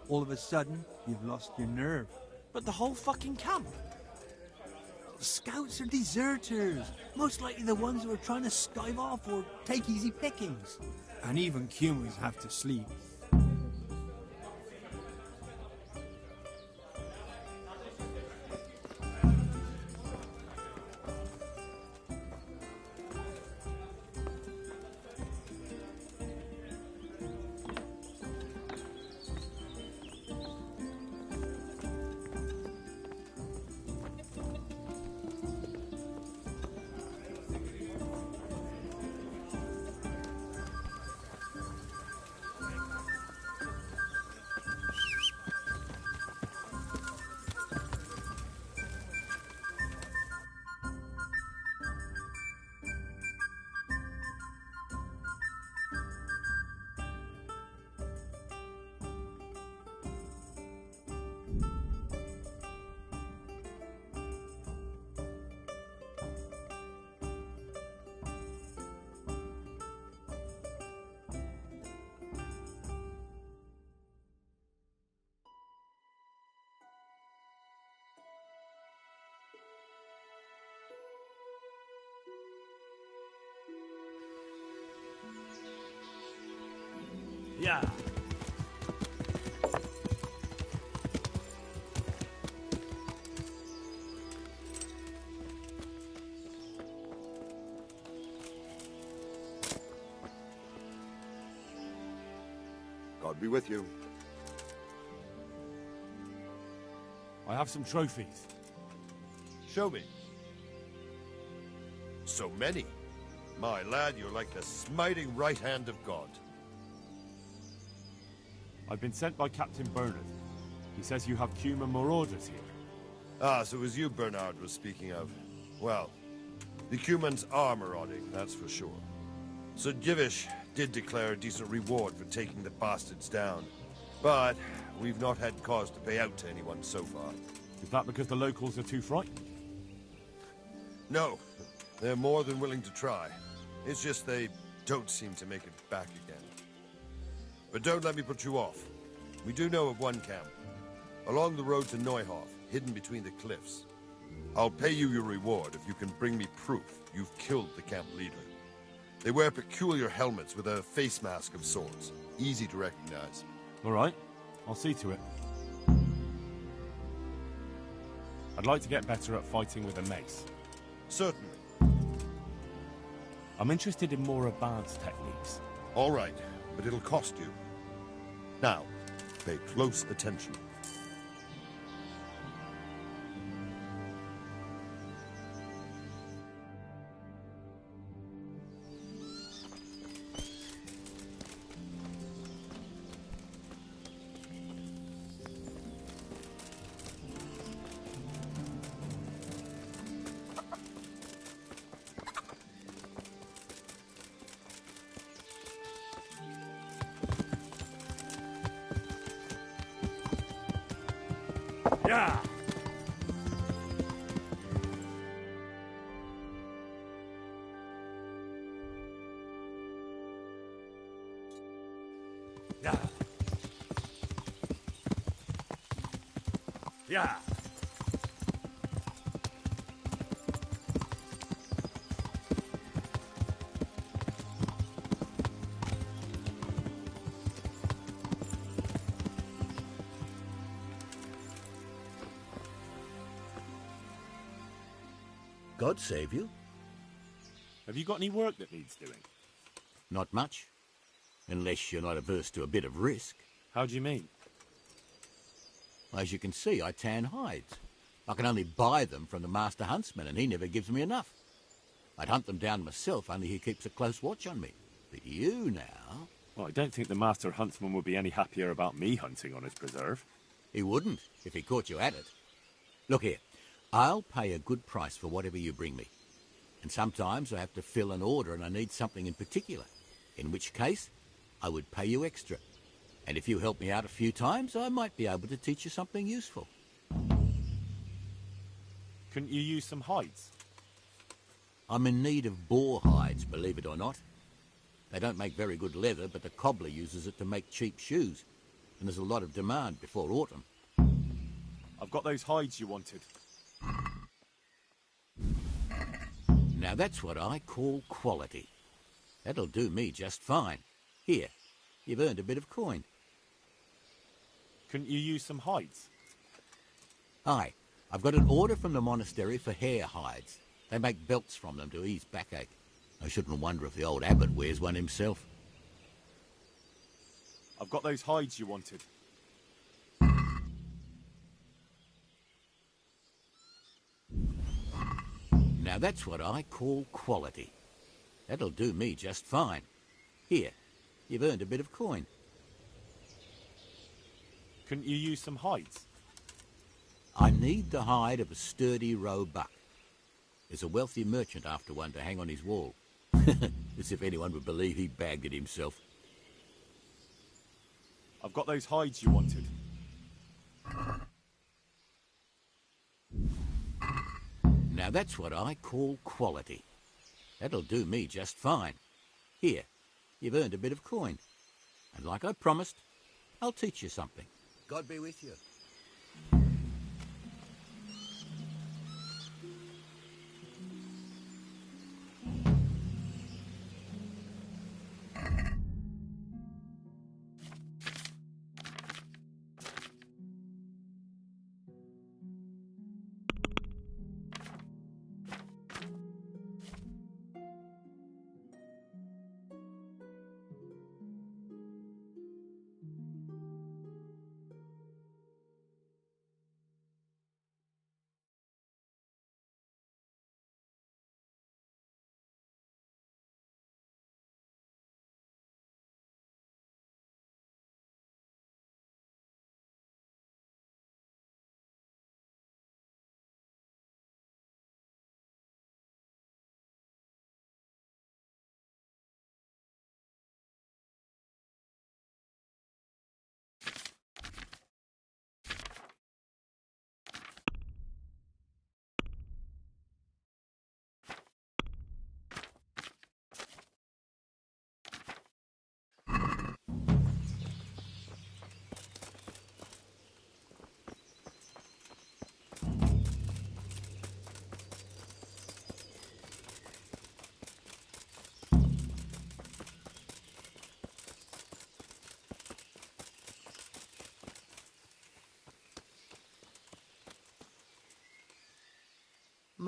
all of a sudden, you've lost your nerve. But the whole fucking camp? Scouts are deserters. Most likely the ones who are trying to skive off or take easy pickings. And even humans have to sleep. Yeah. God be with you. I have some trophies. Show me. So many. My lad, you're like the smiting right hand of God. I've been sent by Captain Bernard. He says you have human marauders here. Ah, so it was you Bernard was speaking of. Well, the humans are marauding, that's for sure. So Divish did declare a decent reward for taking the bastards down. But we've not had cause to pay out to anyone so far. Is that because the locals are too frightened? No, they're more than willing to try. It's just they don't seem to make it back again. But don't let me put you off. We do know of one camp. Along the road to Neuhof, hidden between the cliffs. I'll pay you your reward if you can bring me proof you've killed the camp leader. They wear peculiar helmets with a face mask of sorts. Easy to recognize. All right, I'll see to it. I'd like to get better at fighting with a mace. Certainly. I'm interested in more advanced techniques. All right, but it'll cost you. Now, pay close attention. Yeah! Yeah! Yeah! God save you. Have you got any work that needs doing? Not much. Unless you're not averse to a bit of risk. How do you mean? As you can see, I tan hides. I can only buy them from the master huntsman, and he never gives me enough. I'd hunt them down myself, only he keeps a close watch on me. But you now... Well, I don't think the master huntsman would be any happier about me hunting on his preserve. He wouldn't, if he caught you at it. Look here, I'll pay a good price for whatever you bring me. And sometimes I have to fill an order and I need something in particular. In which case, I would pay you extra. And if you help me out a few times, I might be able to teach you something useful. Couldn't you use some hides? I'm in need of boar hides, believe it or not. They don't make very good leather, but the cobbler uses it to make cheap shoes. And there's a lot of demand before autumn. I've got those hides you wanted. Now that's what I call quality. That'll do me just fine. Here, you've earned a bit of coin. Couldn't you use some hides? Aye, I've got an order from the monastery for hare hides. They make belts from them to ease backache. I shouldn't wonder if the old abbot wears one himself. I've got those hides you wanted. Now that's what I call quality. That'll do me just fine. Here, you've earned a bit of coin. Couldn't you use some hides? I need the hide of a sturdy roe buck. There's a wealthy merchant after one to hang on his wall. As if anyone would believe he bagged it himself. I've got those hides you wanted. Now that's what I call quality. That'll do me just fine. Here, you've earned a bit of coin. And like I promised, I'll teach you something. God be with you.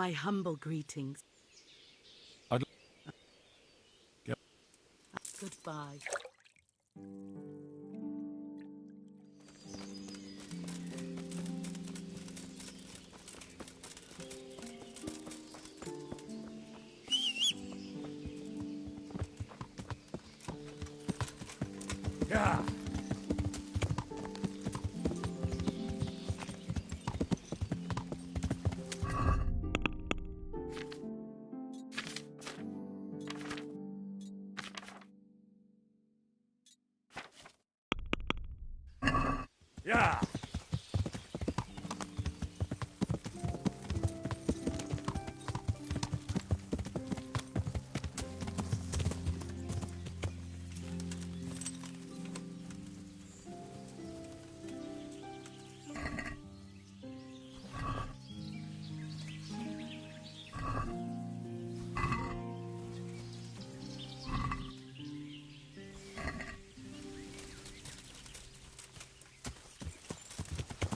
My humble greetings. Yep. Goodbye. Yeah. Yeah.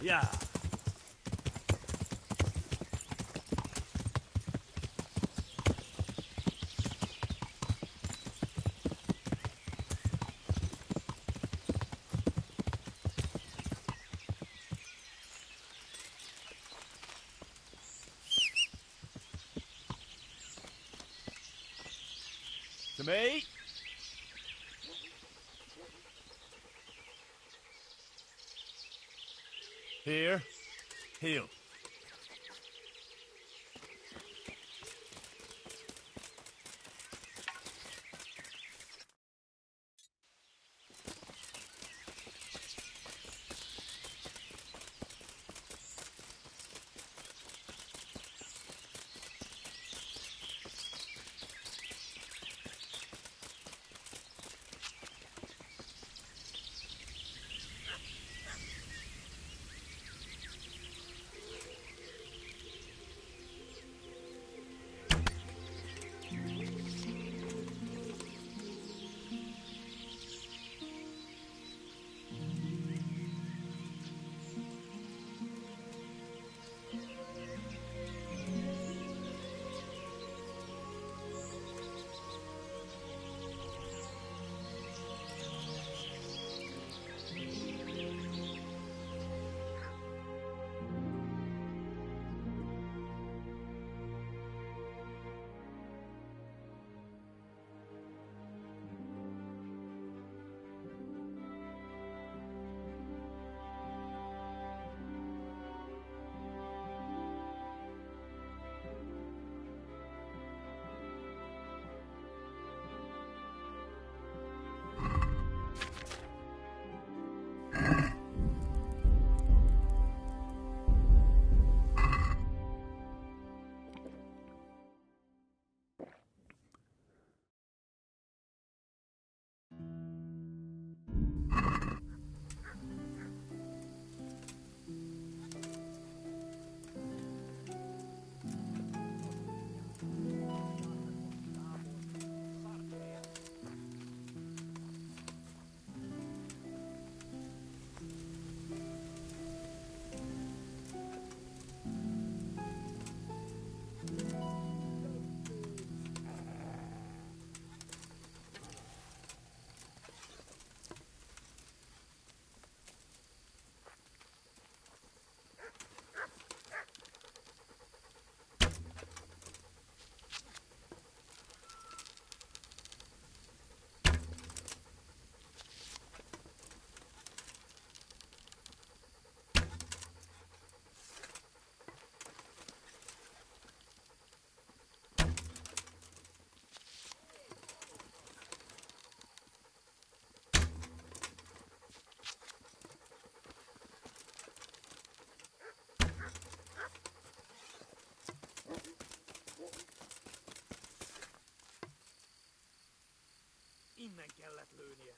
Yeah. To me. Here. Heal. Innen kellett lőnie.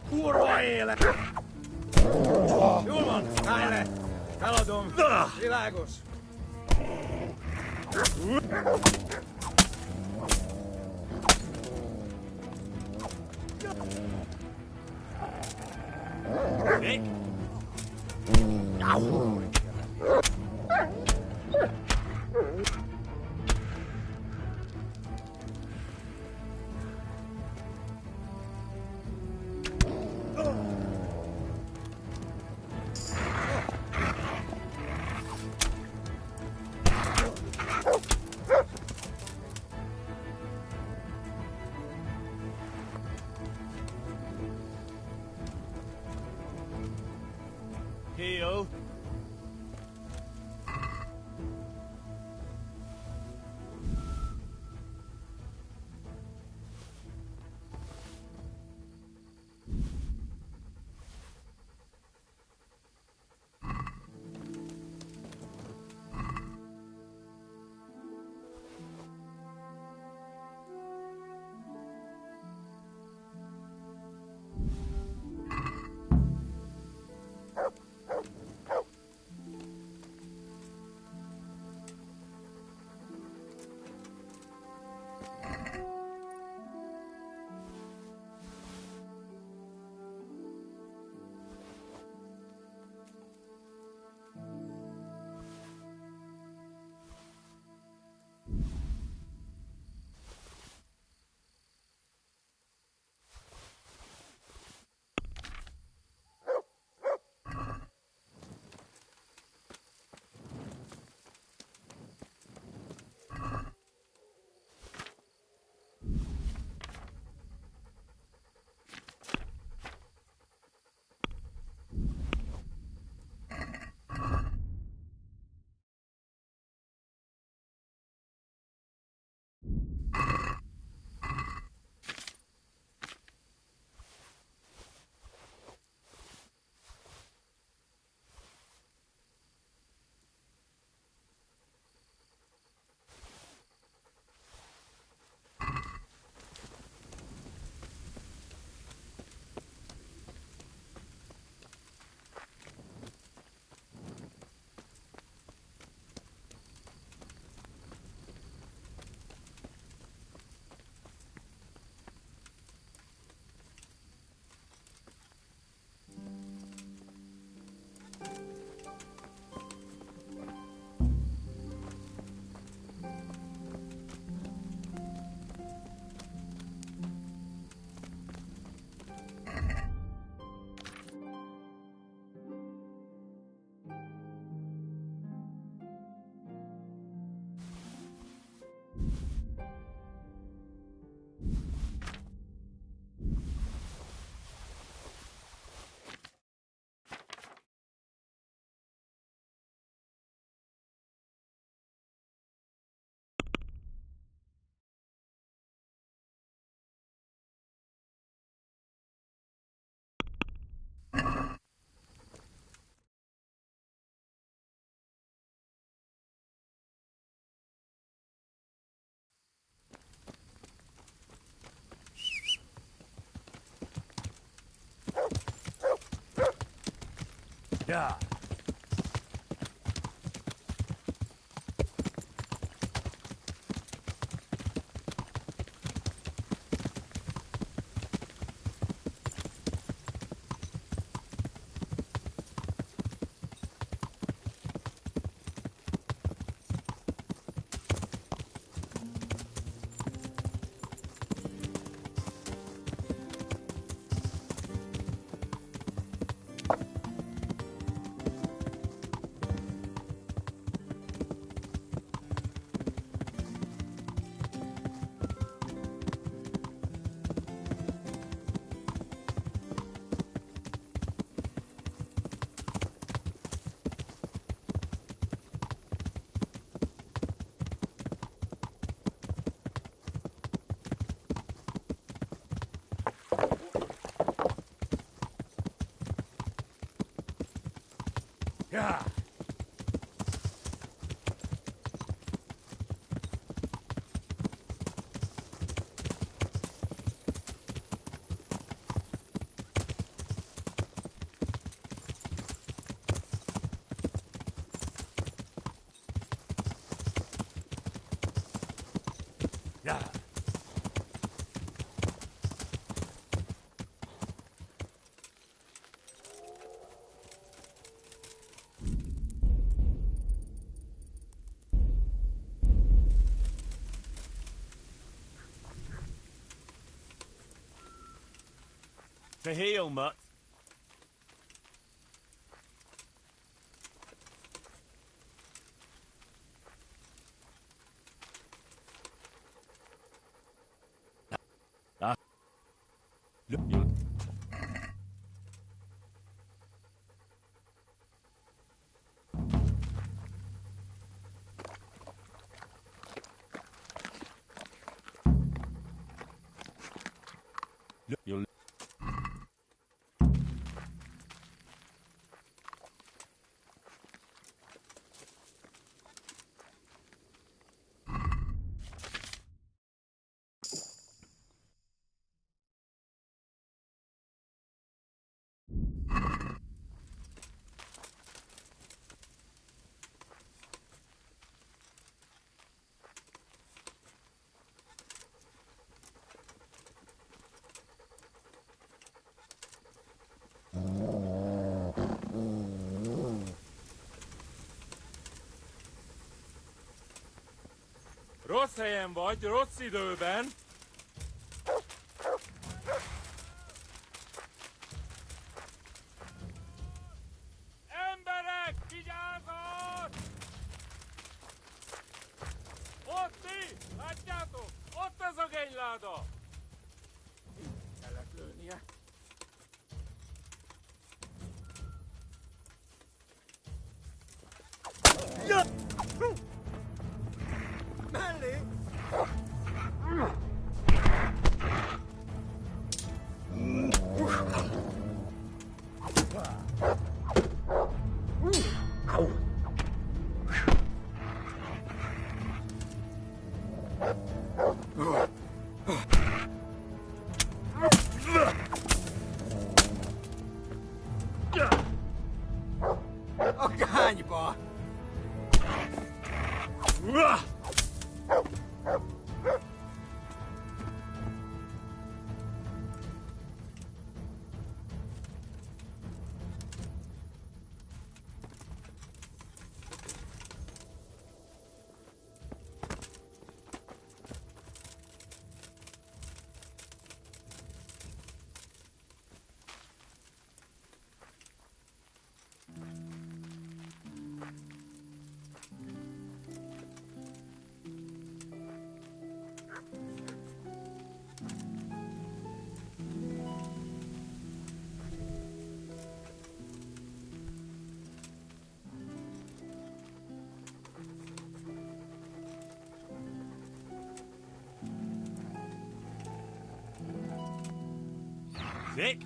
Kurva élet! Jól van, állj le! Feladom! Világos! Heel. Yeah. Yeah. Yeah. To heal, Mutt. You'll Rossz helyen vagy, rossz időben. Emberek, vigyázat! Ott ti! Látjátok? Ott az a genyláda! Kellett lőnie. Ja! Mellé! A kányba! Dick?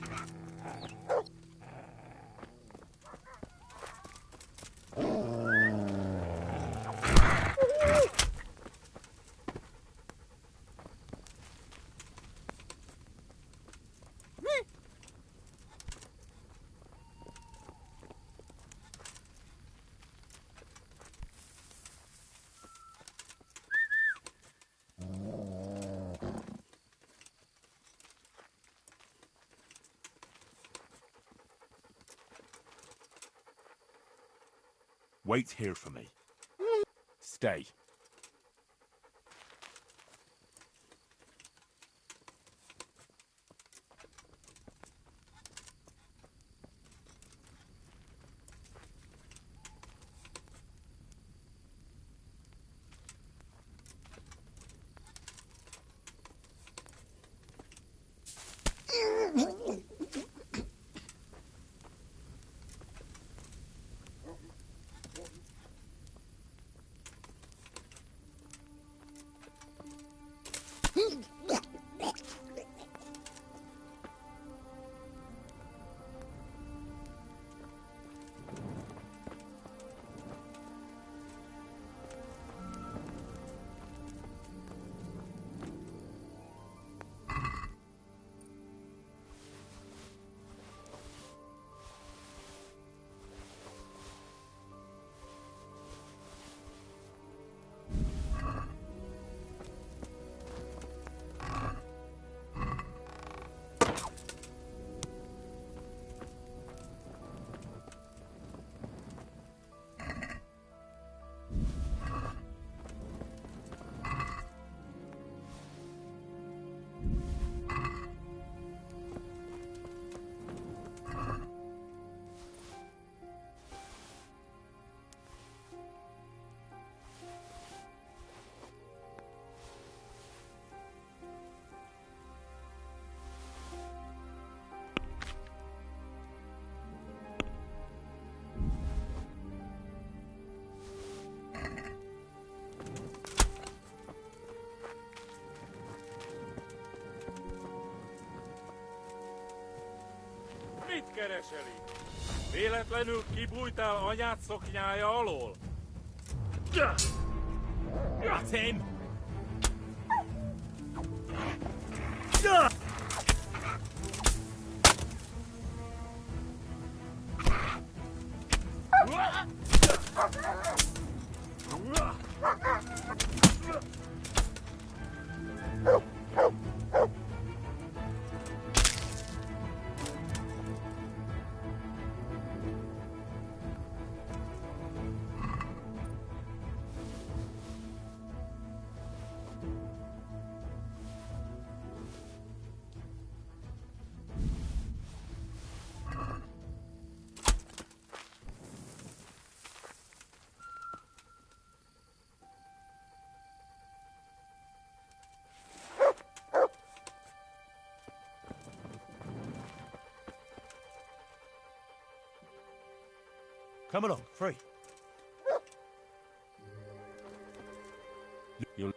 Wait here for me. Stay. kereseli? Véletlenül kibújtál anyád szoknyája alól? That's him! Come along, free. You'll...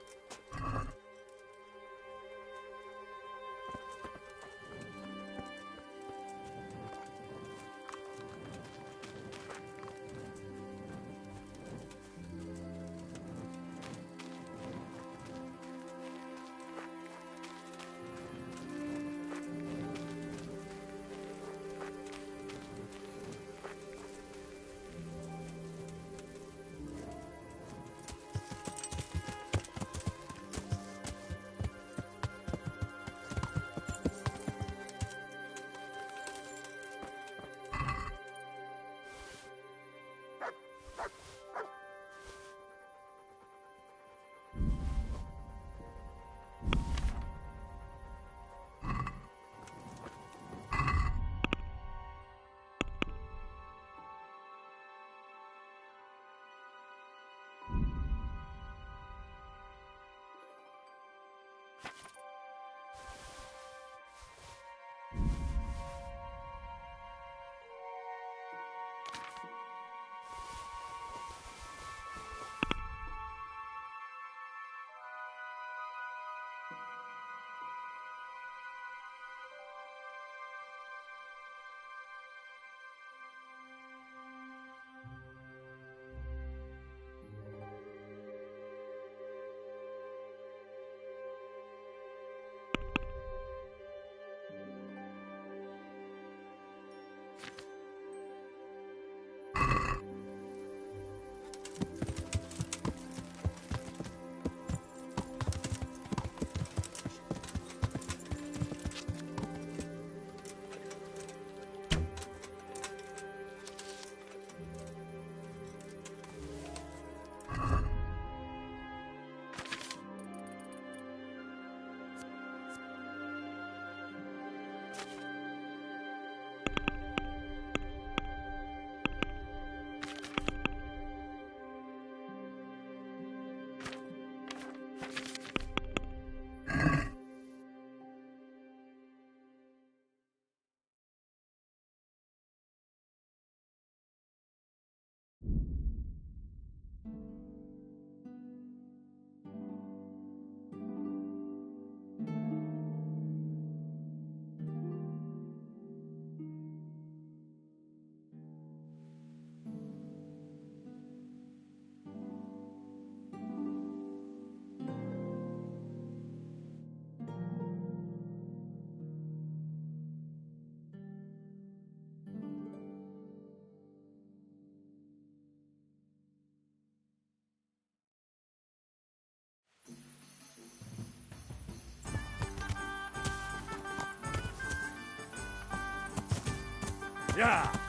Yeah!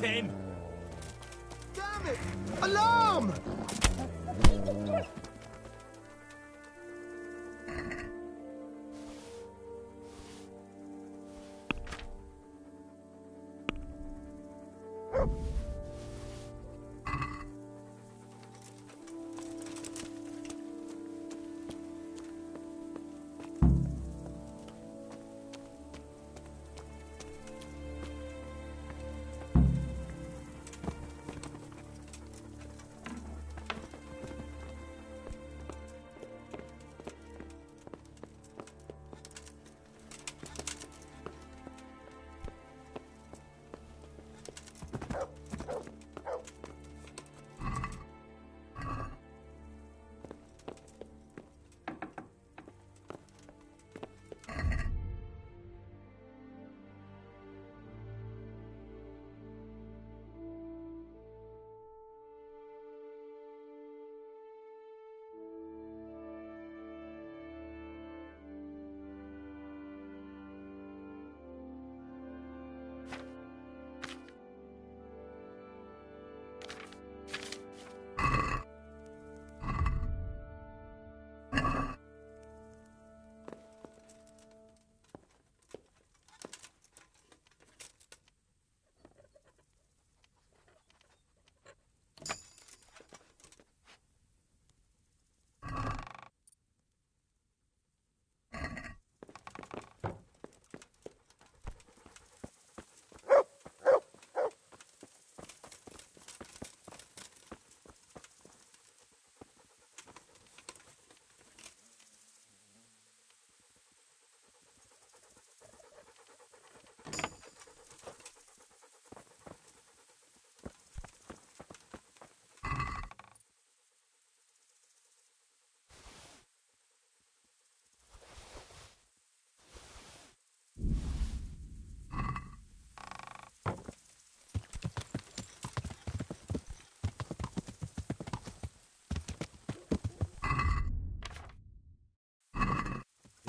that him? Damn it! Alarm!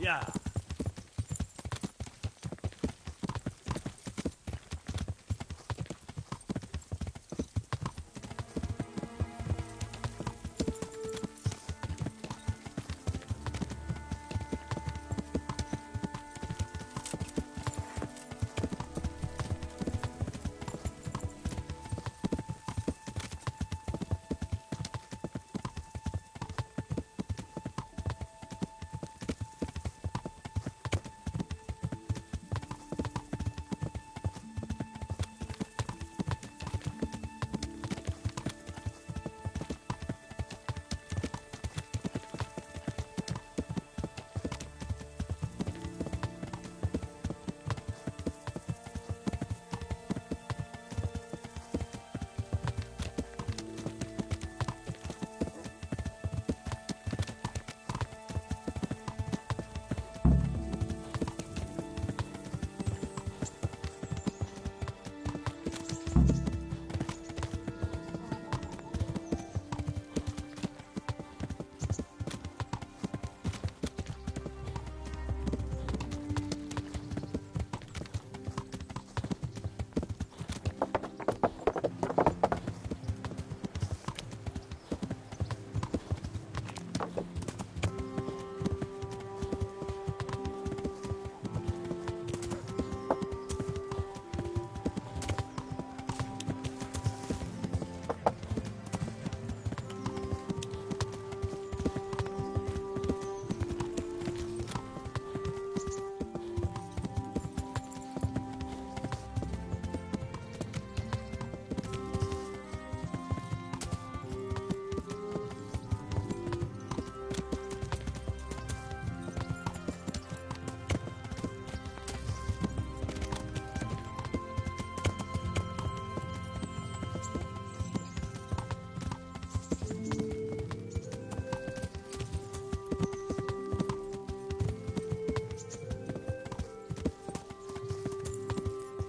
Yeah.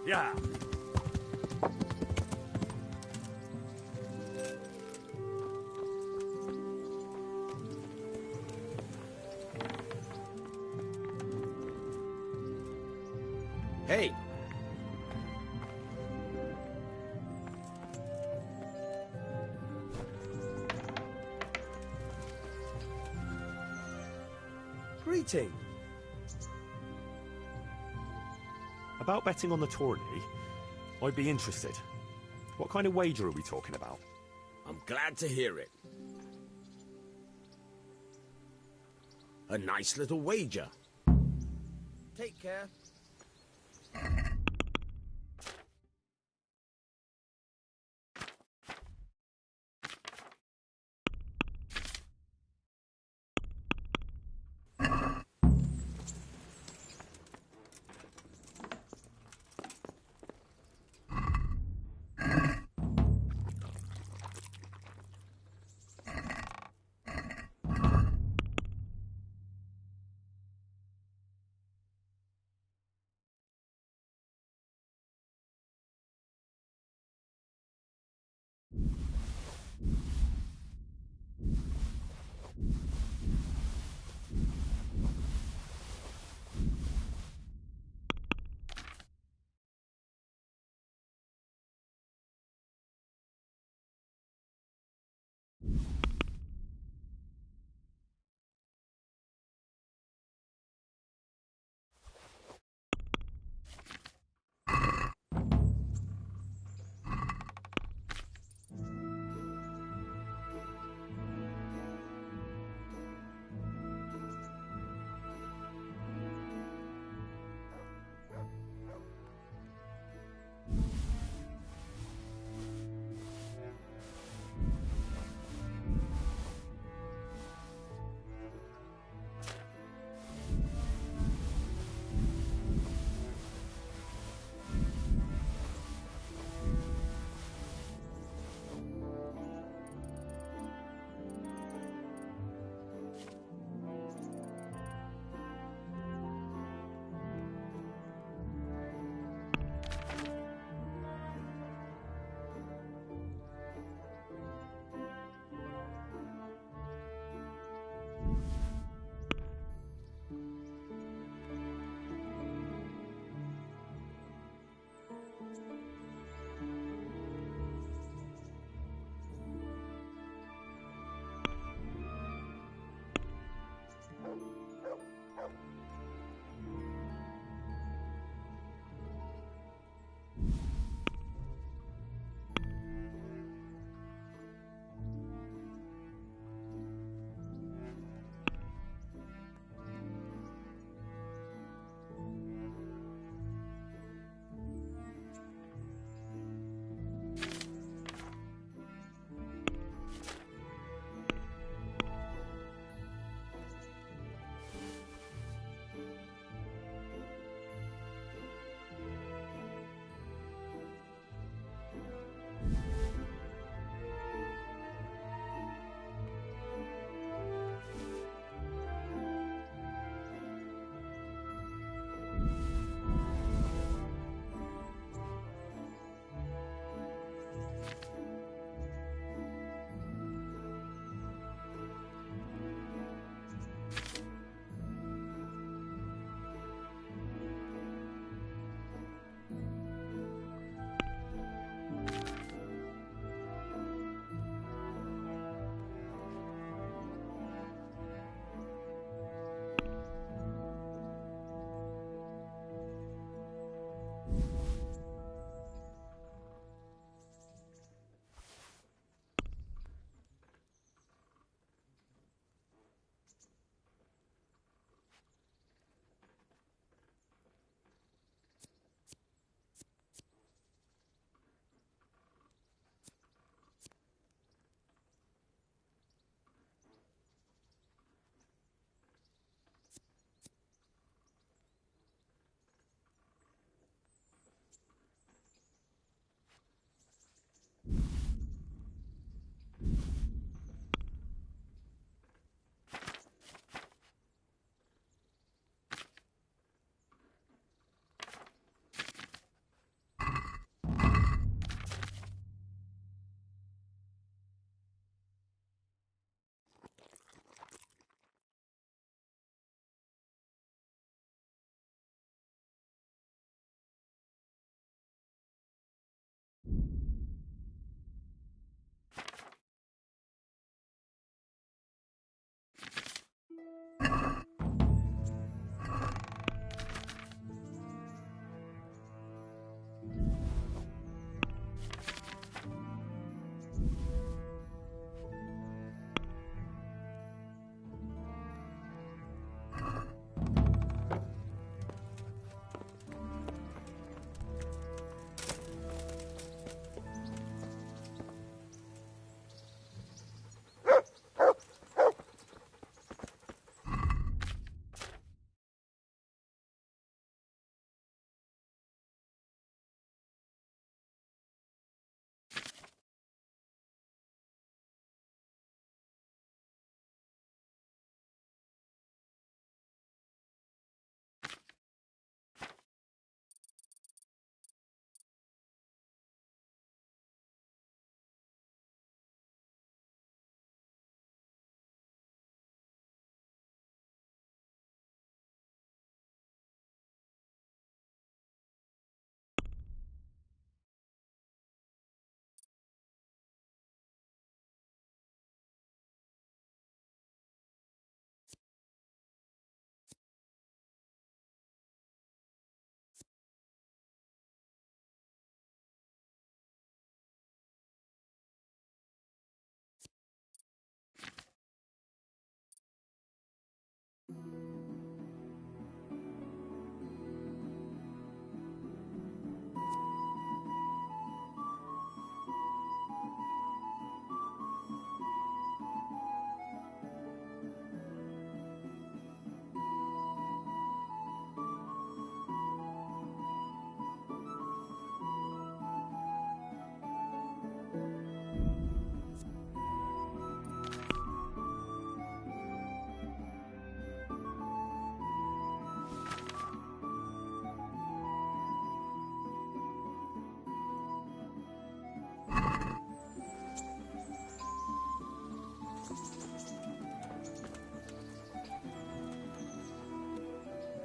Yeah. Hey! meeting? About betting on the tourney, I'd be interested. What kind of wager are we talking about? I'm glad to hear it. A nice little wager. Take care.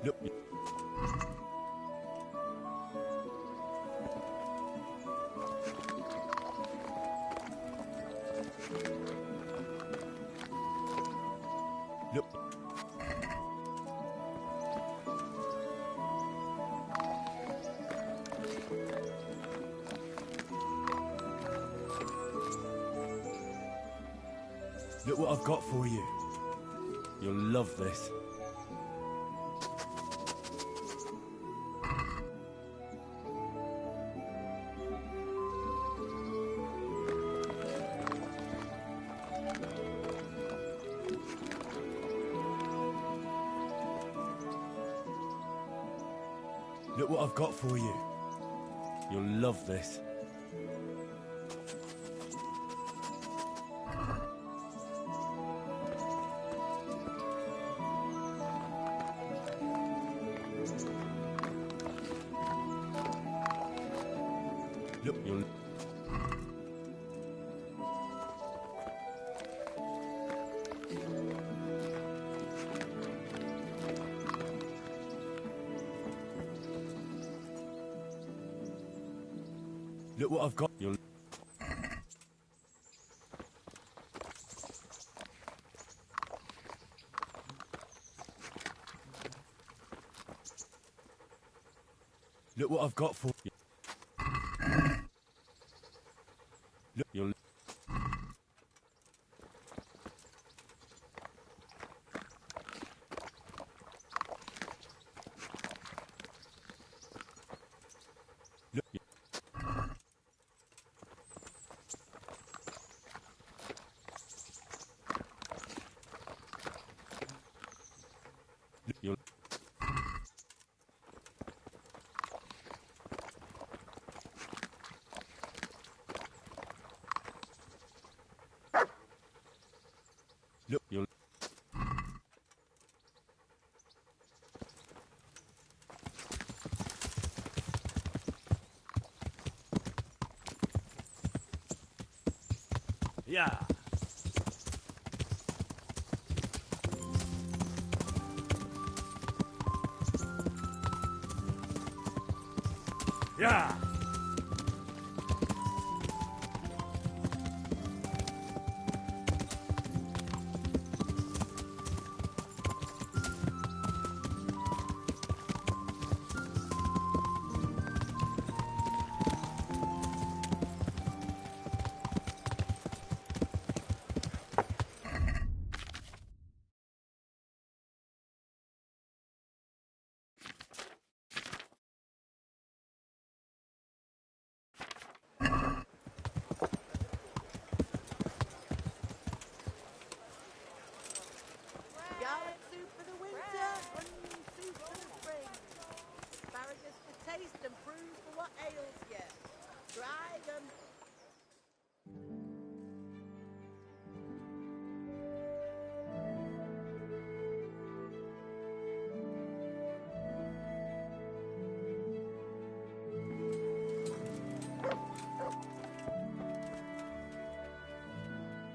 Look. Look. Look what I've got for you. You'll love this. Look what I've got for you. You'll love this. Look, you'll... Look what I've got. You'll... Look what I've got for you. Look, you'll... Look, you... Look, you'll... Look, you'll... Yeah. Yeah. Garlic soup for the winter, onion soup for the spring. Asparagus for taste and prunes for what ails you. Try them.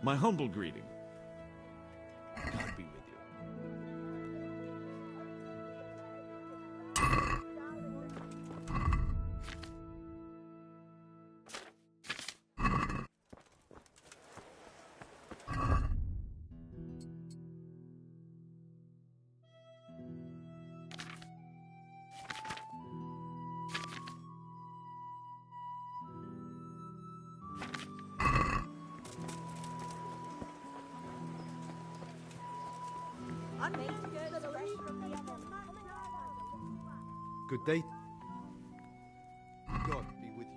My humble greeting. God be with you. Good day. God be with you.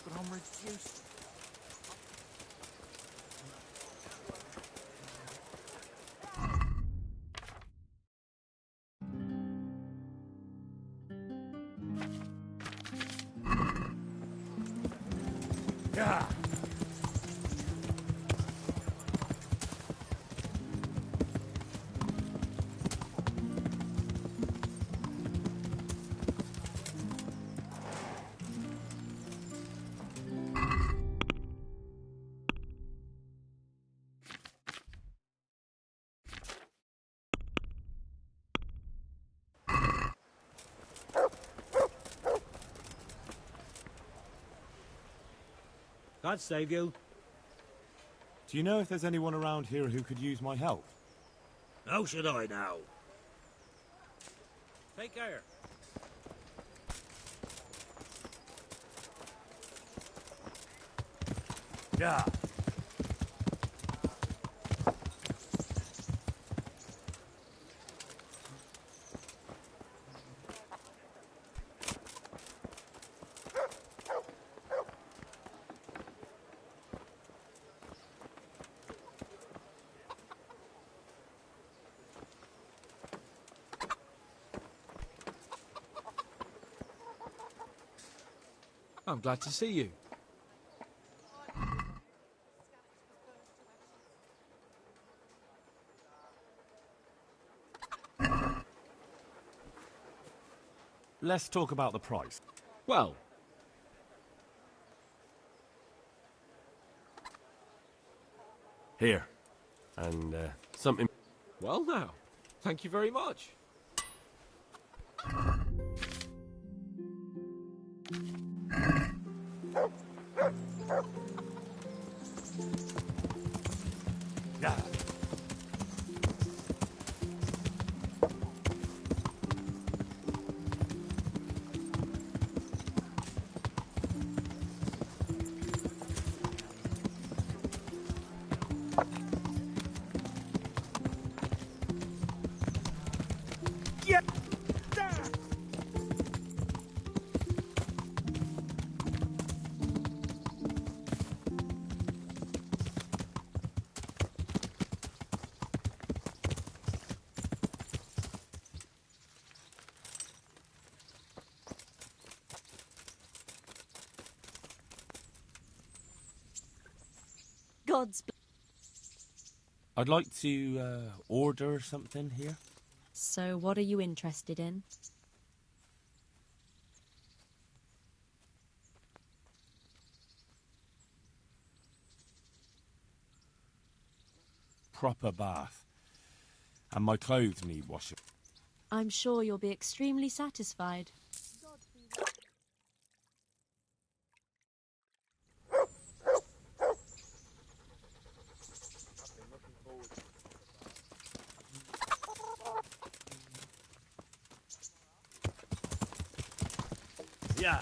but I'm reduced. Yeah. God save you. Do you know if there's anyone around here who could use my help? How should I know? Take care. Yeah. I'm glad to see you. Let's talk about the price. Well, Here. And, something... well now, thank you very much. Yeah. God's I'd like to, order something here. So what are you interested in? Proper bath. And my clothes need washing. I'm sure you'll be extremely satisfied. Yeah.